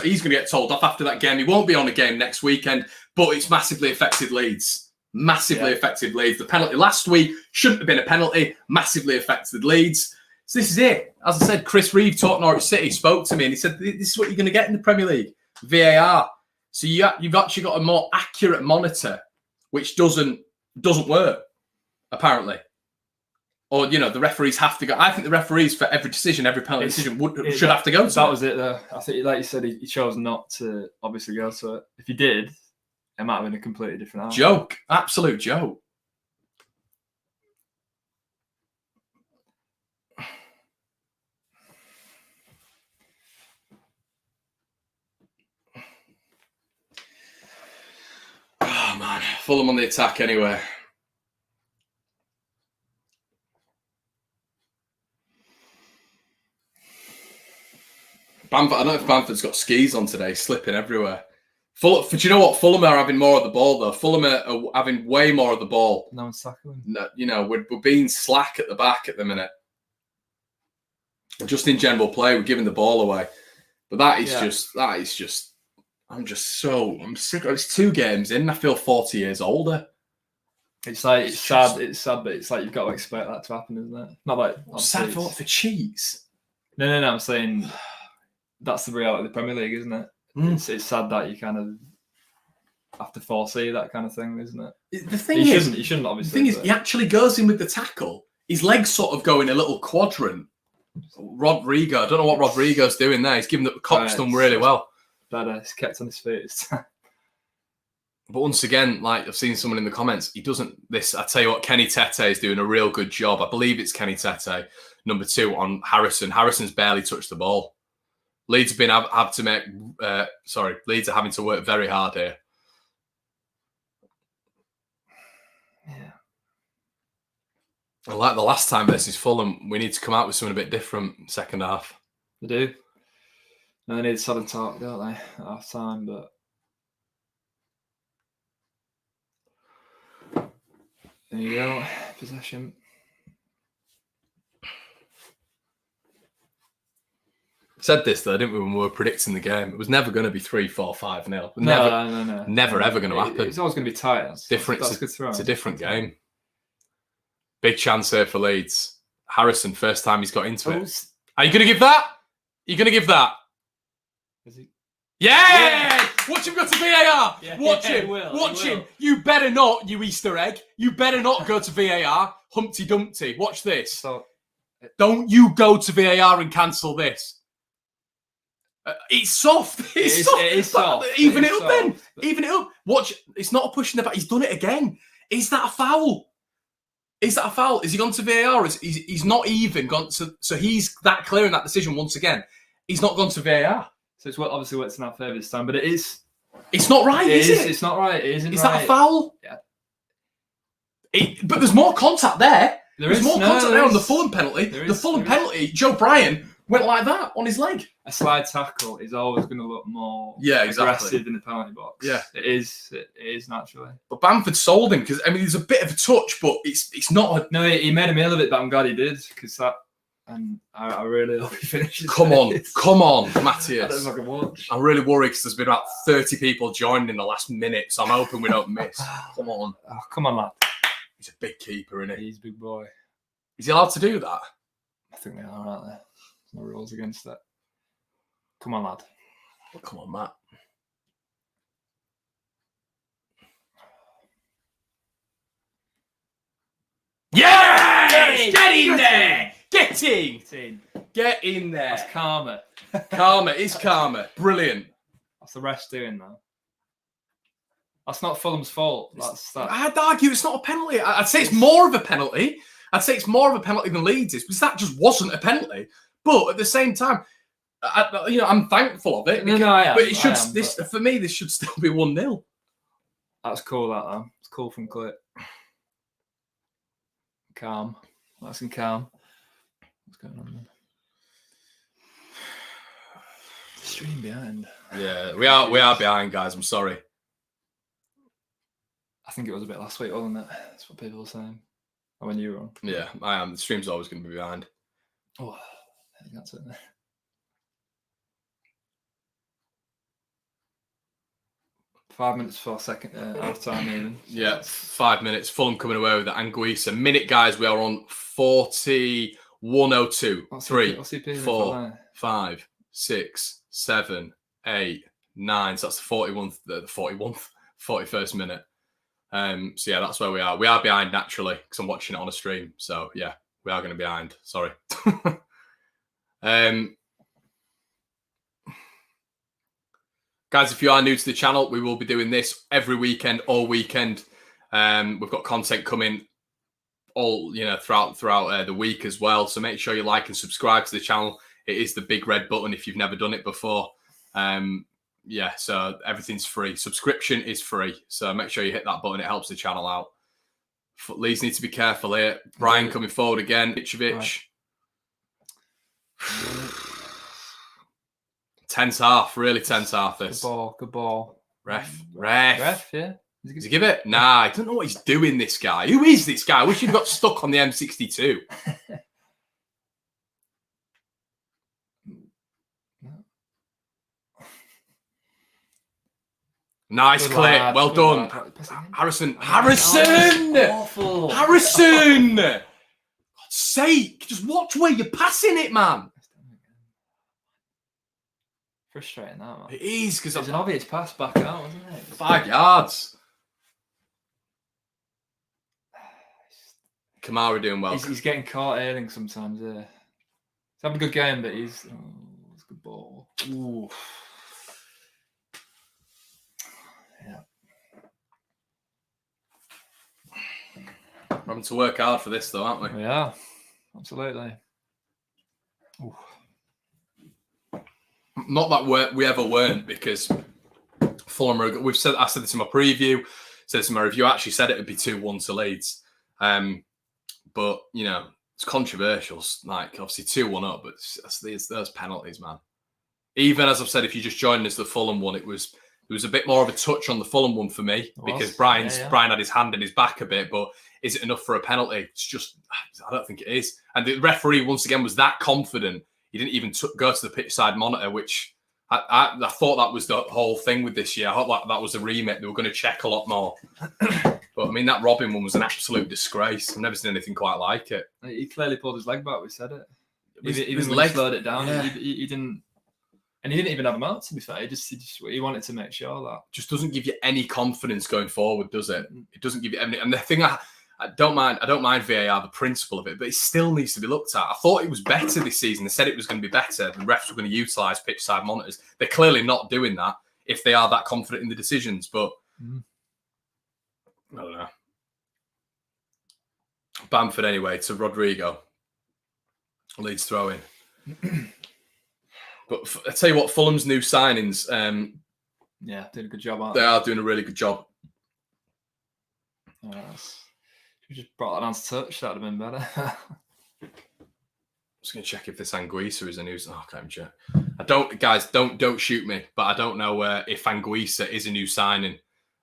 [SPEAKER 1] told off after that game. He won't be on a game next weekend, but it's massively affected Leeds. Massively affected Leeds. The penalty last week shouldn't have been a penalty. Massively affected Leeds. So this is it. As I said, Chris Reeve, Talk Norwich City, spoke to me and he said, this is what you're going to get in the Premier League. VAR. So you've actually got a more accurate monitor, which doesn't work, apparently. Or, the referees have to go. I think the referees for every decision, every penalty decision should have to go to
[SPEAKER 2] that. Was it, though. I think, like you said, he chose not to obviously go to it. If he did, it might have been a completely different outcome.
[SPEAKER 1] Joke. Absolute joke. Oh, man. Fulham on the attack anyway. Bamford, I don't know if Bamford's got skis on today, slipping everywhere. Do you know what? Fulham are having more of the ball, though. Fulham are having way more of the ball.
[SPEAKER 2] No one's tackling.
[SPEAKER 1] No, we're being slack at the back at the minute. Just in general play, we're giving the ball away. But that is just. I'm sick. It's 2 games in. I feel 40 years older.
[SPEAKER 2] It's sad. But it's like you've got to expect that to happen, isn't it? Not like
[SPEAKER 1] sad for cheese.
[SPEAKER 2] No. I'm saying that's the reality of the Premier League, isn't it? It's sad that you kind of have to foresee that kind of thing, isn't it?
[SPEAKER 1] The thing is,
[SPEAKER 2] you shouldn't obviously.
[SPEAKER 1] The thing is, he actually goes in with the tackle. His legs sort of go in a little quadrant. Rodrigo, I don't know what Rodrigo's doing there. He's giving the Cox done really well.
[SPEAKER 2] Better, he's kept on his feet.
[SPEAKER 1] But once again, like I've seen someone in the comments, he doesn't. I tell you what, Kenny Tete is doing a real good job. I believe it's Kenny Tete, number 2 on Harrison. Harrison's barely touched the ball. Leeds Leeds are having to work very hard here.
[SPEAKER 2] Yeah.
[SPEAKER 1] And like the last time versus Fulham, we need to come out with something a bit different second half.
[SPEAKER 2] They do. And they need sudden talk, don't they, at half time, but There you go. Possession.
[SPEAKER 1] Said this though, didn't we, when we were predicting the game? It was never going to be 3-4-5-0.
[SPEAKER 2] No.
[SPEAKER 1] Never ever going to happen.
[SPEAKER 2] It's always going to be tight. That's good throw.
[SPEAKER 1] It's a different game. Big chance here for Leeds. Harrison, first time he's got into it. Are you going to give that? Are you going to give that?
[SPEAKER 2] Is he?
[SPEAKER 1] Yeah! Watch him go to VAR.
[SPEAKER 2] Yeah,
[SPEAKER 1] Watch him.
[SPEAKER 2] he will.
[SPEAKER 1] Watch him. You better not, you Easter egg. You better not go to VAR. Humpty Dumpty. Watch this.
[SPEAKER 2] So,
[SPEAKER 1] don't you go to VAR and cancel this. It's soft. It is soft. Even it up then. Even it up. Watch. It's not a push in the back. He's done it again. Is that a foul? Is that a foul? Is he gone to VAR? He's not even gone to. So he's that clear in that decision once again. He's not gone to VAR. So
[SPEAKER 2] it's obviously works in our favour this time, but it is.
[SPEAKER 1] It's not right, is it?
[SPEAKER 2] It's not right. It isn't.
[SPEAKER 1] Is that a foul?
[SPEAKER 2] Yeah.
[SPEAKER 1] But there's more contact there. There's more contact there on the Fulham penalty. The Fulham penalty. Joe Bryan went like that on his leg.
[SPEAKER 2] A slide tackle is always going to look more aggressive in the penalty box.
[SPEAKER 1] Yeah,
[SPEAKER 2] it is naturally.
[SPEAKER 1] But Bamford sold him because there's a bit of a touch, but it's not.
[SPEAKER 2] No, he made a meal of it, but I'm glad he did because that. And I really hope he finishes.
[SPEAKER 1] Come on, Matthias.
[SPEAKER 2] I don't know if I can watch.
[SPEAKER 1] I'm really worried because there's been about 30 people joining in the last minute, so I'm hoping we don't miss. Come on.
[SPEAKER 2] Oh, come on, lad.
[SPEAKER 1] He's a big keeper, isn't he?
[SPEAKER 2] He's a big boy.
[SPEAKER 1] Is he allowed to do that?
[SPEAKER 2] I think they are, aren't there? There's no rules against that. Come on, lad.
[SPEAKER 1] Come on, Matt. Yes! Get in there! Get in there.
[SPEAKER 2] That's karma.
[SPEAKER 1] Karma is karma. Brilliant.
[SPEAKER 2] That's the refs doing that. That's not Fulham's fault.
[SPEAKER 1] I'd argue it's not a penalty. I'd say it's more of a penalty. I'd say it's more of a penalty than Leeds is because that just wasn't a penalty. But at the same time, I'm thankful of it.
[SPEAKER 2] No, I am.
[SPEAKER 1] But it should. For me, this should still be 1-0.
[SPEAKER 2] That's cool. That it's cool from Clint. Calm. Nice and calm. What's going on then? Stream behind.
[SPEAKER 1] Yeah, we are behind, guys. I'm sorry.
[SPEAKER 2] I think it was a bit last week, wasn't it? That's what people were saying. Or when you were on.
[SPEAKER 1] Yeah, I am. The stream's always going to be behind.
[SPEAKER 2] Oh, I think that's it. 5 minutes for second half time even.
[SPEAKER 1] Yeah, 5 minutes. Fulham coming away with the Anguissa. Minute, guys, we are on 41:02. 3, 4, 5, 6, 7, 8, 9. So that's the 41st minute. So yeah, that's where we are. We are behind naturally because I'm watching it on a stream. So yeah, we are going to be behind. Sorry. Guys, if you are new to the channel, we will be doing this every weekend, all weekend. We've got content coming all throughout the week as well. So make sure you like and subscribe to the channel. It is the big red button if you've never done it before. Yeah, so everything's free. Subscription is free. So make sure you hit that button. It helps the channel out. Leeds need to be careful here. Brian coming forward again. Mitrovic. Right. Tense half. Really tense half this.
[SPEAKER 2] Good ball.
[SPEAKER 1] Ref,
[SPEAKER 2] yeah.
[SPEAKER 1] Does he give it? Nah, I don't know what he's doing, this guy. Who is this guy? I wish he'd got stuck on the M62. Nice clip. Well done. Harrison.
[SPEAKER 2] Awful.
[SPEAKER 1] Harrison. God's sake. Just watch where you're passing it, man.
[SPEAKER 2] Frustrating, that, man.
[SPEAKER 1] It is, because
[SPEAKER 2] it's an obvious pass back out, wasn't it?
[SPEAKER 1] 5 yards. Kamara doing well.
[SPEAKER 2] He's getting caught ailing sometimes. He's having a good game, but it's a good ball.
[SPEAKER 1] Ooh.
[SPEAKER 2] Yeah.
[SPEAKER 1] We're having to work hard for this, though, aren't we?
[SPEAKER 2] Yeah, absolutely. Ooh.
[SPEAKER 1] Not that we ever weren't, because Fulham are. I said this in my preview. Said this in my review. I actually said it would be 2-1 to Leeds. But it's controversial. Like obviously 2-1 up, but those penalties, man. Even as I've said, if you just joined us, the Fulham one, it was There was a bit more of a touch on the Fulham one for me because Brian had his hand in his back a bit, but is it enough for a penalty? It's just, I don't think it is. And the referee, once again, was that confident. He didn't even go to the pitch side monitor, which I thought that was the whole thing with this year. I thought that was the remit. They were going to check a lot more. But, I mean, that Robin one was an absolute disgrace. I've never seen anything quite like it.
[SPEAKER 2] He clearly pulled his leg back. We said it.
[SPEAKER 1] His
[SPEAKER 2] leg slowed it down. Yeah. He didn't. And he didn't even have him out, to be fair. He wanted to make sure that.
[SPEAKER 1] Just doesn't give you any confidence going forward, does it? It doesn't give you any. And the thing I don't mind VAR, the principle of it, but it still needs to be looked at. I thought it was better this season. They said it was going to be better. The refs were going to utilise pitch side monitors. They're clearly not doing that if they are that confident in the decisions. But I don't know. Bamford anyway to Rodrigo. Leeds throw in. But I tell you what, Fulham's new signings.
[SPEAKER 2] Doing a good job, aren't
[SPEAKER 1] they? They are doing a really good job.
[SPEAKER 2] We just brought that down to touch. That would have been better.
[SPEAKER 1] I'm just going to check if this Anguissa is a new. Oh, I can't check. Don't shoot me. But I don't know if Anguissa is a new signing.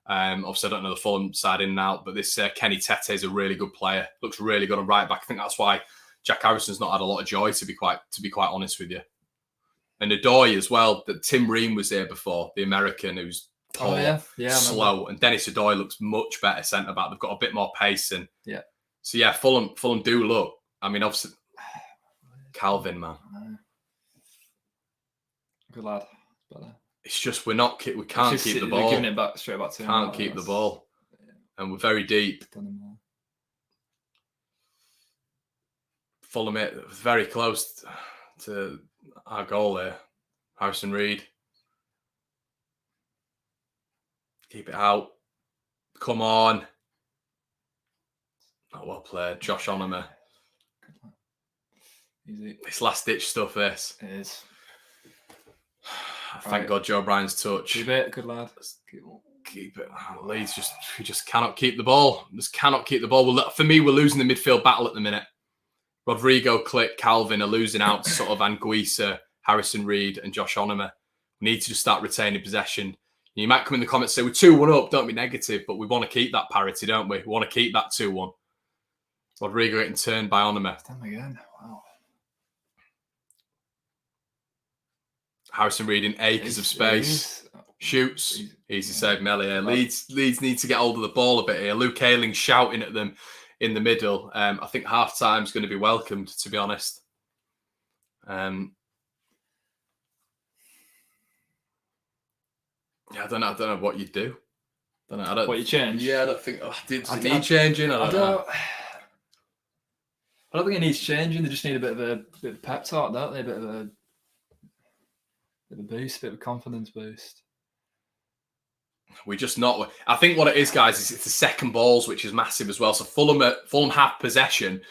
[SPEAKER 1] Obviously, I don't know the Fulham side in and out. But this Kenny Tete is a really good player. Looks really good on right back. I think that's why Jack Harrison's not had a lot of joy. To be quite honest with you. And Adoy as well. That Tim Ream was here before, the American who's tall, slow, and Dennis Adoy looks much better centre back. They've got a bit more pace, and so Fulham do look. I mean, obviously, Calvin, man,
[SPEAKER 2] good lad.
[SPEAKER 1] It's just we can't keep the ball.
[SPEAKER 2] Giving it back straight back to him.
[SPEAKER 1] Can't keep the ball, and we're very deep. Fulham very close to our goal there. Harrison Reed. Keep it out. Come on. Oh, well played. Josh Onomer.
[SPEAKER 2] Easy.
[SPEAKER 1] It's last-ditch stuff, this.
[SPEAKER 2] It is.
[SPEAKER 1] Thank God Joe Bryan's touch.
[SPEAKER 2] Keep it. Good lad.
[SPEAKER 1] Keep it. Leeds we just cannot keep the ball. Just cannot keep the ball. For me, we're losing the midfield battle at the minute. Rodrigo, Click, Calvin are losing out to sort of Anguissa, Harrison Reed and Josh Onomer. We need to just start retaining possession. You might come in the comments and say, we're 2-1 up, don't be negative, but we want to keep that parity, don't we? We want to keep that 2-1. Rodrigo getting turned by Onomer.
[SPEAKER 2] Damn again. Wow.
[SPEAKER 1] Harrison Reed in acres of space. Shoots. Easy save, Melee. Leeds need to get hold of the ball a bit here. Luke Ayling shouting at them in the middle. I think half-time is going to be welcomed, to be honest. I don't know what you'd do.
[SPEAKER 2] What you change?
[SPEAKER 1] Yeah, I don't think. Does it need changing? I don't
[SPEAKER 2] think it needs changing. They just need a bit of a pep talk, don't they? A bit of a boost, a bit of a confidence boost.
[SPEAKER 1] We're just not. I think what it is, guys, is it's the second balls, which is massive as well. So Fulham have possession,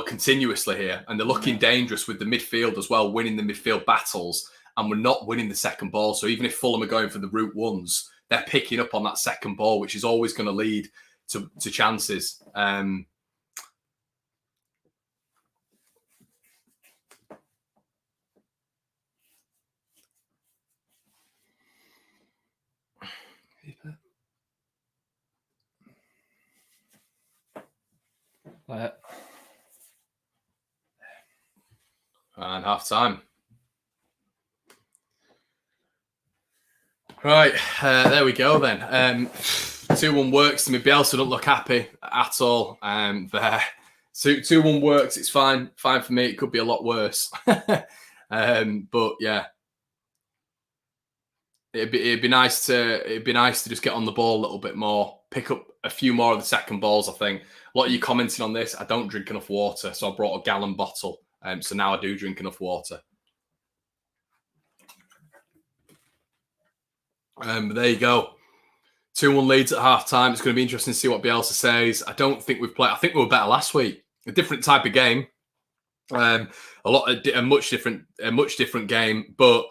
[SPEAKER 1] continuously here, and they're looking dangerous with the midfield as well, winning the midfield battles, and we're not winning the second ball. So even if Fulham are going for the route ones, they're picking up on that second ball, which is always going to lead to chances.
[SPEAKER 2] Keep it. Play it.
[SPEAKER 1] And half time. Right, there we go then. 2-1 works to me. Bielsa don't look happy at all. There. 2-1 works. It's fine. Fine for me. It could be a lot worse. But yeah. It'd be nice to just get on the ball a little bit more, pick up a few more of the second balls. I think a lot of you commenting on this. I don't drink enough water, so I brought a gallon bottle. So now I do drink enough water. There you go. 2-1 leads at half time. It's going to be interesting to see what Bielsa says. I don't think we've played. I think we were better last week. A different type of game. A much different game, but.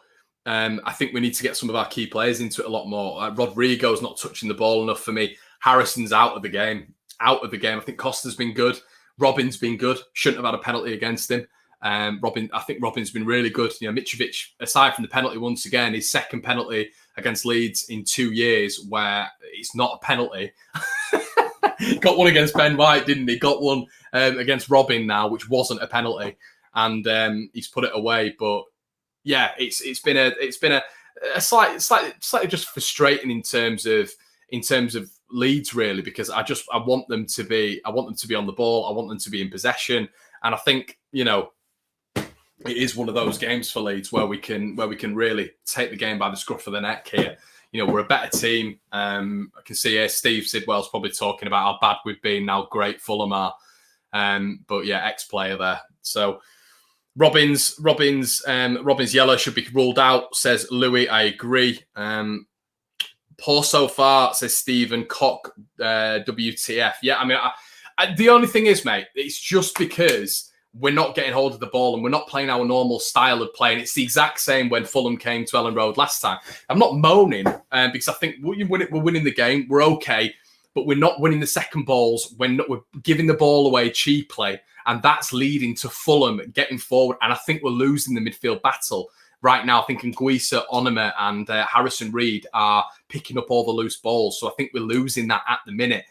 [SPEAKER 1] I think we need to get some of our key players into it a lot more. Rodrigo's not touching the ball enough for me. Harrison's out of the game. I think Costa's been good. Robin's been good. Shouldn't have had a penalty against him. I think Robin's been really good. Mitrovic, aside from the penalty once again, his second penalty against Leeds in 2 years where it's not a penalty. Got one against Ben White, didn't he? Got one against Robin now, which wasn't a penalty, and he's put it away. But yeah, it's been a slightly just frustrating in terms of Leeds, really, because I want them to be on the ball. I want them to be in possession, and I think it is one of those games for Leeds where we can really take the game by the scruff of the neck here. We're a better team. I can see here Steve Sidwell's probably talking about how bad we've been, how great Fulham are. But yeah, ex-player there. So Robin's yellow should be ruled out, says Louis. I agree. Poor so far, says Stephen Cock. WTF? Yeah, I mean, the only thing is, mate, it's just because we're not getting hold of the ball and we're not playing our normal style of playing. It's the exact same when Fulham came to Ellen Road last time. I'm not moaning because I think we're winning the game. We're okay, but we're not winning the second balls. We're giving the ball away cheaply, and that's leading to Fulham getting forward. And I think we're losing the midfield battle right now. I think Nguisa, Onoma and Harrison Reed are picking up all the loose balls. So I think we're losing that at the minute.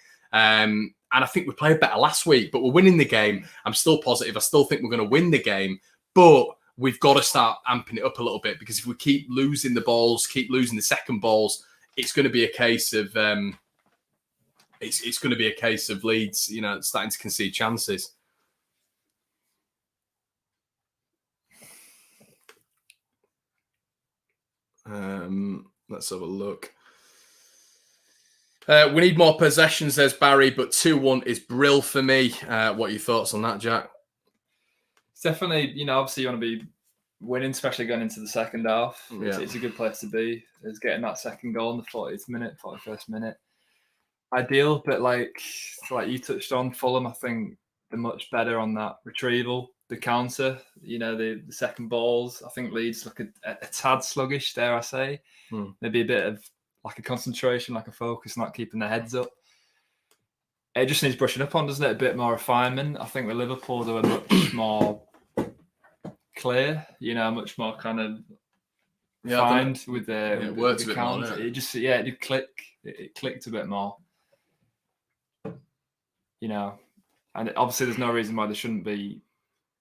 [SPEAKER 1] And I think we played better last week, but we're winning the game. I'm still positive. I still think we're going to win the game, but we've got to start amping it up a little bit, because if we keep losing the balls, keep losing the second balls, it's going to be a case of it's going to be a case of Leeds, starting to concede chances. Let's have a look. We need more possession, says Barry, but 2-1 is brill for me. What are your thoughts on that, Jack?
[SPEAKER 2] It's definitely, obviously you want to be winning, especially going into the second half.
[SPEAKER 1] Yeah.
[SPEAKER 2] It's a good place to be. It's getting that second goal in the 40th minute, 41st minute. Ideal, but like you touched on, Fulham, I think they're much better on that retrieval, the counter, the second balls. I think Leeds look a tad sluggish, dare I say. Maybe a bit of like a concentration, like a focus, not keeping their heads up. It just needs brushing up on, doesn't it? A bit more refinement. I think with Liverpool, they were much more clear, much more kind of refined with the
[SPEAKER 1] it worked
[SPEAKER 2] the
[SPEAKER 1] a bit
[SPEAKER 2] count.
[SPEAKER 1] more,
[SPEAKER 2] It just, it did click. It clicked a bit more. And obviously there's no reason why they shouldn't be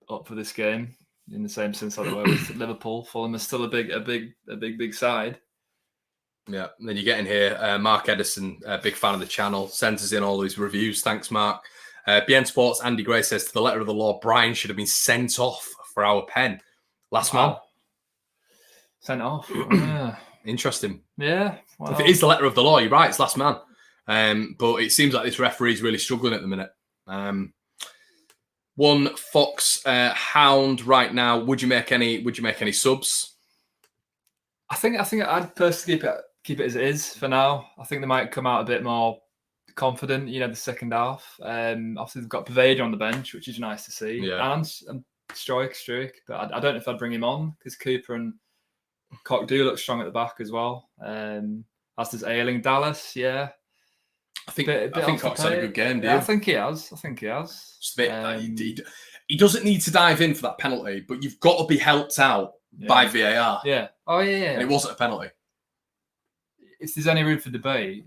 [SPEAKER 2] up for this game in the same sense like they were with Liverpool. Fulham is still a big side.
[SPEAKER 1] Yeah, and then you get in here, Mark Edison, a big fan of the channel, sends us in all these reviews. Thanks, Mark. BN Sports, Andy Gray says, to the letter of the law, Brian should have been sent off for our pen. Last man.
[SPEAKER 2] Sent off. Yeah.
[SPEAKER 1] Interesting.
[SPEAKER 2] Yeah. Well,
[SPEAKER 1] if it is the letter of the law, you're right, it's last man. But it seems like this referee is really struggling at the minute. One Fox Hound right now. Would you make any subs?
[SPEAKER 2] I think I'd personally keep it as it is for now. I think they might come out a bit more confident, the second half. Obviously they've got Paveda on the bench, which is nice to see.
[SPEAKER 1] Yeah.
[SPEAKER 2] And Struijk, but I don't know if I'd bring him on because Cooper and Cock do look strong at the back as well. As does Ayling. Dallas, yeah.
[SPEAKER 1] I think Cock's had a good game,
[SPEAKER 2] I think he has.
[SPEAKER 1] Just a bit, he doesn't need to dive in for that penalty, but you've got to be helped out by VAR.
[SPEAKER 2] Yeah. Oh, yeah.
[SPEAKER 1] And it wasn't a penalty.
[SPEAKER 2] If there's any room for debate,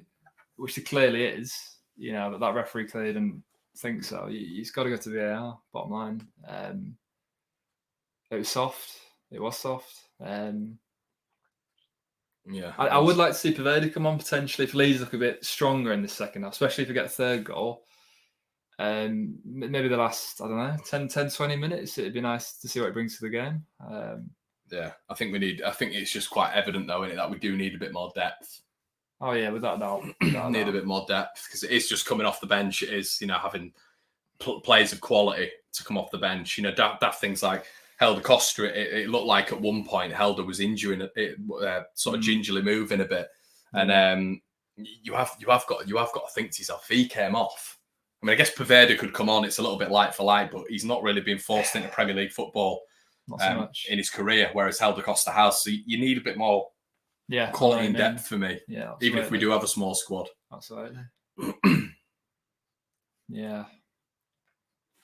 [SPEAKER 2] which there clearly is, that referee clearly didn't think so. He's got to go to VAR, bottom line. It was soft.
[SPEAKER 1] Yeah,
[SPEAKER 2] I would like to see Paveda come on potentially if Leeds look a bit stronger in the second half, especially if we get a third goal. Maybe the last, 10, 20 minutes, it'd be nice to see what it brings to the game.
[SPEAKER 1] Yeah, I think it's just quite evident though, isn't it, that we do need a bit more depth.
[SPEAKER 2] Oh yeah, without doubt.
[SPEAKER 1] Need a bit more depth because it is just coming off the bench. It is, having players of quality to come off the bench. Daft things like Helder Costa. It looked like at one point Helder was injuring it, sort of gingerly moving a bit, and you have got to think to yourself, if he came off. I mean, I guess Paveda could come on. It's a little bit light for light, but he's not really been forced into Premier League football
[SPEAKER 2] not so much
[SPEAKER 1] in his career, whereas Helder Costa has. So you need a bit more quality and depth for me.
[SPEAKER 2] Yeah,
[SPEAKER 1] even if we do have a small squad.
[SPEAKER 2] Absolutely. Yeah.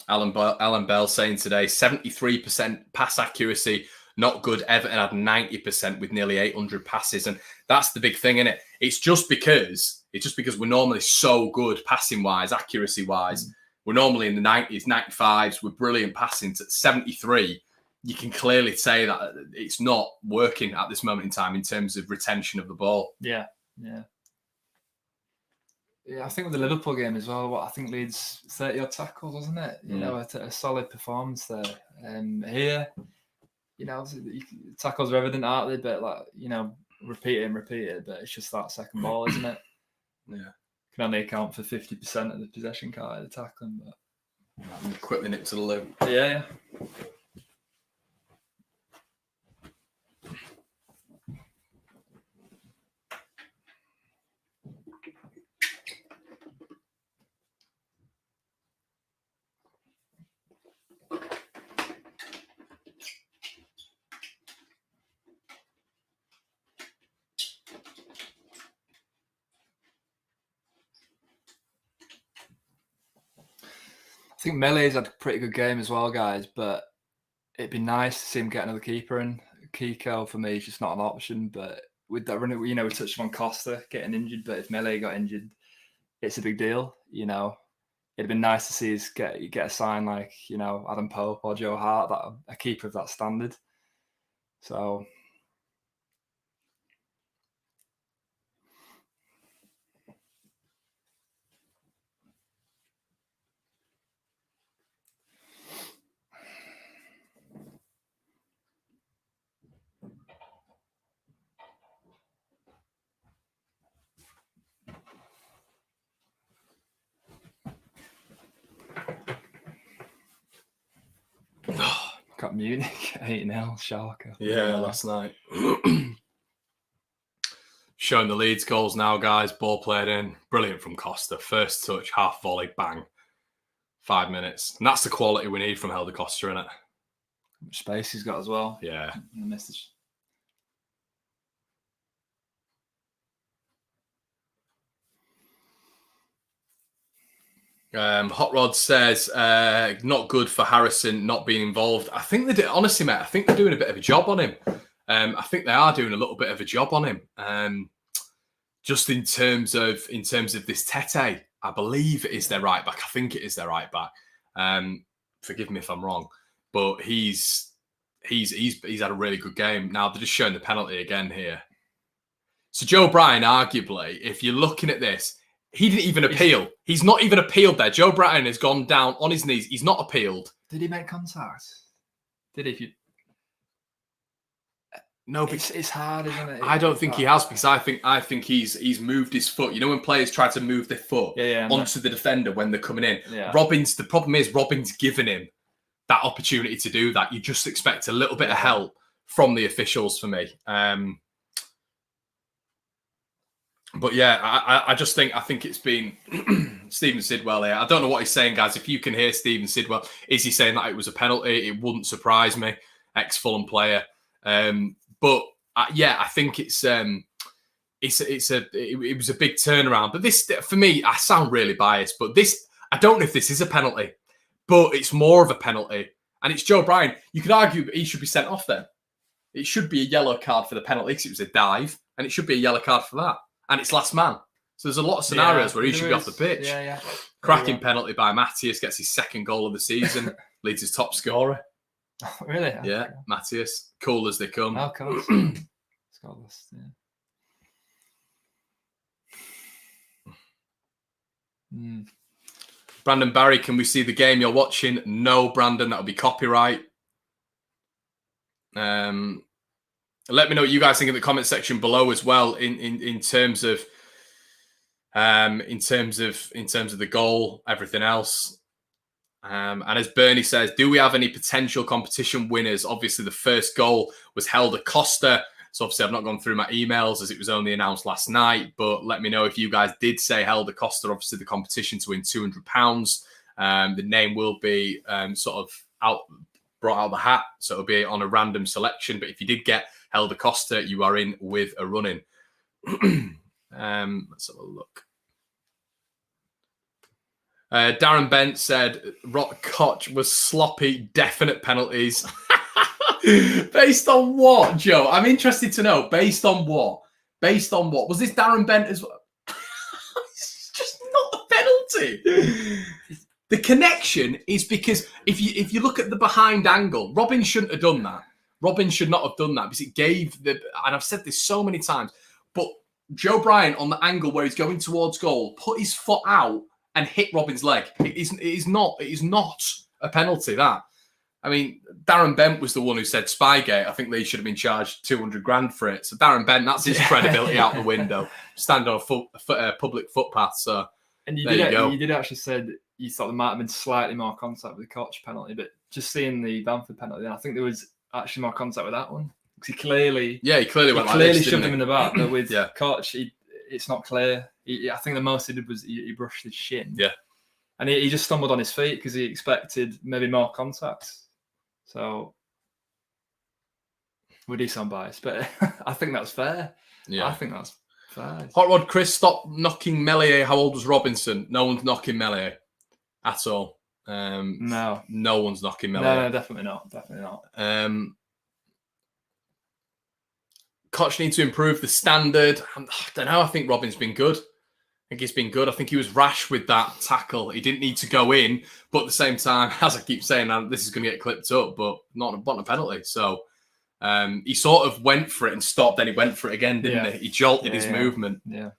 [SPEAKER 1] Alan Bell saying today, 73% pass accuracy, not good. Everton had 90% with nearly 800 passes, and that's the big thing, isn't it? It's just because we're normally so good passing wise, accuracy wise. We're normally in the 90s, 95s. We're brilliant passing. At 73, you can clearly say that it's not working at this moment in time in terms of retention of the ball.
[SPEAKER 2] Yeah. I think with the Liverpool game as well, I think Leeds 30-odd tackles, wasn't it? You know, a solid performance there. Here, you know, tackles are evident, aren't they? But repeat it. But it's just that second ball, isn't it?
[SPEAKER 1] Yeah.
[SPEAKER 2] Can only account for 50% of the possession card of the tackling. But
[SPEAKER 1] quickly nip to the loo.
[SPEAKER 2] Yeah. I think Melee's had a pretty good game as well, guys, but it'd be nice to see him get another keeper in. Kiko, for me, is just not an option, but with that run, we touched on Costa getting injured, but if Melee got injured, it's a big deal, you know. It'd been nice to see us get a sign like, Adam Pope or Joe Hart, a keeper of that standard. So... Got Munich 8-0, Schalke.
[SPEAKER 1] Yeah, last night. Showing the Leeds goals now, guys. Ball played in. Brilliant from Costa. First touch, half volley, bang. 5 minutes. And that's the quality we need from Helder Costa, isn't it?
[SPEAKER 2] Much space he's got as well.
[SPEAKER 1] Yeah.
[SPEAKER 2] The message.
[SPEAKER 1] Hot Rod says, not good for Harrison not being involved. I think they did, honestly, mate, I think they're doing a bit of a job on him. I think they are doing a little bit of a job on him. Just in terms of this Tete, I believe it is their right back. I think it is their right back. Forgive me if I'm wrong, but he's had a really good game. Now they're just showing the penalty again here. So Joe Bryan, arguably, if you're looking at this, he didn't even appeal. He's not even appealed there. Joe Bryan has gone down on his knees. He's not appealed.
[SPEAKER 2] Did he make contact? Did he?
[SPEAKER 1] No, but
[SPEAKER 2] it's hard, isn't it?
[SPEAKER 1] I don't think he has, because I think he's moved his foot. You know, when players try to move their foot onto the defender when they're coming in.
[SPEAKER 2] Yeah.
[SPEAKER 1] The problem is Robin's given him that opportunity to do that. You just expect a little bit of help from the officials for me. But yeah, I think it's been Stephen Sidwell here. I don't know what he's saying, guys. If you can hear Stephen Sidwell, is he saying that it was a penalty? It wouldn't surprise me. Ex-Fulham player. But I think it was a big turnaround. But this, for me, I sound really biased, but this, I don't know if this is a penalty, but it's more of a penalty. And it's Joe Bryan. You could argue that he should be sent off then. It should be a yellow card for the penalty because it was a dive, and it should be a yellow card for that. And it's last man. So there's a lot of scenarios where he should be off the pitch.
[SPEAKER 2] Yeah.
[SPEAKER 1] Cracking penalty by Matthias, gets his second goal of the season, leads his top scorer.
[SPEAKER 2] Oh, really?
[SPEAKER 1] Yeah, Matthias. Cool as they come.
[SPEAKER 2] Oh, of course. Scotland, yeah.
[SPEAKER 1] Brandon Barry, can we see the game you're watching? No, Brandon, that'll be copyright. Let me know what you guys think in the comment section below as well. In terms of the goal, everything else. And as Bernie says, do we have any potential competition winners? Obviously, the first goal was Helder Costa. So obviously, I've not gone through my emails as it was only announced last night. But let me know if you guys did say Helder Costa. Obviously, the competition to win £200. The name will be brought out of the hat. So it'll be on a random selection. But if you did get Helder Costa, you are in with a run-in. Let's have a look. Darren Bent said Rock Koch was sloppy, definite penalties. Based on what, Joe? I'm interested to know. Based on what? Based on what? Was this Darren Bent as well? It's just not a penalty. The connection is because if you look at the behind angle, Robin shouldn't have done that. Robin should not have done that because it gave the, and I've said this so many times, but Joe Bryant on the angle where he's going towards goal, put his foot out and hit Robin's leg. It is not a penalty, that. I mean, Darren Bent was the one who said Spygate. I think Lee should have been charged 200 grand for it. So Darren Bent, that's his credibility out the window. Stand on a public footpath. So
[SPEAKER 2] and you did actually say that you thought there might have been slightly more contact with the Koch penalty, but just seeing the Bamford penalty, I think there was actually more contact with that one. Because he clearly went like this,
[SPEAKER 1] shoved
[SPEAKER 2] him in the back, but with Koch, it's not clear. I think the most he did was he brushed his shin.
[SPEAKER 1] Yeah.
[SPEAKER 2] And he just stumbled on his feet because he expected maybe more contact. So, we do sound biased, but I think that's fair. Yeah. I think that's fair.
[SPEAKER 1] Hot Rod Chris, stop knocking Meslier. How old was Robinson? No one's knocking Meslier at all.
[SPEAKER 2] No.
[SPEAKER 1] No one's knocking Meslier.
[SPEAKER 2] No, definitely not. Definitely not.
[SPEAKER 1] Koch needs to improve the standard. I don't know. I think Robin's been good. I think he's been good. I think he was rash with that tackle. He didn't need to go in, but at the same time, as I keep saying, this is going to get clipped up, but not a penalty. So he sort of went for it and stopped. Then he went for it again, didn't he? He jolted his movement.
[SPEAKER 2] Yeah.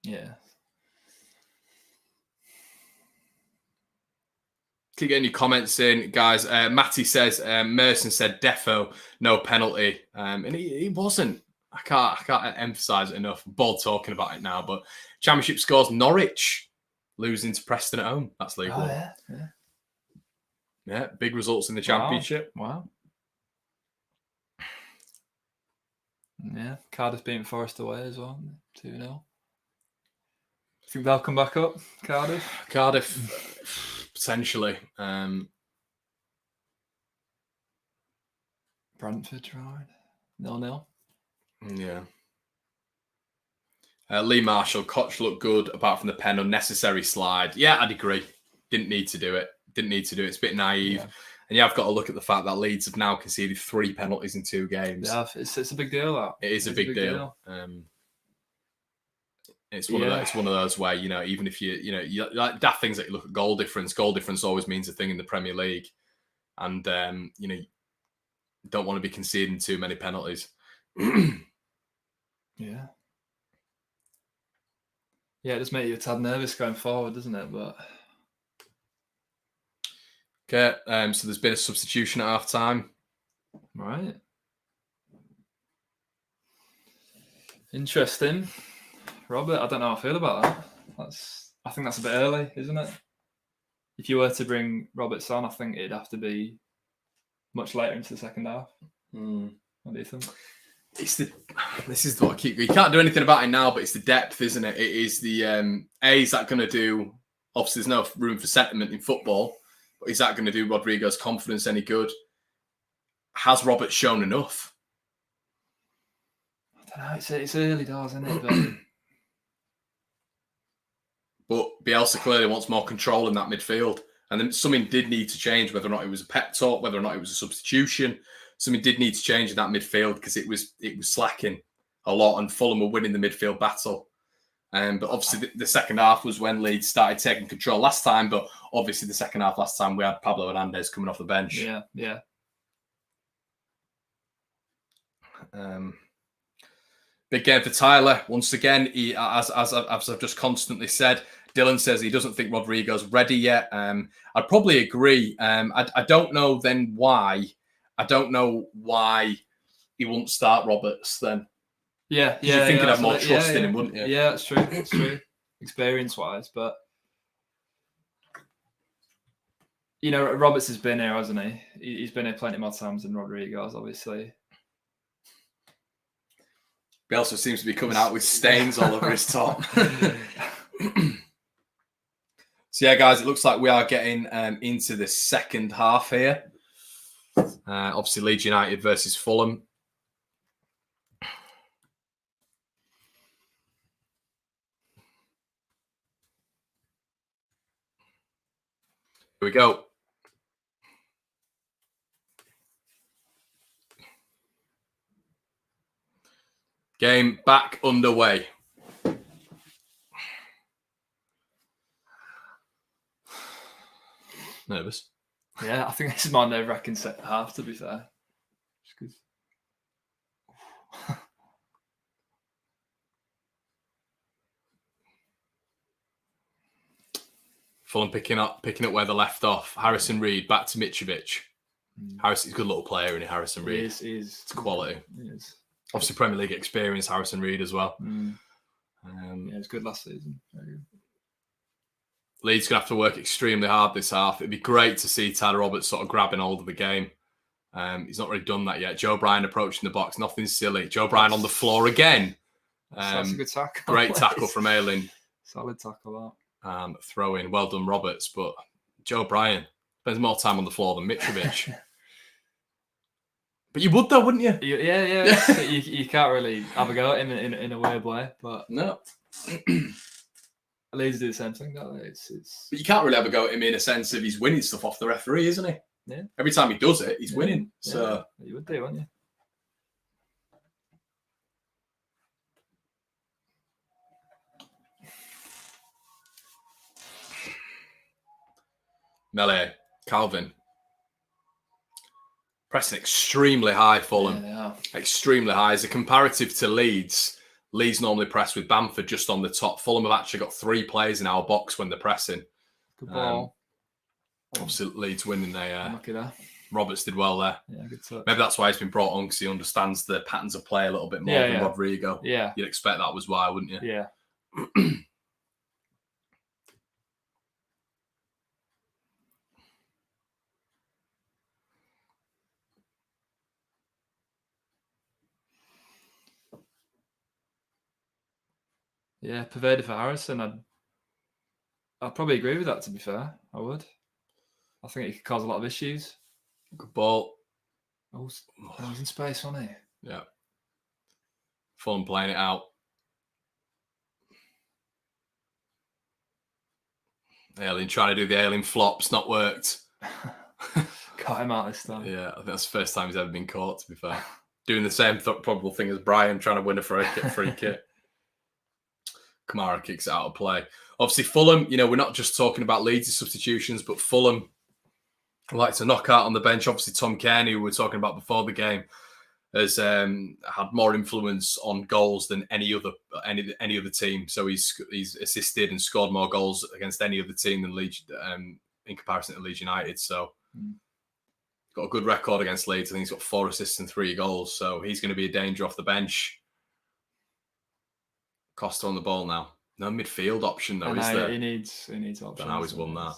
[SPEAKER 2] Yeah.
[SPEAKER 1] Keep getting your comments in, guys. Matty says Merson said defo, no penalty, and he wasn't. I can't emphasise it enough. Bold talking about it now, but Championship scores: Norwich losing to Preston at home. That's League One. Yeah, big results in the Championship.
[SPEAKER 2] Wow. Yeah, Cardiff beating Forest away as well, 2-0. Think they'll come back up, Cardiff?
[SPEAKER 1] Cardiff, potentially.
[SPEAKER 2] Brentford tried 0-0.
[SPEAKER 1] Yeah. Lee Marshall, Koch looked good apart from the pen, unnecessary slide. Yeah, I'd agree. Didn't need to do it. It's a bit naive. Yeah. And I've got to look at the fact that Leeds have now conceded 3 penalties in 2 games.
[SPEAKER 2] Yeah, it's a big deal, that.
[SPEAKER 1] It is a big deal. It's one of those where, even if you like daft things that you look at goal difference always means a thing in the Premier League. And, you don't want to be conceding too many penalties.
[SPEAKER 2] Yeah. Yeah, it does make you a tad nervous going forward, doesn't it? But
[SPEAKER 1] okay, so there's been a substitution at half time.
[SPEAKER 2] Right. Interesting. Robert, I don't know how I feel about that. I think that's a bit early, isn't it? If you were to bring Roberts on, I think it'd have to be much later into the second half. What do you think?
[SPEAKER 1] This is what I keep. You can't do anything about it now, but it's the depth, isn't it? It is the is that going to do? Obviously, there's no room for sentiment in football, but is that going to do Rodrigo's confidence any good? Has Robert shown enough?
[SPEAKER 2] I don't know. It's early doors, isn't it?
[SPEAKER 1] But Bielsa clearly wants more control in that midfield, and then something did need to change. Whether or not it was a pep talk, whether or not it was a substitution. Something did need to change in that midfield because it was slacking a lot, and Fulham were winning the midfield battle. But obviously, the second half was when Leeds started taking control last time. But obviously, the second half last time we had Pablo Hernandez coming off the bench.
[SPEAKER 2] Yeah.
[SPEAKER 1] Big game for Tyler once again. He, as I've just constantly said, Dylan says he doesn't think Rodrigo's ready yet. I'd probably agree. I don't know then why. I don't know why he wouldn't start Roberts then.
[SPEAKER 2] Yeah.
[SPEAKER 1] You think he'd have more trust in him, wouldn't you?
[SPEAKER 2] Yeah, that's true. That's true. Experience-wise, but Roberts has been here, hasn't he? He's been here plenty more times than Rodrigo's, obviously.
[SPEAKER 1] Bielsa seems to be coming out with stains all over his top. So yeah, guys, it looks like we are getting into the second half here. Obviously, Leeds United versus Fulham. Here we go. Game back underway. Nervous?
[SPEAKER 2] Yeah, I think this is my nerve-wracking second half, to be fair. Just 'cause...
[SPEAKER 1] Fulham picking up where they left off. Harrison Reed back to Mitrovic. Harrison's a good little player, isn't he, Harrison Reed?
[SPEAKER 2] He is.
[SPEAKER 1] It's quality.
[SPEAKER 2] He is.
[SPEAKER 1] Obviously, Premier League experience, Harrison Reed as well.
[SPEAKER 2] Yeah, it was good last season. Very good.
[SPEAKER 1] Leeds going to have to work extremely hard this half. It'd be great to see Tyler Roberts sort of grabbing hold of the game. He's not really done that yet. Joe Bryan approaching the box. Nothing silly. Joe Bryan on the floor again.
[SPEAKER 2] That's a good tackle.
[SPEAKER 1] Great tackle from Ayling.
[SPEAKER 2] Solid tackle, that.
[SPEAKER 1] Throw in. Well done, Roberts. But Joe Bryan spends more time on the floor than Mitrovic. But you would, though, wouldn't you?
[SPEAKER 2] Yeah. you can't really have a go at him in a weird way. But
[SPEAKER 1] no.
[SPEAKER 2] Leeds do the same thing, don't they?
[SPEAKER 1] But you can't really have a go at him in a sense of he's winning stuff off the referee, isn't he?
[SPEAKER 2] Yeah.
[SPEAKER 1] Every time he does it, he's winning. So
[SPEAKER 2] you would do, wouldn't you?
[SPEAKER 1] Melee, Calvin. Pressing extremely high, Fulham.
[SPEAKER 2] Yeah.
[SPEAKER 1] Extremely high. As a comparative to Leeds, Leeds normally press with Bamford just on the top. Fulham have actually got 3 players in our box when they're pressing.
[SPEAKER 2] Good ball.
[SPEAKER 1] Obviously, Leeds winning.
[SPEAKER 2] Lucky there.
[SPEAKER 1] Roberts did well there.
[SPEAKER 2] Yeah, good touch.
[SPEAKER 1] Maybe that's why he's been brought on, because he understands the patterns of play a little bit more than Rodrigo.
[SPEAKER 2] Yeah.
[SPEAKER 1] You'd expect that was why, wouldn't you?
[SPEAKER 2] Yeah. Yeah, Pervaded for Harrison. I'd probably agree with that, to be fair. I would. I think it could cause a lot of issues.
[SPEAKER 1] Good ball.
[SPEAKER 2] Oh, he was in space, wasn't he?
[SPEAKER 1] Yeah. Fulham playing it out. Ayling trying to do the Ayling flops, not worked.
[SPEAKER 2] Caught him out this time.
[SPEAKER 1] Yeah, I think that's the first time he's ever been caught, to be fair. Doing the same probable thing as Brian, trying to win a free kick. Kamara kicks it out of play. Obviously, Fulham, we're not just talking about Leeds' substitutions, but Fulham like to knock out on the bench. Obviously, Tom Kearney, who we were talking about before the game, has had more influence on goals than any other team. So he's assisted and scored more goals against any other team than Leeds, in comparison to Leeds United. So got a good record against Leeds. I think he's got 4 assists and 3 goals. So he's going to be a danger off the bench. Costa on the ball now. No midfield option though, is there?
[SPEAKER 2] He needs options.
[SPEAKER 1] Don't know how he's won that.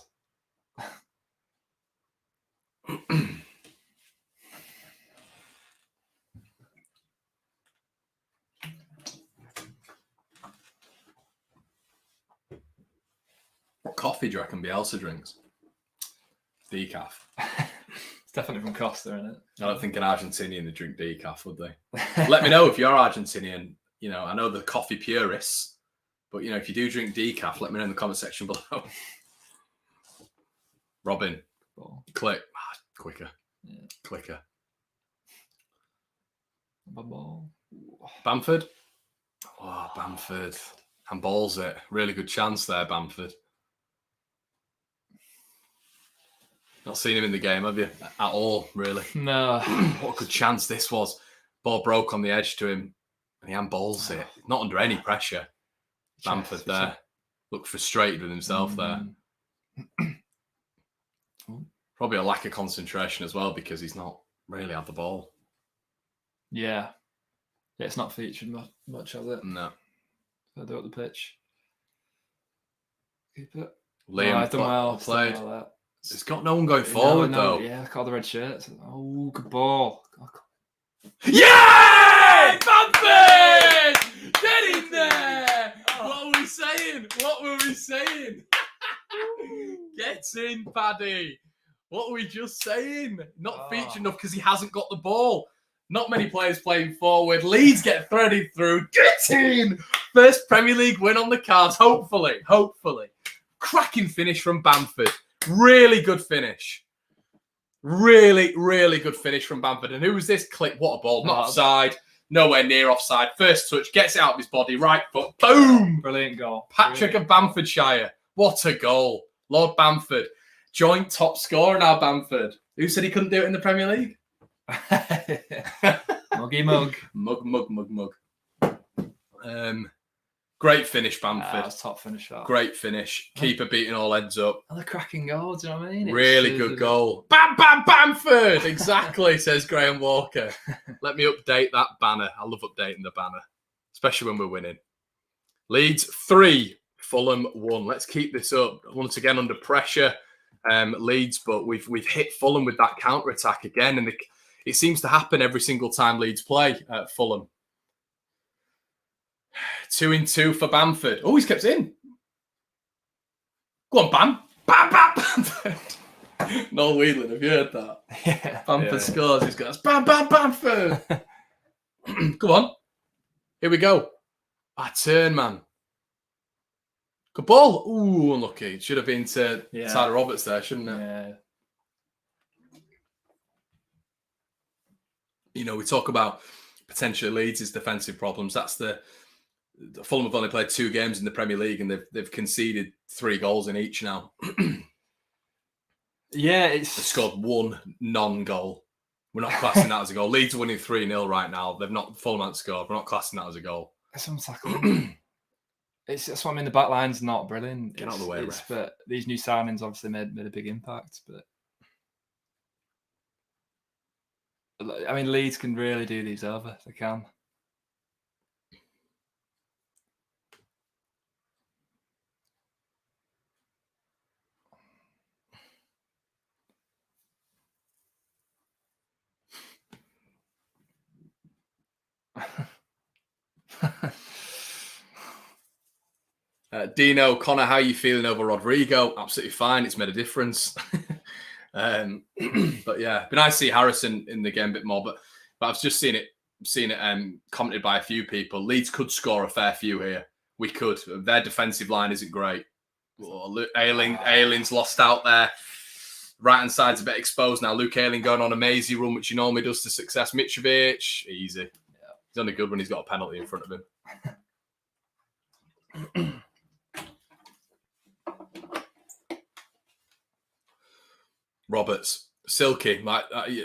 [SPEAKER 1] What coffee do you reckon Bielsa drinks? Decaf.
[SPEAKER 2] It's definitely from Costa, isn't it?
[SPEAKER 1] I don't think an Argentinian would drink decaf, would they? Let me know if you're Argentinian. I know the coffee purists, but if you do drink decaf, let me know in the comment section below. Robin, click. Quicker.
[SPEAKER 2] Yeah.
[SPEAKER 1] Clicker.
[SPEAKER 2] Ball.
[SPEAKER 1] Bamford. Oh, Bamford. Handballs it. Really good chance there, Bamford. Not seen him in the game, have you? At all, really.
[SPEAKER 2] No.
[SPEAKER 1] What a good chance this was. Ball broke on the edge to him, and he handballs it. Not under any pressure. Bamford there. Looked frustrated with himself there. Probably a lack of concentration as well, because he's not really had the ball.
[SPEAKER 2] Yeah. Yeah, it's not featured much, has it?
[SPEAKER 1] No.
[SPEAKER 2] Further up the pitch. Keep it.
[SPEAKER 1] Liam,
[SPEAKER 2] I've done well.
[SPEAKER 1] played. It's got no one going forward, though.
[SPEAKER 2] Yeah, caught the red shirt. Oh, good ball.
[SPEAKER 1] Yeah! Bamford! Get in there! What were we saying? Get in, Paddy! What were we just saying? Not featured enough because he hasn't got the ball. Not many players playing forward. Leeds get threaded through. Get in! First Premier League win on the cards. Hopefully. Cracking finish from Bamford. Really good finish. Really, really good finish from Bamford. And who was this clip? What a ball. Not offside. Nowhere near offside. First touch. Gets it out of his body. Right foot. Boom!
[SPEAKER 2] Brilliant goal.
[SPEAKER 1] Patrick of Bamfordshire. What a goal. Lord Bamford. Joint top scorer now, Bamford. Who said he couldn't do it in the Premier League?
[SPEAKER 2] Muggy mug.
[SPEAKER 1] Mug. Great finish, Bamford.
[SPEAKER 2] That was top finish. That.
[SPEAKER 1] Great finish. Keeper beating all heads up.
[SPEAKER 2] Another cracking goal, do you know what I mean?
[SPEAKER 1] Really good goal. Bam, Bamford! Exactly, says Graham Walker. Let me update that banner. I love updating the banner, especially when we're winning. Leeds 3, Fulham 1. Let's keep this up. Once again, under pressure, Leeds, but we've hit Fulham with that counter-attack again, and it seems to happen every single time Leeds play at Fulham. 2-2 for Bamford. Oh, he's kept it in. Go on, Bam. Bamford. Noel Whelan, have you heard that?
[SPEAKER 2] Yeah.
[SPEAKER 1] Bamford scores. He's got Bamford. Come on. Here we go. Turn, man. Good ball. Ooh, unlucky. It should have been to Tyler Roberts there, shouldn't it?
[SPEAKER 2] Yeah.
[SPEAKER 1] You know, we talk about potentially Leeds' defensive problems. That's the Fulham have only played 2 games in the Premier League and they've conceded 3 goals in each now.
[SPEAKER 2] Yeah,
[SPEAKER 1] they've scored 1 non-goal. We're not classing that as a goal. Leeds are winning 3-0 right now. Fulham haven't scored. We're not classing that as a goal.
[SPEAKER 2] That's what I mean. The back line's not brilliant.
[SPEAKER 1] Get out of the way, ref.
[SPEAKER 2] But these new signings obviously made a big impact. But I mean, Leeds can really do these over. They can.
[SPEAKER 1] Dino, Connor, how are you feeling over Rodrigo? Absolutely fine. It's made a difference. But yeah, it'd be nice to see Harrison in the game a bit more. But I've just seen it commented by a few people. Leeds could score a fair few here. We could. Their defensive line isn't great. Ayling's lost out there. Right hand side's a bit exposed now. Luke Ayling going on a mazy run, which he normally does to success. Mitrovic, easy. Yeah. He's only good when he's got a penalty in front of him. Roberts, Silky,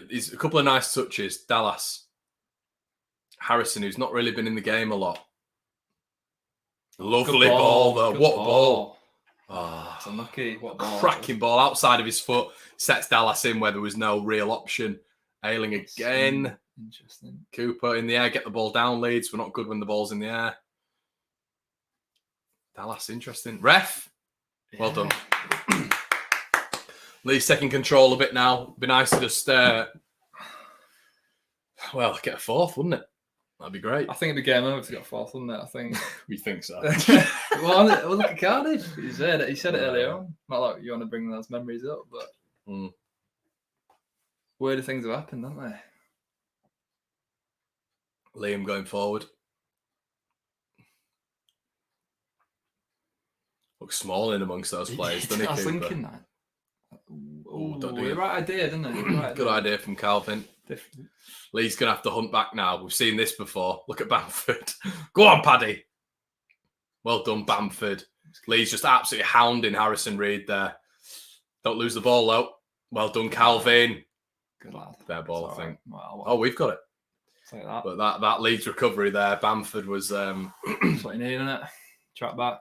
[SPEAKER 1] he's a couple of nice touches. Dallas, Harrison, who's not really been in the game a lot. Lovely ball though. What ball?
[SPEAKER 2] Oh, it's unlucky. What ball?
[SPEAKER 1] Cracking ball outside of his foot. Sets Dallas in where there was no real option. Ailing again.
[SPEAKER 2] Interesting.
[SPEAKER 1] Cooper in the air. Get the ball down, Leeds. We're not good when the ball's in the air. Dallas, interesting. Ref. Well done. Leeds taking control a bit now. Be nice to just, get a 4th, wouldn't it? That'd be great.
[SPEAKER 2] I think it'd be game over if we got 4th, wouldn't it? I think.
[SPEAKER 1] We think so.
[SPEAKER 2] Well, look at Cardiff. He said it earlier on. Not like you want to bring those memories up, but weirder things have happened, haven't they?
[SPEAKER 1] Liam going forward. Looks small in amongst those players, doesn't he?
[SPEAKER 2] I was
[SPEAKER 1] Cooper?
[SPEAKER 2] thinking that.
[SPEAKER 1] Don't do
[SPEAKER 2] the
[SPEAKER 1] it.
[SPEAKER 2] right idea, didn't it?
[SPEAKER 1] Good idea from Calvin.
[SPEAKER 2] Different.
[SPEAKER 1] Lee's going to have to hunt back now. We've seen this before. Look at Bamford. Go on, Paddy. Well done, Bamford. Lee's just absolutely hounding Harrison Reed there. Don't lose the ball, though. Well done, Calvin.
[SPEAKER 2] Good lad.
[SPEAKER 1] Fair ball, I think.
[SPEAKER 2] Well,
[SPEAKER 1] oh, we've got it.
[SPEAKER 2] Like that.
[SPEAKER 1] But that Leeds recovery there, Bamford was...
[SPEAKER 2] That's what you need, isn't it? Track back.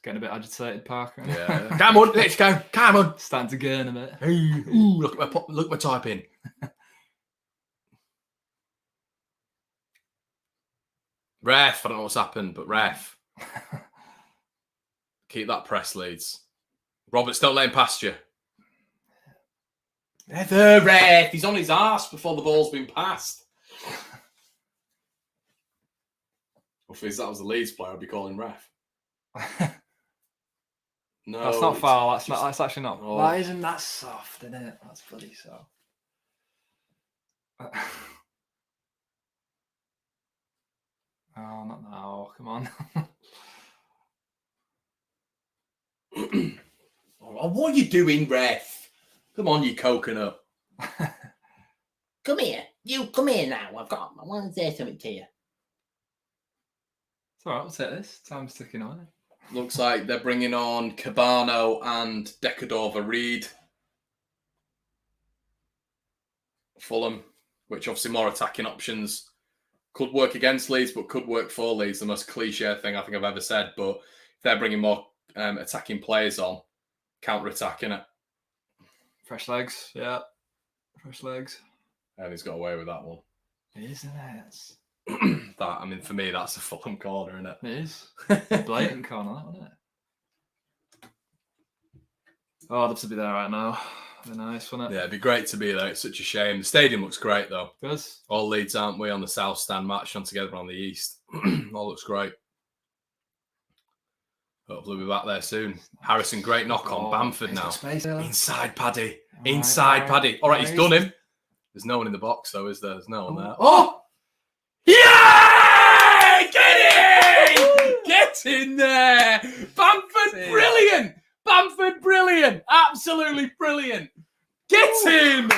[SPEAKER 2] Getting a bit agitated, Parker.
[SPEAKER 1] Yeah. Come on, let's go. Come on.
[SPEAKER 2] Starting to gain a bit.
[SPEAKER 1] Ooh, look at my typing. Ref, I don't know what's happened, but ref. Keep that press, Leeds. Roberts, don't let him past you. The ref. He's on his arse before the ball's been passed. If that was the Leeds player, I'd be calling ref. No,
[SPEAKER 2] That's not foul. That's actually not.
[SPEAKER 1] Oh.
[SPEAKER 2] That isn't that soft, isn't it? That's bloody soft. Oh, not now. Come on.
[SPEAKER 1] Oh, what are you doing, ref? Come on, you coconut.
[SPEAKER 3] Come here. You come here now. I want to say something to you.
[SPEAKER 2] It's all right. We'll take this. Time's ticking away.
[SPEAKER 1] Looks like they're bringing on Cabano and Decadova Reed. Fulham, which obviously more attacking options. Could work against Leeds, but could work for Leeds. The most cliche thing I think I've ever said. But if they're bringing more attacking players on, counter-attacking it.
[SPEAKER 2] Fresh legs. Yeah. Fresh legs.
[SPEAKER 1] And he's got away with that one.
[SPEAKER 2] It is, isn't it?
[SPEAKER 1] That, I mean, for me, that's a Fulham corner, isn't it?
[SPEAKER 2] It is. A blatant corner, that, wasn't it? Oh, I'd love to be there right now. It'd be nice, wouldn't it?
[SPEAKER 1] Yeah, it'd be great to be there. It's such a shame. The stadium looks great, though.
[SPEAKER 2] It does.
[SPEAKER 1] All Leeds, aren't we, on the south stand, matched on together on the east. All looks great. Hopefully we'll be back there soon. Harrison, great knock on. Bamford now. Inside Paddy. Inside Paddy. All right, he's done him. There's no one in the box, though, is there? There's no one there. Oh! Yeah! Get in! Get in there! Bamford, brilliant! Bamford, brilliant! Absolutely brilliant! Get in!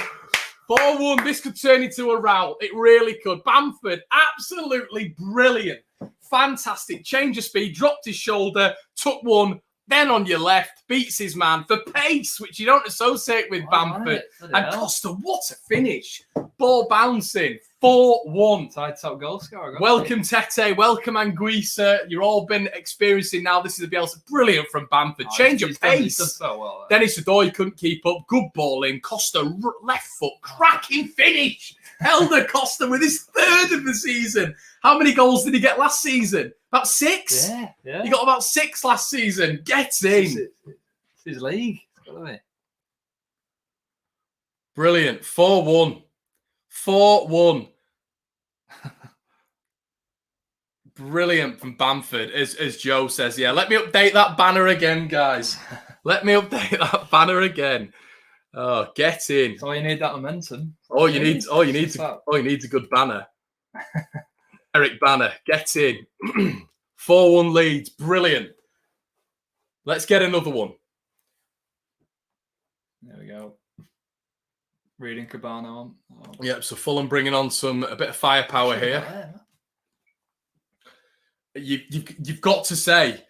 [SPEAKER 1] 4-1. This could turn into a rout. It really could. Bamford, absolutely brilliant. Fantastic. Change of speed, dropped his shoulder, took one, then on your left, beats his man for pace, which you don't associate with Bamford. And Costa, what a finish. Ball bouncing. 4-1.
[SPEAKER 2] Side top goal scorer.
[SPEAKER 1] Welcome, Tete. Welcome, Anguissa. You've all been experiencing now. This is a Bielsa. Brilliant from Bamford. Change of pace.
[SPEAKER 2] So well,
[SPEAKER 1] Dennis Adoi couldn't keep up. Good ball in. Costa, left foot. Cracking finish. Helder Costa with his third of the season. How many goals did he get last season? About 6?
[SPEAKER 2] Yeah.
[SPEAKER 1] He got about 6 last season. Get in.
[SPEAKER 2] It's his league. It's got to be.
[SPEAKER 1] Brilliant. 4-1. 4-1. Brilliant from Bamford, as Joe says. Yeah, let me update that banner again, guys. Let me update that banner again. Oh, get in.
[SPEAKER 2] So you need that momentum.
[SPEAKER 1] All you need is a good banner. Eric Banner, get in. 4-1 Leeds. Brilliant. Let's get another one.
[SPEAKER 2] There we go. Reading Cabano on. Oh.
[SPEAKER 1] Yep, so Fulham bringing on a bit of firepower here. You've got to say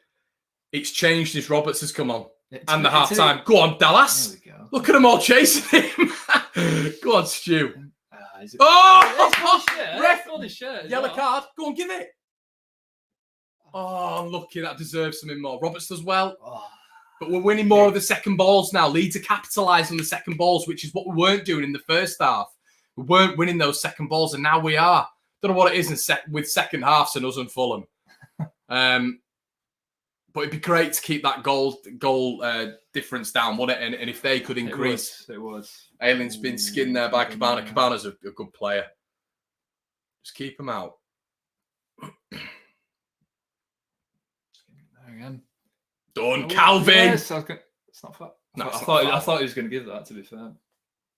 [SPEAKER 1] it's changed as Roberts has come on. And the half time. Go on, Dallas.
[SPEAKER 2] There we go.
[SPEAKER 1] Look at them all chasing him. Go on, Stu.
[SPEAKER 2] Ref on his shirt.
[SPEAKER 1] Yellow card. Go on, give it. Oh, unlucky. That deserves something more. Roberts does well. But we're winning more of the second balls now. Leeds are capitalising on the second balls, which is what we weren't doing in the first half. We weren't winning those second balls, and now we are. Don't know what it is with second halves and us and Fulham. But it'd be great to keep that goal difference down, wouldn't it? And if they could increase.
[SPEAKER 2] It was.
[SPEAKER 1] Alien's been skinned there by Cabana. Cabana's a good player. Just keep him out.
[SPEAKER 2] There again.
[SPEAKER 1] Done, Calvin.
[SPEAKER 2] Yes, it's not fair.
[SPEAKER 1] No,
[SPEAKER 2] I thought he was going to give that, to be fair.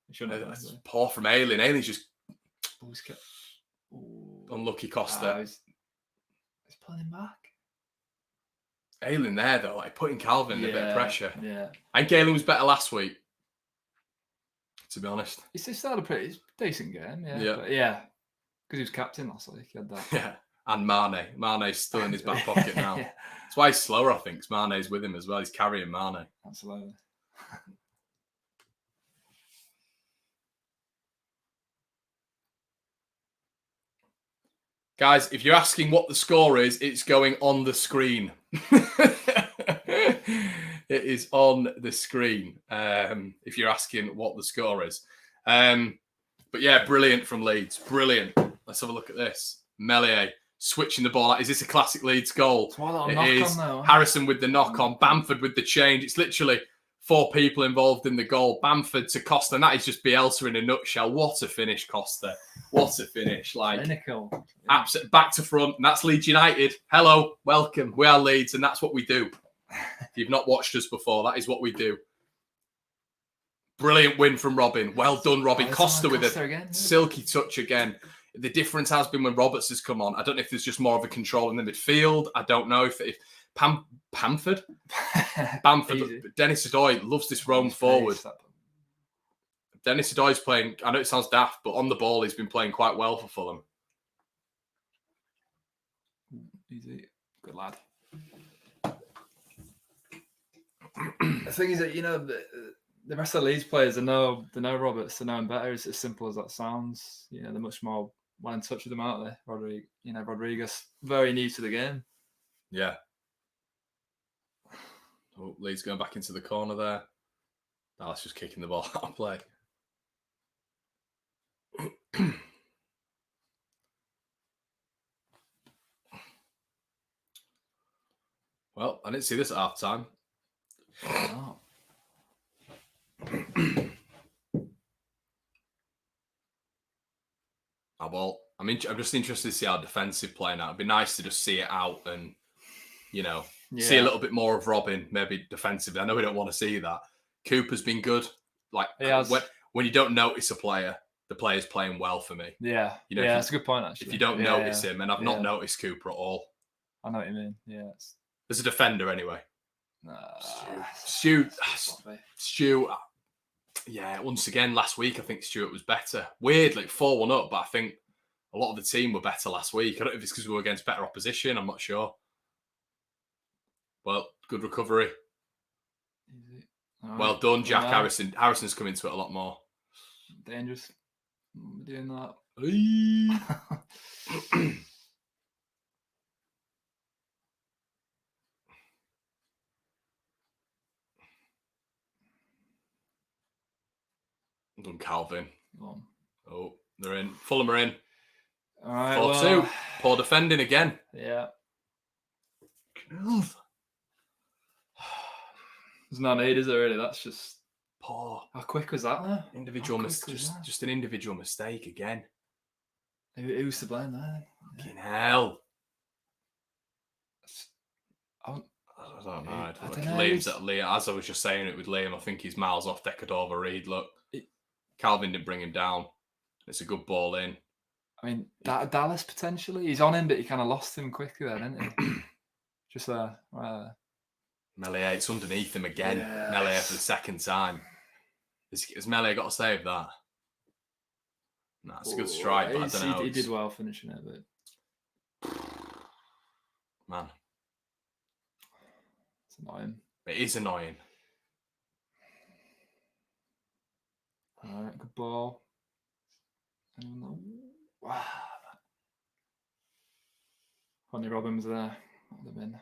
[SPEAKER 2] He shouldn't have.
[SPEAKER 1] That's poor from Alien. Alien's just unlucky Costa.
[SPEAKER 2] He's pulling him back.
[SPEAKER 1] Alien there, though, like putting Calvin in a bit of pressure.
[SPEAKER 2] Yeah.
[SPEAKER 1] I think Alien was better last week, to be honest.
[SPEAKER 2] He still had a pretty decent game, yeah.
[SPEAKER 1] Yeah.
[SPEAKER 2] But yeah, because he was captain last week. He had that.
[SPEAKER 1] Yeah. And Mane. Mane's still in his back pocket now.
[SPEAKER 2] Yeah.
[SPEAKER 1] That's why he's slower, I think, because Mane's with him as well. He's carrying Mane.
[SPEAKER 2] Absolutely.
[SPEAKER 1] Guys, if you're asking what the score is, it's going on the screen. It is on the screen, if you're asking what the score is. But yeah, brilliant from Leeds. Brilliant. Let's have a look at this. Meslier switching the ball. Is this a classic Leeds goal?
[SPEAKER 2] It is.
[SPEAKER 1] Harrison with the knock on. Bamford with the change. It's literally 4 people involved in the goal. Bamford to Costa. And that is just Bielsa in a nutshell. What a finish, Costa. What a finish. Absolutely. Back to front. And that's Leeds United. Hello. Welcome. We are Leeds. And that's what we do. If you've not watched us before, that is what we do. Brilliant win from Robin. Well done, Robin. Costa with a
[SPEAKER 2] again,
[SPEAKER 1] silky touch again. The difference has been when Roberts has come on. I don't know if there's just more of a control in the midfield. I don't know if Bamford, but Dennis Adoy loves this roam forward. Dennis Adoy's playing, I know it sounds daft, but on the ball, he's been playing quite well for Fulham.
[SPEAKER 2] Easy. Good lad. The thing is that, the rest of the Leeds players, they know Roberts, they know him better. It's as simple as that sounds. They're much more well in touch with him, aren't they? Rodriguez, very new to the game.
[SPEAKER 1] Yeah. Oh, Leeds going back into the corner there. That's just kicking the ball out of play. Well, I didn't see this at half time.
[SPEAKER 2] Oh.
[SPEAKER 1] Well, I'm just interested to see our defensive playing out. It'd be nice to just see it out and, see a little bit more of Robin, maybe defensively. I know we don't want to see that. Cooper's been good. Like, when you don't notice a player, the player's playing well for me.
[SPEAKER 2] Yeah. That's a good point, actually.
[SPEAKER 1] If you don't notice him, and I've not noticed Cooper at all.
[SPEAKER 2] I know what you mean. Yeah.
[SPEAKER 1] As a defender, anyway. Stu. Yeah, once again, last week, I think Stuart was better. Weird, 4-1 up, but I think a lot of the team were better last week. I don't know if it's because we were against better opposition. I'm not sure. Well, good recovery. Right. Well done, Jack Harrison. Harrison's come into it a lot more.
[SPEAKER 2] Dangerous. Doing that.
[SPEAKER 1] Done Calvin. Oh, they're in. Fulham are in.
[SPEAKER 2] All right.
[SPEAKER 1] 4-2. Poor defending again.
[SPEAKER 2] Yeah. There's no need, is there really? That's just
[SPEAKER 1] poor.
[SPEAKER 2] How quick was that there?
[SPEAKER 1] Just an individual mistake again.
[SPEAKER 2] Who's to blame there?
[SPEAKER 1] Fucking hell.
[SPEAKER 2] I
[SPEAKER 1] don't know. Liam, as I was just saying it with Liam, I think he's miles off Decadova Reed. Look, Calvin didn't bring him down. It's a good ball in.
[SPEAKER 2] I mean, Dallas potentially. He's on him, but he kind of lost him quickly there, didn't he? Just there.
[SPEAKER 1] Melier, it's underneath him again. Yeah. Melier for the second time. Has Melier got to save that? No, it's a good strike, but I don't know.
[SPEAKER 2] He did well finishing it, but...
[SPEAKER 1] Man.
[SPEAKER 2] It's annoying.
[SPEAKER 1] It is annoying.
[SPEAKER 2] All right, good ball. Wow. Honey Robbins there. That would have been...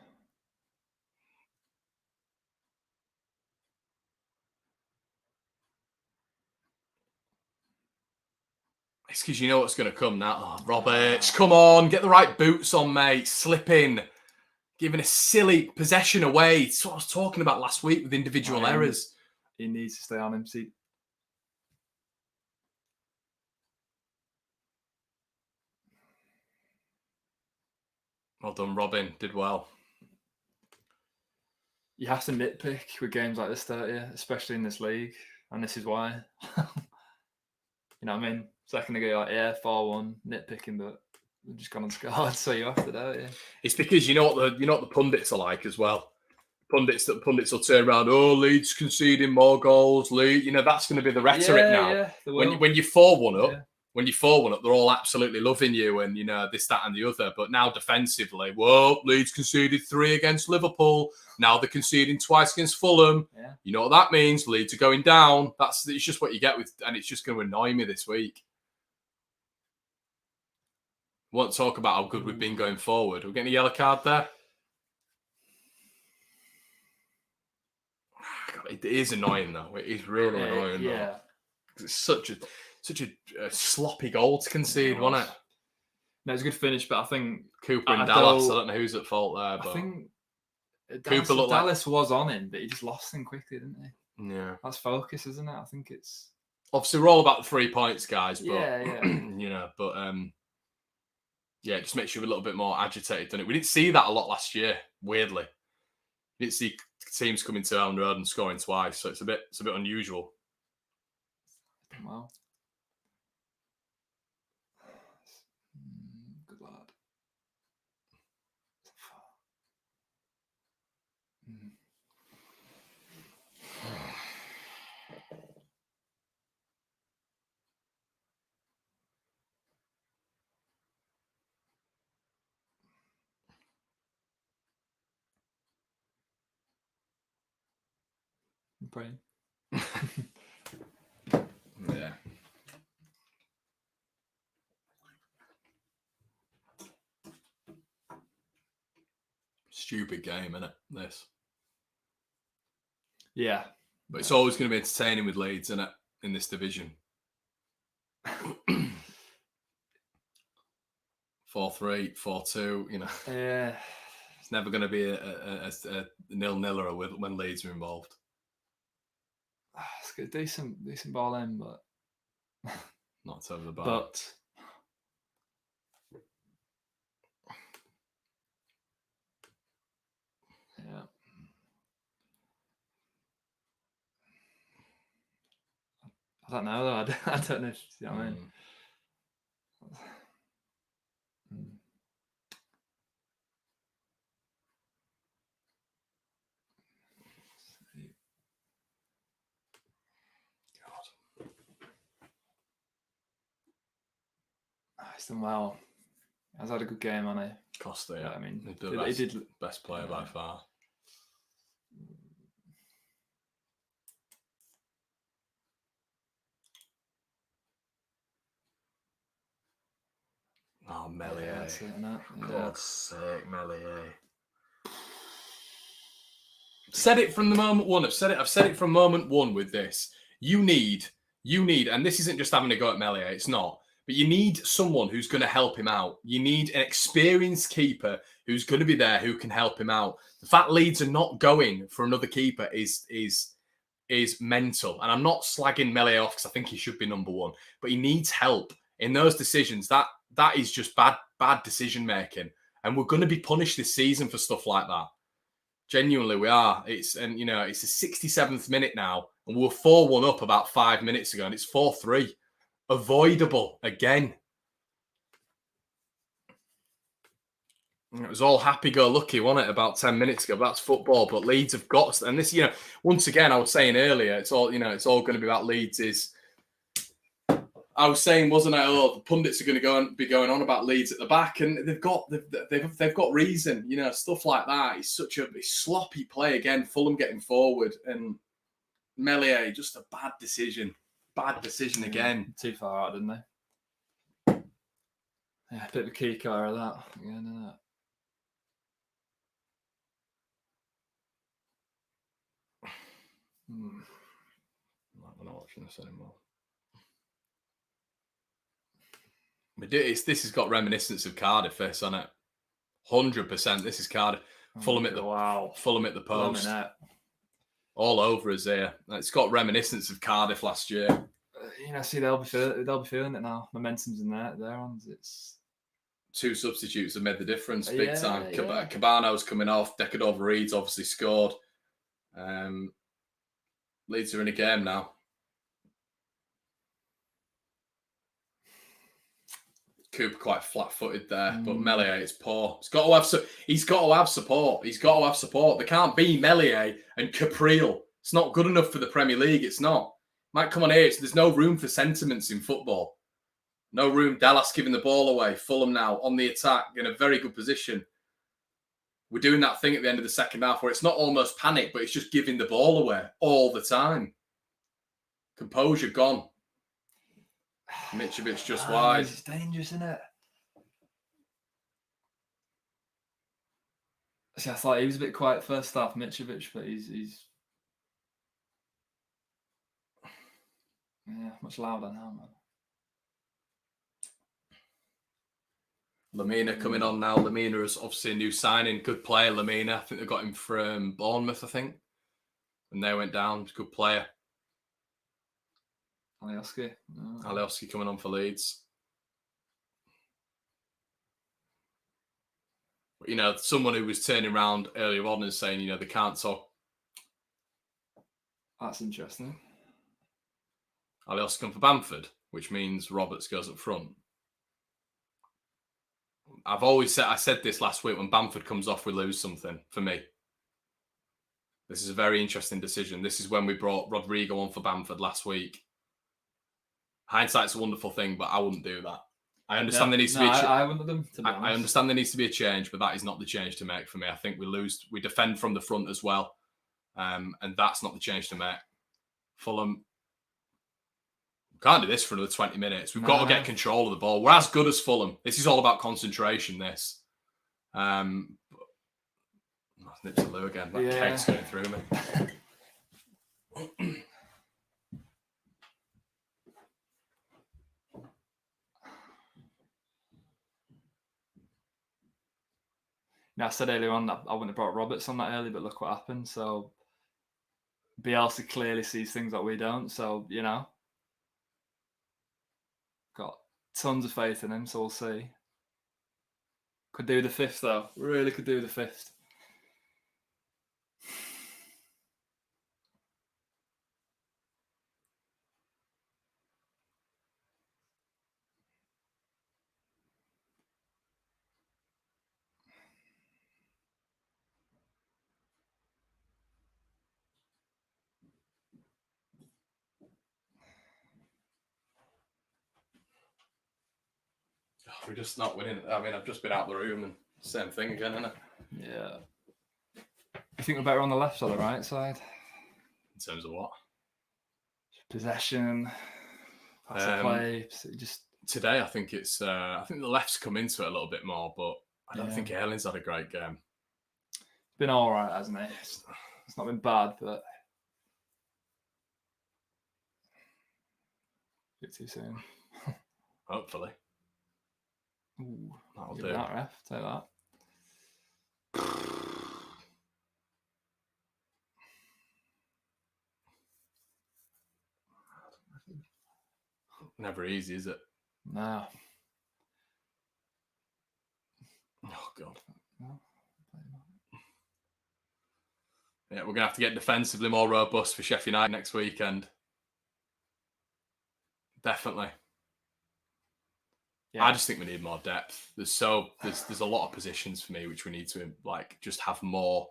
[SPEAKER 1] It's because you know what's going to come now. Oh, Roberts, come on, get the right boots on, mate. Slipping, giving a silly possession away. It's what I was talking about last week with individual errors.
[SPEAKER 2] He needs to stay on him. See.
[SPEAKER 1] Well done, Robin. Did well.
[SPEAKER 2] You have to nitpick with games like this, don't you? Especially in this league. And this is why. You know what I mean? Second ago, 4-1, nitpicking, but we've just gone and scored, so you have to, don't you?
[SPEAKER 1] It's because you know what the pundits are like as well. Pundits will turn around. Oh, Leeds conceding more goals. That's going to be the rhetoric now.
[SPEAKER 2] Yeah,
[SPEAKER 1] when you're 4-1 up, when you're 4-1 up, they're all absolutely loving you, and this, that, and the other. But now defensively, Leeds conceded 3 against Liverpool. Now they're conceding twice against Fulham.
[SPEAKER 2] Yeah.
[SPEAKER 1] You know what that means? Leeds are going down. It's just what you get with, and it's just going to annoy me this week. We won't talk about how good we've been going forward. We're getting a yellow card there. God, it is annoying though. It is really annoying.
[SPEAKER 2] Yeah.
[SPEAKER 1] Though. It's such a sloppy goal to concede, wasn't it?
[SPEAKER 2] No, it's a good finish, but I think
[SPEAKER 1] Cooper and Dallas. I don't know who's at fault there, but
[SPEAKER 2] I think
[SPEAKER 1] Dallas
[SPEAKER 2] was on him, but he just lost him quickly, didn't he?
[SPEAKER 1] Yeah,
[SPEAKER 2] that's focus, isn't it? I think it's
[SPEAKER 1] obviously we're all about the 3 points, guys. But it just makes you a little bit more agitated, doesn't it? We didn't see that a lot last year, weirdly. You didn't see teams coming to Elland Road and scoring twice, so it's a bit unusual.
[SPEAKER 2] Wow. Good lad. I'm praying.
[SPEAKER 1] Yeah. Stupid game, isn't it? This.
[SPEAKER 2] Yeah.
[SPEAKER 1] But it's always going to be entertaining with Leeds, isn't it? In this division. 4-3, 4-2, you know.
[SPEAKER 2] Yeah.
[SPEAKER 1] It's never going to be a 0-0 when Leeds are involved.
[SPEAKER 2] It's got a decent ball in, but
[SPEAKER 1] Not over the bar.
[SPEAKER 2] But yeah. I don't know though. I don't know. You know what I mean? He's done well. He's had a good game, hasn't he?
[SPEAKER 1] Costa, yeah.
[SPEAKER 2] I mean,
[SPEAKER 1] he
[SPEAKER 2] did
[SPEAKER 1] best player by far. Oh, Meslier. For God's sake, Meslier. Said it from the moment one. I've said it from moment one with this. You need, and this isn't just having a go at Meslier, it's not. But you need someone who's going to help him out. You need an experienced keeper who's going to be there, who can help him out. The fact Leeds are not going for another keeper is mental. And I'm not slagging Meslier off because I think he should be number one. But he needs help in those decisions. That is just bad decision making. And we're going to be punished this season for stuff like that. Genuinely, we are. It's the 67th minute now, and we were 4-1 up about 5 minutes ago, and it's 4-3. Avoidable again. It was all happy-go-lucky, wasn't it, about 10 minutes ago? But that's football. But Leeds have got, and this, once again, I was saying earlier, it's all going to be about Leeds. I was saying, wasn't I? Oh, the pundits are going to be going on about Leeds at the back, and they've got reason, stuff like that. It's such a sloppy play again. Fulham getting forward, and Meslier just a bad decision again.
[SPEAKER 2] Too far out, didn't they? Yeah, a bit of a key car of that. Yeah, no.
[SPEAKER 1] I'm not watching this anymore. This has got reminiscence of Cardiff, this, on it. 100%. This is Cardiff. Fulham at the post. All over us here. It's got reminiscence of Cardiff last year.
[SPEAKER 2] See, they'll be feeling it now. Momentum's in their hands. It's
[SPEAKER 1] 2 substitutes have made the difference big time. Yeah. Cabano's coming off. Decadova-Reid's obviously scored. Leeds are in a game now. Cooper quite flat-footed there, but Meslier is poor. He's got to have support. He's got to have support. There can't be Meslier and Capriel. It's not good enough for the Premier League. It's not. Might come on here. There's no room for sentiments in football. No room. Dallas giving the ball away. Fulham now on the attack in a very good position. We're doing that thing at the end of the second half where it's not almost panic, but it's just giving the ball away all the time. Composure gone. Mitrovic just wide.
[SPEAKER 2] It's dangerous, isn't it? See, I thought he was a bit quiet first half, Mitrovic, but he's much louder now, man.
[SPEAKER 1] Lamina coming on now. Lamina is obviously a new signing. Good player, Lamina. I think they got him from Bournemouth, I think. And they went down. He's a good player. Alioski coming on for Leeds. But, someone who was turning around earlier on and saying, they can't talk.
[SPEAKER 2] That's interesting.
[SPEAKER 1] Alioski come for Bamford, which means Roberts goes up front. I said this last week, when Bamford comes off, we lose something for me. This is a very interesting decision. This is when we brought Rodrigo on for Bamford last week. Hindsight's a wonderful thing, but I wouldn't do that. I understand there needs to be
[SPEAKER 2] I wouldn't them, to be
[SPEAKER 1] I understand there needs to be a change, but that is not the change to make for me. I think we defend from the front as well. And that's not the change to make. Fulham can't do this for another 20 minutes. We've got to get control of the ball. We're as good as Fulham. This is all about concentration, this. Nips a loo again. That keg's going through me.
[SPEAKER 2] Now, I said earlier on that I wouldn't have brought Roberts on that early, but look what happened. So Bielsa clearly sees things that we don't. So, got tons of faith in him, so we'll see. Could do the 5th, though. Really could do the 5th.
[SPEAKER 1] We're just not winning. I mean, I've just been out of the room and same thing again, isn't it?
[SPEAKER 2] Yeah. You think we're better on the left or the right side?
[SPEAKER 1] In terms of what?
[SPEAKER 2] Possession, pass and play. Just
[SPEAKER 1] today, I think it's. I think the left's come into it a little bit more, but I don't think Ayling's had a great game.
[SPEAKER 2] Been all right, hasn't it? It's not been bad, but a bit too soon.
[SPEAKER 1] Hopefully.
[SPEAKER 2] Ooh,
[SPEAKER 1] that'll do.
[SPEAKER 2] That, ref. Take that.
[SPEAKER 1] Never easy, is it?
[SPEAKER 2] No.
[SPEAKER 1] Oh, God.
[SPEAKER 2] No.
[SPEAKER 1] Yeah, we're going to have to get defensively more robust for Sheffield United next weekend. Definitely. Yeah. I just think we need more depth. There's a lot of positions for me which we need to just have more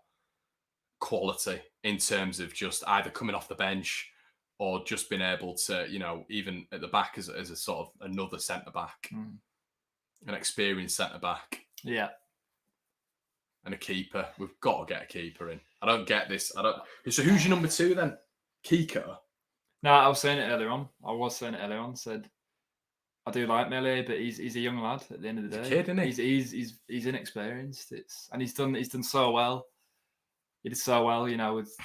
[SPEAKER 1] quality in terms of just either coming off the bench or just being able to, even at the back as a sort of another centre back, an experienced centre back.
[SPEAKER 2] Yeah.
[SPEAKER 1] And a keeper. We've got to get a keeper in. I don't get this. So who's your number 2 then? Kiko?
[SPEAKER 2] No, I was saying it earlier on. Said I do like Melee, but he's a young lad at the end of the day.
[SPEAKER 1] He's a kid, isn't
[SPEAKER 2] he? He's inexperienced. And he's done so well. He did so well, with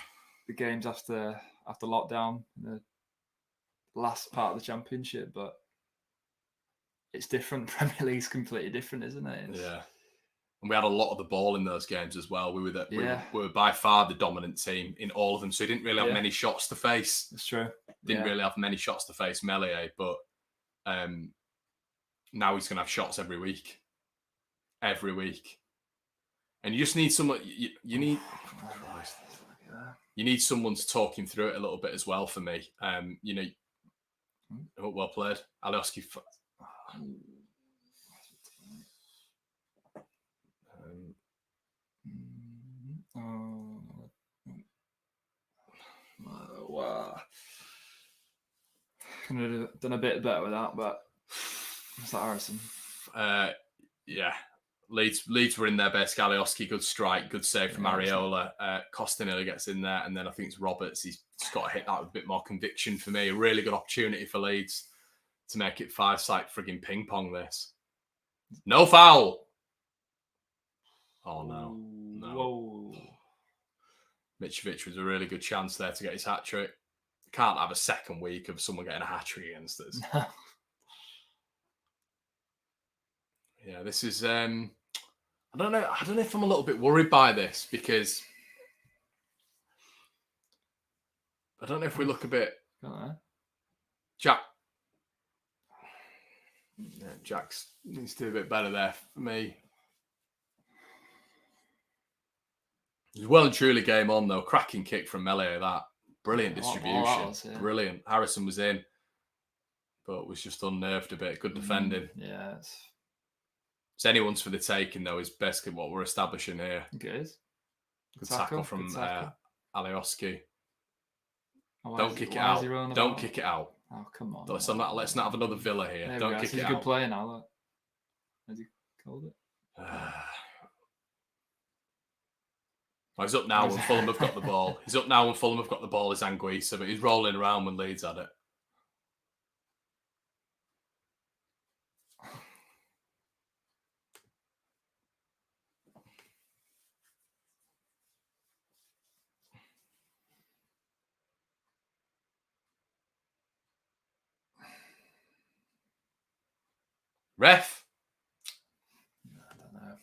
[SPEAKER 2] the games after lockdown in the last part of the championship. But it's different. Premier League's completely different, isn't it?
[SPEAKER 1] Yeah. And we had a lot of the ball in those games as well. We were by far the dominant team in all of them. So he didn't really have many shots to face.
[SPEAKER 2] That's true.
[SPEAKER 1] Didn't really have many shots to face Melee, but now he's going to have shots every week. Every week. And you just need someone. You need someone to talk him through it a little bit as well. For me, well played, Alioski.
[SPEAKER 2] Wow. Could have done a bit better with that, but was that Harrison?
[SPEAKER 1] Yeah. Leeds were in there best. Alioski, good strike, good save from Areola. Costa nearly gets in there, and then I think it's Roberts. He's just got to hit that with a bit more conviction for me. A really good opportunity for Leeds to make it 5-side frigging ping pong. This no foul. Oh no!
[SPEAKER 2] Whoa!
[SPEAKER 1] Mitrovic was a really good chance there to get his hat trick. Can't have a second week of someone getting a hat trick against us. Yeah, this is. I don't know if I'm a little bit worried by this because I don't know if we look a bit. Jack needs to do a bit better there for me. It was well and truly game on, though. Cracking kick from Melee, that. Brilliant
[SPEAKER 2] That
[SPEAKER 1] distribution.
[SPEAKER 2] was, yeah.
[SPEAKER 1] Brilliant. Harrison was in, but was just unnerved a bit. Good defending.
[SPEAKER 2] Yeah.
[SPEAKER 1] It's anyone's for the taking, though, is basically what we're establishing here.
[SPEAKER 2] I think it is.
[SPEAKER 1] Good tackle from Alioski. Don't kick it out. Don't kick it out.
[SPEAKER 2] Oh, come on.
[SPEAKER 1] Let's not have another Villa here. Don't kick it out.
[SPEAKER 2] He's a good player now, look. Has he called it?
[SPEAKER 1] He's up now when Fulham have got the ball. He's up now when Fulham have got the ball, is Anguissa, but he's rolling around when Leeds had it. Ref.
[SPEAKER 2] I don't know.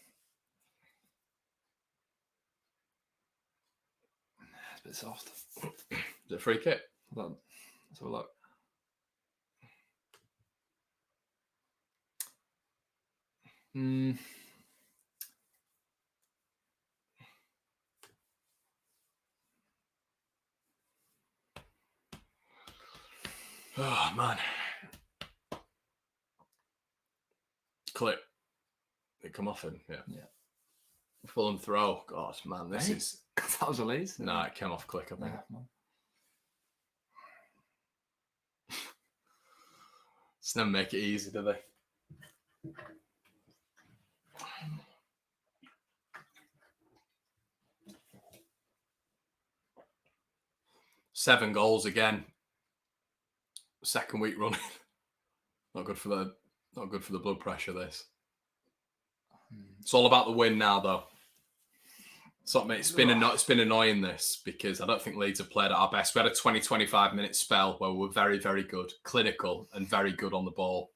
[SPEAKER 2] It's a bit soft.
[SPEAKER 1] Is it a free kick?
[SPEAKER 2] Let's have a look.
[SPEAKER 1] Oh, man. Clip. It come off him, yeah. Fulham throw. God, man, this is...
[SPEAKER 2] That was a Leeds?
[SPEAKER 1] No, it came off Click, I think. It's never make it easy, do they? Seven goals again. Second week running. Not good for the blood pressure, this. It's all about the win now, though. It's been annoying, this, because I don't think Leeds have played at our best. We had a 20-25 minute spell where we were very, very good, clinical and very good on the ball.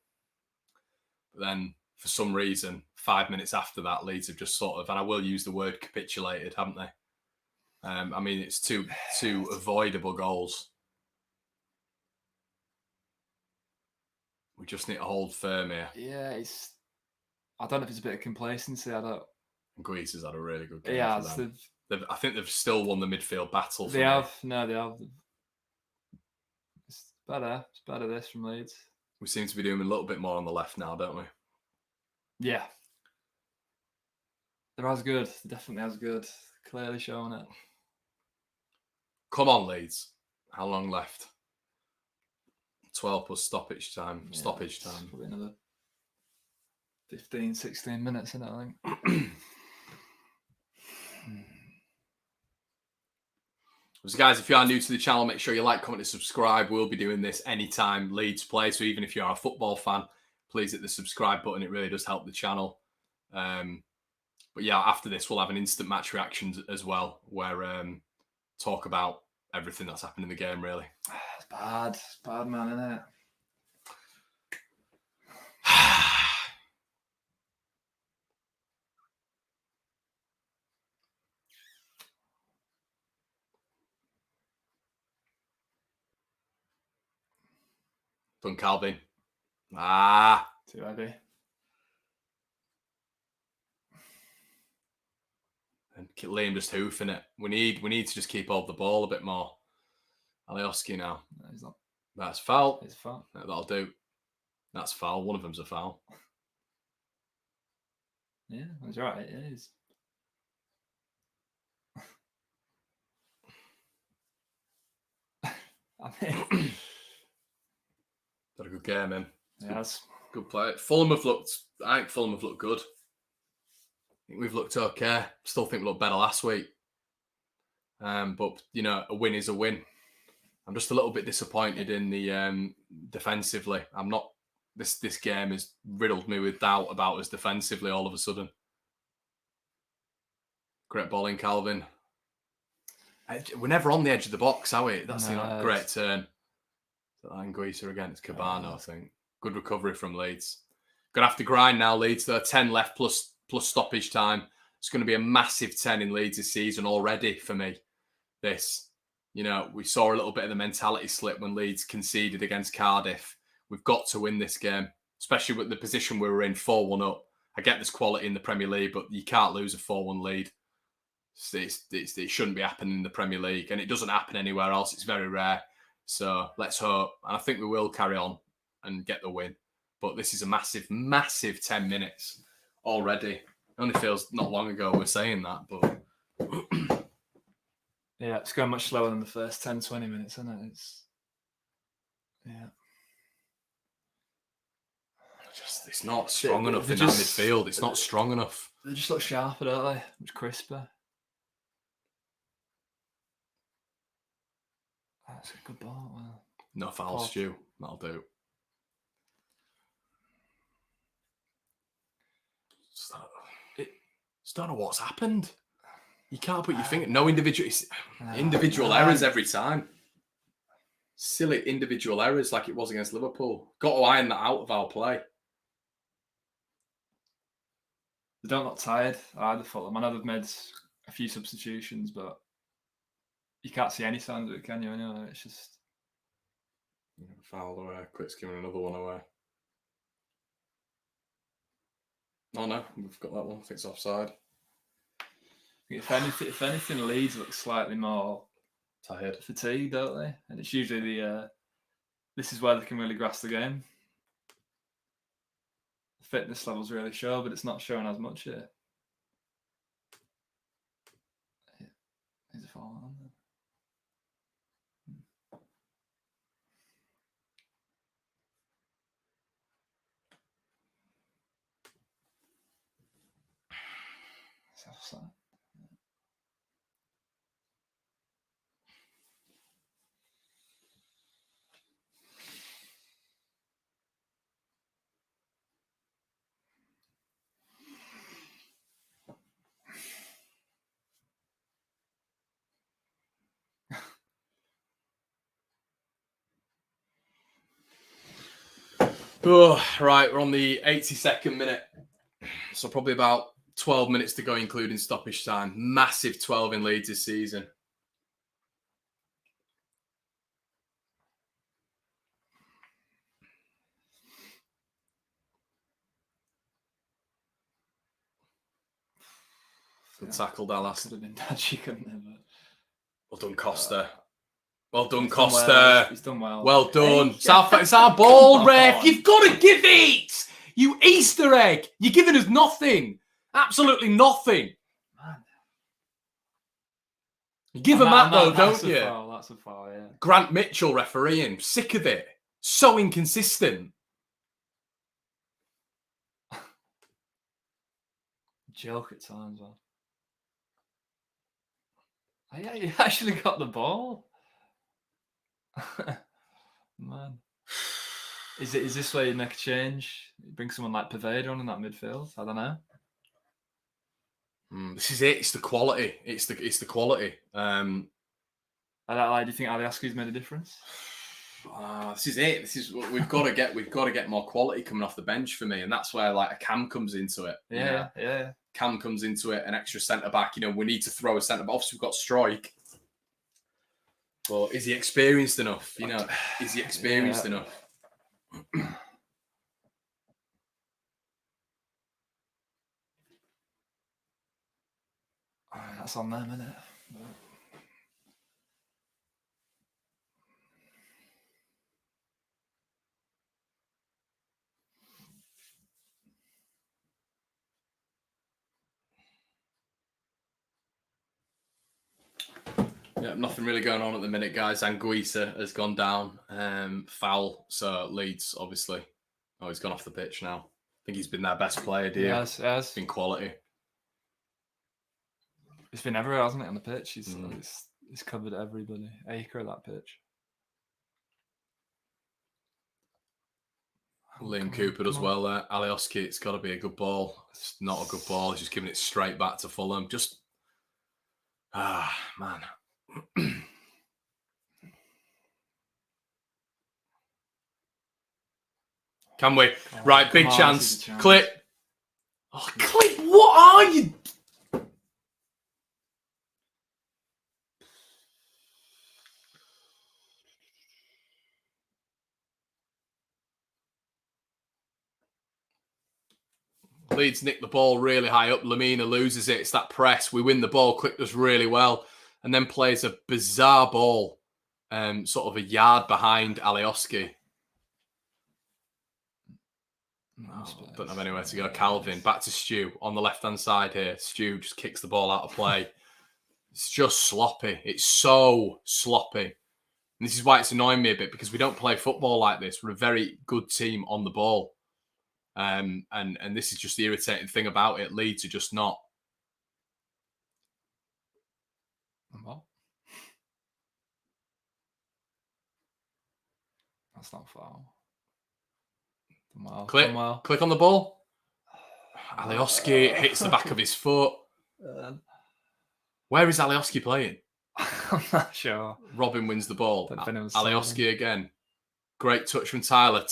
[SPEAKER 1] But then, for some reason, 5 minutes after that, Leeds have just sort of, and I will use the word capitulated, haven't they? I mean, it's two avoidable goals. We just need to hold firm here.
[SPEAKER 2] Yeah, I don't know if it's a bit of complacency.
[SPEAKER 1] Greece has had a really good game.
[SPEAKER 2] Yeah,
[SPEAKER 1] I think they've still won the midfield battle.
[SPEAKER 2] They have. It's better. It's better this from Leeds.
[SPEAKER 1] We seem to be doing a little bit more on the left now, don't we?
[SPEAKER 2] Yeah. They're as good. They're definitely as good. Clearly showing it.
[SPEAKER 1] Come on, Leeds. How long left? 12 plus stoppage time.
[SPEAKER 2] Yeah,
[SPEAKER 1] Stoppage time.
[SPEAKER 2] Probably another 15, 16 minutes, isn't it, I think?
[SPEAKER 1] So guys, if you are new to the channel, make sure you like, comment, and subscribe. We'll be doing this anytime Leeds play. So even if you are a football fan, please hit the subscribe button. It really does help the channel. But yeah, after this, we'll have an instant match reactions as well, where talk about everything that's happened in the game, really.
[SPEAKER 2] It's bad. It's bad, man, isn't it?
[SPEAKER 1] Done, Calvin.
[SPEAKER 2] Too heavy.
[SPEAKER 1] And Liam just hoofing it. We need to just keep hold of the ball a bit more. Alioski now.
[SPEAKER 2] No, he's not.
[SPEAKER 1] That's foul.
[SPEAKER 2] It's a foul.
[SPEAKER 1] No, that'll do. That's foul. One of them's a foul.
[SPEAKER 2] Yeah, that's right. It is. I mean,
[SPEAKER 1] Got a good game, man.
[SPEAKER 2] Yes.
[SPEAKER 1] Good play. I think Fulham have looked good. I think we've looked okay. Still think we looked better last week. But, you know, a win is a win. I'm just a little bit disappointed in the defensively. I'm not. This game has riddled me with doubt about us defensively all of a sudden. Great ball in, Calvin. We're never on the edge of the box, are we? That's a great turn. Anguissa again. It's Cabano, I think. Good recovery from Leeds. Gonna have to grind now, Leeds. There are 10 left plus stoppage time. It's going to be a massive 10 in Leeds this season already for me. This, you know, we saw a little bit of the mentality slip when Leeds conceded against Cardiff. We've got to win this game, especially with the position we were in, 4-1 up. I get there's quality in the Premier League, but you can't lose a 4-1 lead. It shouldn't be happening in the Premier League, and it doesn't happen anywhere else. It's very rare. So let's hope, and I think we will carry on and get the win. But this is a massive, massive 10 minutes already. It only feels not long ago we're saying that, but
[SPEAKER 2] yeah, it's going much slower than the first 10, 20 minutes, isn't it?
[SPEAKER 1] it's not strong enough in that midfield. It's not strong enough.
[SPEAKER 2] They just look sharper, don't they? Much crisper. That's a good ball. Wow.
[SPEAKER 1] No foul, Stu. That'll do. Just don't know what's happened. You can't put your finger. No individual errors every time. Silly individual errors like it was against Liverpool. Got to iron that out of our play.
[SPEAKER 2] They don't look tired either, Fulham. I know they've made a few substitutions, but you can't see any signs of it, can you? Anyway, it's just
[SPEAKER 1] foul away. Quick's giving another one away. Oh no, we've got that one. I think it's offside.
[SPEAKER 2] If anything, Leeds look slightly more
[SPEAKER 1] tired,
[SPEAKER 2] fatigued, don't they? And it's usually this is where they can really grasp the game. The fitness levels really show, but it's not showing as much here. Is it falling on there? It's offside.
[SPEAKER 1] Oh, right, we're on the 82nd minute. So probably about 12 minutes to go, including stoppage time. Massive 12 in Leeds this season. Good tackle, Dallas.
[SPEAKER 2] Could have been dodgy, couldn't it?
[SPEAKER 1] Well done, Costa. Well done, Costa.
[SPEAKER 2] He's done well.
[SPEAKER 1] Well done. It's our ball, ref. You've got to give it. You Easter egg. You're giving us nothing. Absolutely nothing.
[SPEAKER 2] Man.
[SPEAKER 1] You give him that, though, don't you?
[SPEAKER 2] That's a foul, yeah.
[SPEAKER 1] Grant Mitchell refereeing. Sick of it. So inconsistent.
[SPEAKER 2] Joke at times, man. Yeah, you actually got the ball. Man. Is this where you make a change? Bring someone like Pavard on in that midfield? I don't know.
[SPEAKER 1] This is it. It's the quality. It's the quality.
[SPEAKER 2] Do you think Alioski's made a difference?
[SPEAKER 1] This is it. This is what we've got to get. We've got to get more quality coming off the bench for me, and that's where like a Cam comes into it.
[SPEAKER 2] Yeah.
[SPEAKER 1] Cam comes into it, an extra centre back. You know, we need to throw a centre back. Obviously, we've got Strike, but is he experienced enough? You know, is he experienced enough?
[SPEAKER 2] That's on them, isn't it?
[SPEAKER 1] Yeah, nothing really going on at the minute, guys. Anguissa has gone down. Foul. So Leeds, obviously. Oh, he's gone off the pitch now. I think he's been their best player, dear.
[SPEAKER 2] Yes.
[SPEAKER 1] It's been quality.
[SPEAKER 2] It's been everywhere, hasn't it, on the pitch? He's covered everybody. Acre of that pitch.
[SPEAKER 1] Liam Cooper does well there. Alioski, it's got to be a good ball. It's not a good ball. He's just giving it straight back to Fulham. Man. Can we? Right, big chance. Clip. Oh, Clip, what are you? Leeds nick the ball really high up. Lamina loses it. It's that press. We win the ball. Click does really well. And then plays a bizarre ball, sort of a yard behind Alioski. Don't have anywhere to go. Calvin, back to Stu on the left-hand side here. Stu just kicks the ball out of play. It's just sloppy. It's so sloppy. And this is why it's annoying me a bit, because we don't play football like this. We're a very good team on the ball. And this is just the irritating thing about it. Leeds are just not.
[SPEAKER 2] What? That's not foul.
[SPEAKER 1] Click on the ball. Alioski hits the back of his foot. Where is Alioski playing?
[SPEAKER 2] I'm not sure.
[SPEAKER 1] Robin wins the ball. Alioski again. Great touch from Tyler.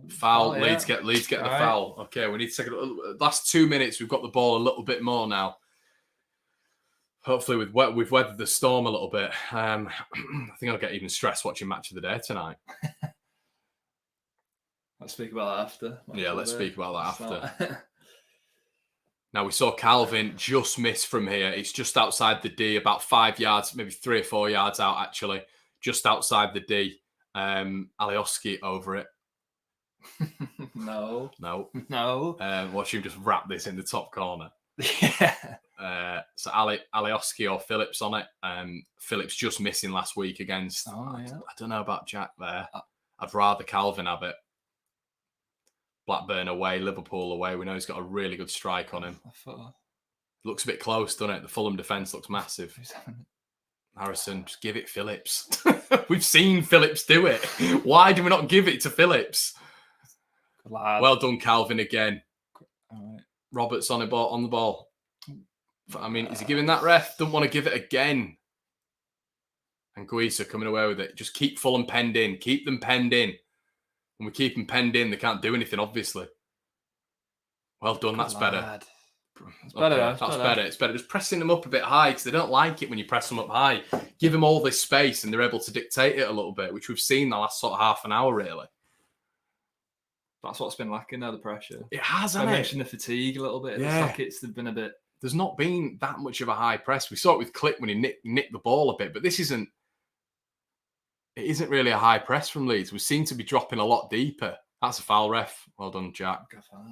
[SPEAKER 1] Foul.
[SPEAKER 2] Yeah.
[SPEAKER 1] Leeds get the foul. Okay, we need to take last 2 minutes. We've got the ball a little bit more now. Hopefully, we've weathered the storm a little bit. I think I'll get even stressed watching Match of the Day tonight.
[SPEAKER 2] Let's speak about that after.
[SPEAKER 1] Let's speak about that after. Now, we saw Calvin just miss from here. It's just outside the D, about 5 yards, maybe 3 or 4 yards out, actually. Just outside the D. Alioski over it.
[SPEAKER 2] No.
[SPEAKER 1] Watch him just wrap this in the top corner.
[SPEAKER 2] Yeah.
[SPEAKER 1] So Alioski or Phillips on it. Phillips just missing last week against. I don't know about Jack there. I'd rather Calvin have it. Blackburn away, Liverpool away. We know he's got a really good strike on him. Looks a bit close, doesn't it? The Fulham defence looks massive. Harrison, just give it Phillips. We've seen Phillips do it. Why do we not give it to Phillips? Well done, Calvin, again.
[SPEAKER 2] All right.
[SPEAKER 1] Roberts on the ball. I mean, is he giving that ref? Don't want to give it again. And Guisa coming away with it. Just keep Fulham penned in. Keep them penned in. When we keep them penned in, they can't do anything, obviously. Well done. That's better.
[SPEAKER 2] It's better.
[SPEAKER 1] That's better. It's better. Just pressing them up a bit high, because they don't like it when you press them up high. Give them all this space and they're able to dictate it a little bit, which we've seen the last sort of half an hour, really.
[SPEAKER 2] That's what's been lacking now, the pressure.
[SPEAKER 1] It has,
[SPEAKER 2] I mentioned the fatigue a little bit.
[SPEAKER 1] Yeah.
[SPEAKER 2] They've been a bit...
[SPEAKER 1] There's not been that much of a high press. We saw it with Click when he nicked the ball a bit, but this isn't... It isn't really a high press from Leeds. We seem to be dropping a lot deeper. That's a foul, ref. Well done, Jack.
[SPEAKER 2] Go for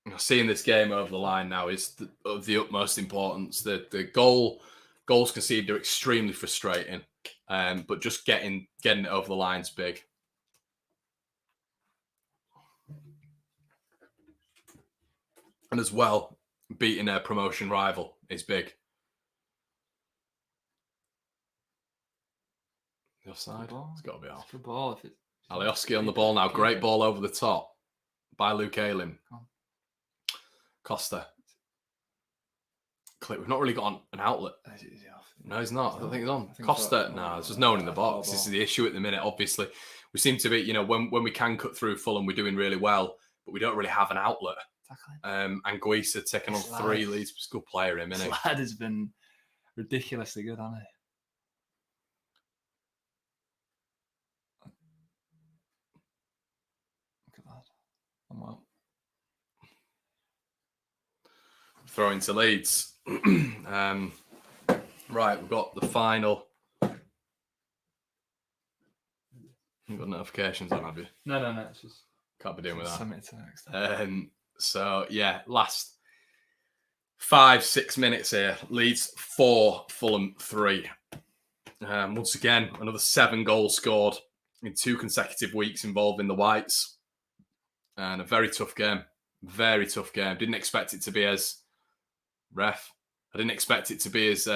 [SPEAKER 2] that.
[SPEAKER 1] Seeing this game over the line now is of the utmost importance. The goals conceded are extremely frustrating, but just getting it over the line is big. And as well, beating a promotion rival is big. The offside. It's got to be off.
[SPEAKER 2] Good ball.
[SPEAKER 1] Alioski on the ball now. Great ball over the top by Luke Ayling. Costa. Click. We've not really got an outlet. No, he's not. I don't think he's on. Costa. No, there's just no one in the box. This is the issue at the minute, obviously. We seem to be, when we can cut through Fulham, we're doing really well, but we don't really have an outlet. And Guisa taking on 3 leads. He's a good player, him, isn't he?
[SPEAKER 2] Lad has been ridiculously good, hasn't he? Look at that. I'm well.
[SPEAKER 1] Throwing to Leeds. Right, we've got the final. You've got notifications on, have you?
[SPEAKER 2] No. It's just
[SPEAKER 1] can't be doing with that.
[SPEAKER 2] Send it to next.
[SPEAKER 1] So yeah, last 5-6 minutes here. Leeds 4, Fulham 3. Once again, another 7 goals scored in 2 consecutive weeks involving the Whites, and a very tough game. Very tough game. Didn't expect it to be as ref. I didn't expect it to be as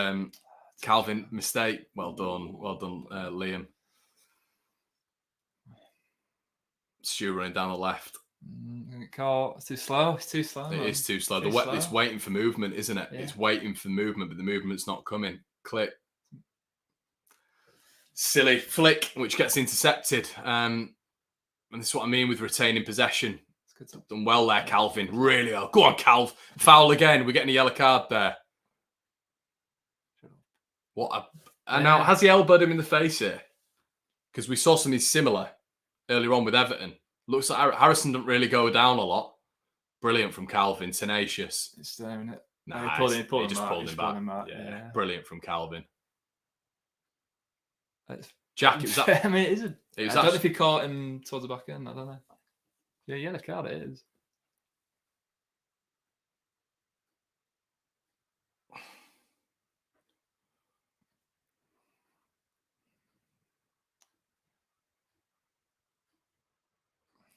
[SPEAKER 1] Calvin mistake. Well done, Liam. Stu running down the left.
[SPEAKER 2] It's too slow. It's too slow.
[SPEAKER 1] It is too slow. It's waiting for movement, isn't it? Yeah. It's waiting for movement, but the movement's not coming. Click. Silly flick, which gets intercepted. And this is what I mean with retaining possession. Done well there, Calvin. Really well. Go on, Calv. Foul again. We're getting a yellow card there. What a... And now, has he elbowed him in the face here? because we saw something similar earlier on with Everton. Looks like Harrison doesn't really go down a lot. Brilliant from Calvin, tenacious.
[SPEAKER 2] It's there, isn't it?
[SPEAKER 1] Nah,
[SPEAKER 2] he pulled him back.
[SPEAKER 1] Yeah, brilliant from Calvin.
[SPEAKER 2] Jack,
[SPEAKER 1] it was that,
[SPEAKER 2] I mean, it is. I don't know if he caught him towards the back end. I don't know. Yeah, yellow card it is.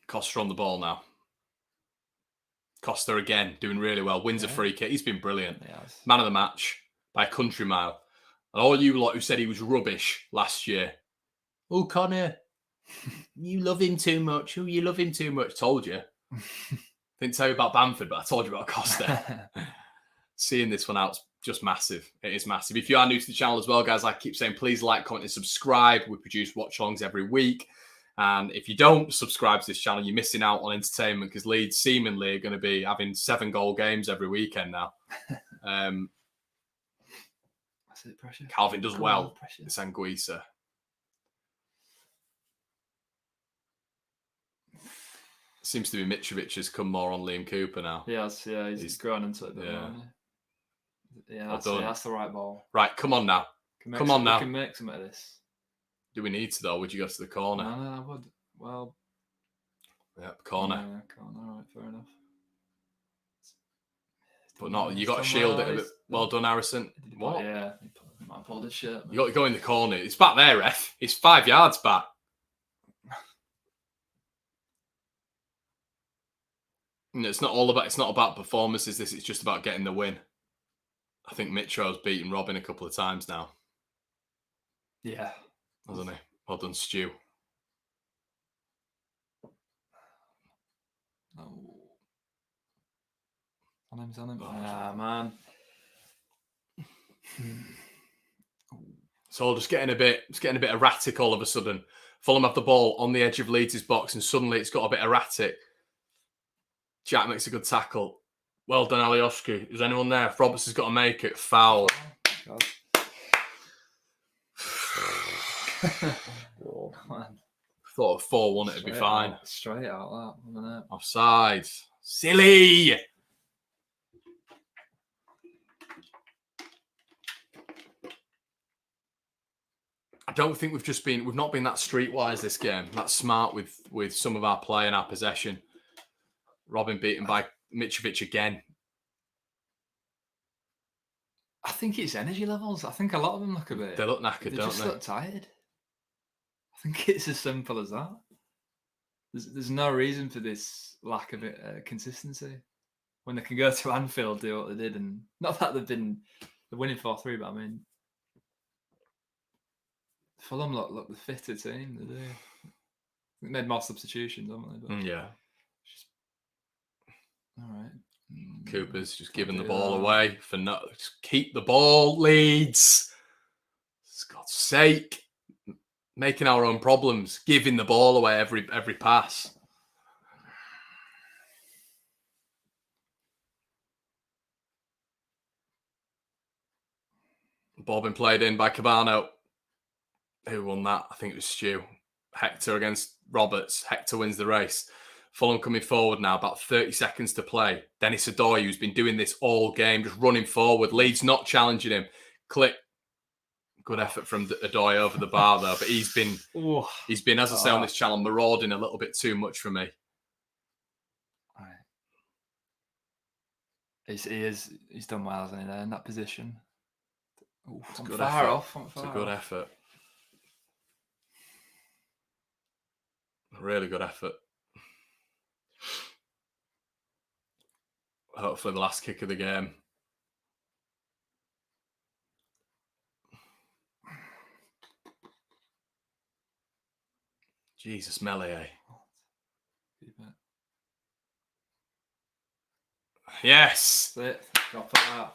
[SPEAKER 1] Costa on the ball now. Costa again, doing really well. Wins a free kick. He's been brilliant.
[SPEAKER 2] Yes.
[SPEAKER 1] Man of the match by a country mile. And all you lot who said he was rubbish last year. Oh, Connor, you love him too much. Oh, you love him too much. Told you. Didn't tell you about Bamford, but I told you about Costa. Seeing this one out's just massive. It is massive. If you are new to the channel as well, guys, like I keep saying, please like, comment, and subscribe. We produce watch-alongs every week. And if you don't subscribe to this channel, you're missing out on entertainment because Leeds seemingly are going to be having 7-goal games every weekend now.
[SPEAKER 2] That's it, pressure.
[SPEAKER 1] Calvin does well. It's Anguissa. Seems to be Mitrovic has come more on Liam Cooper now.
[SPEAKER 2] Yes, yeah, he's grown into it a bit more. Yeah, that's the right ball.
[SPEAKER 1] Right, come on now. Come on now.
[SPEAKER 2] We can make some of this.
[SPEAKER 1] Do we need to, though? Would you go to the corner?
[SPEAKER 2] No, I would. Well...
[SPEAKER 1] Yep, corner.
[SPEAKER 2] Yeah, corner. All right, fair enough.
[SPEAKER 1] But not, you got to shield it a bit. Well done, Harrison. What?
[SPEAKER 2] Yeah, he might pull his shirt.
[SPEAKER 1] You got to go in the corner. It's back there, ref. It's 5 yards back. It's not about performances. It's just about getting the win. I think Mitro's beaten Robin a couple of times now.
[SPEAKER 2] Yeah.
[SPEAKER 1] Hasn't he? Well done, Stu.
[SPEAKER 2] Oh. On him. Ah, man.
[SPEAKER 1] It's all just getting a bit erratic all of a sudden. Fulham have the ball on the edge of Leeds' box and suddenly it's got a bit erratic. Jack makes a good tackle. Well done, Alioski. Is anyone there? If Roberts has got to make it, foul.
[SPEAKER 2] Oh, man.
[SPEAKER 1] Thought 4-1 it'd be fine.
[SPEAKER 2] Straight out that, wasn't it?
[SPEAKER 1] Offside. Silly. I don't think we've not been that streetwise this game. That's smart with some of our play and our possession. Robin beaten by Mitrovic again.
[SPEAKER 2] I think it's energy levels. I think a lot of them look a bit...
[SPEAKER 1] They look knackered, don't they?
[SPEAKER 2] They just look tired. I think it's as simple as that. There's no reason for this lack of consistency. When they can go to Anfield, do what they did, and not that they're winning 4-3, but I mean, Fulham look the fitter team. They do. They made more substitutions, haven't they? But
[SPEAKER 1] yeah.
[SPEAKER 2] All right.
[SPEAKER 1] Cooper's just giving the ball away for just keep the ball, Leeds. For God's sake. Making our own problems, giving the ball away every pass. Ball been played in by Cabano. Who won that? I think it was Stu. Hector against Roberts. Hector wins the race. Fulham coming forward now, about 30 seconds to play. Dennis Adoy, who's been doing this all game, just running forward. Leeds not challenging him. Click. Good effort from Adoy over the bar, though. But he's been, as I say on this channel, marauding a little bit too much for me.
[SPEAKER 2] Right. He's done well, hasn't he, there in that position?
[SPEAKER 1] It's a good effort. It's a good effort. A really good effort. Hopefully the last kick of the game. Jesus, Melee. Yes.
[SPEAKER 2] That's it. Got for that.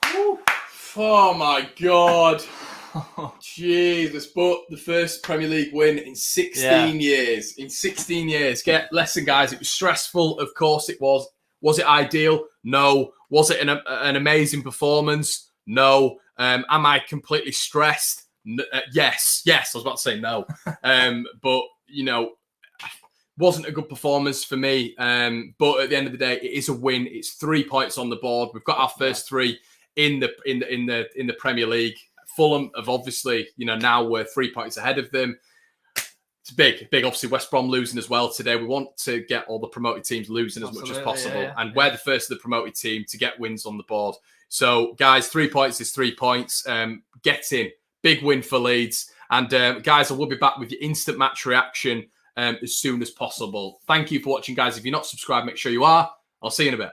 [SPEAKER 1] Oh my God. Jesus. But the first Premier League win in 16 years. In 16 years. Listen, guys, it was stressful. Of course it was. Was it ideal? No. Was it an amazing performance? No. Am I completely stressed? Yes. I was about to say no. But, you know, wasn't a good performance for me. But at the end of the day, it is a win. It's 3 points on the board. We've got our first 3 in the Premier League. Fulham have obviously, you know, now we're 3 points ahead of them. It's big. Obviously, West Brom losing as well today. We want to get all the promoted teams losing as much as possible. And we're the first of the promoted team to get wins on the board. So, guys, 3 points is 3 points. Get in. Big win for Leeds. And, guys, I will be back with your instant match reaction as soon as possible. Thank you for watching, guys. If you're not subscribed, make sure you are. I'll see you in a bit.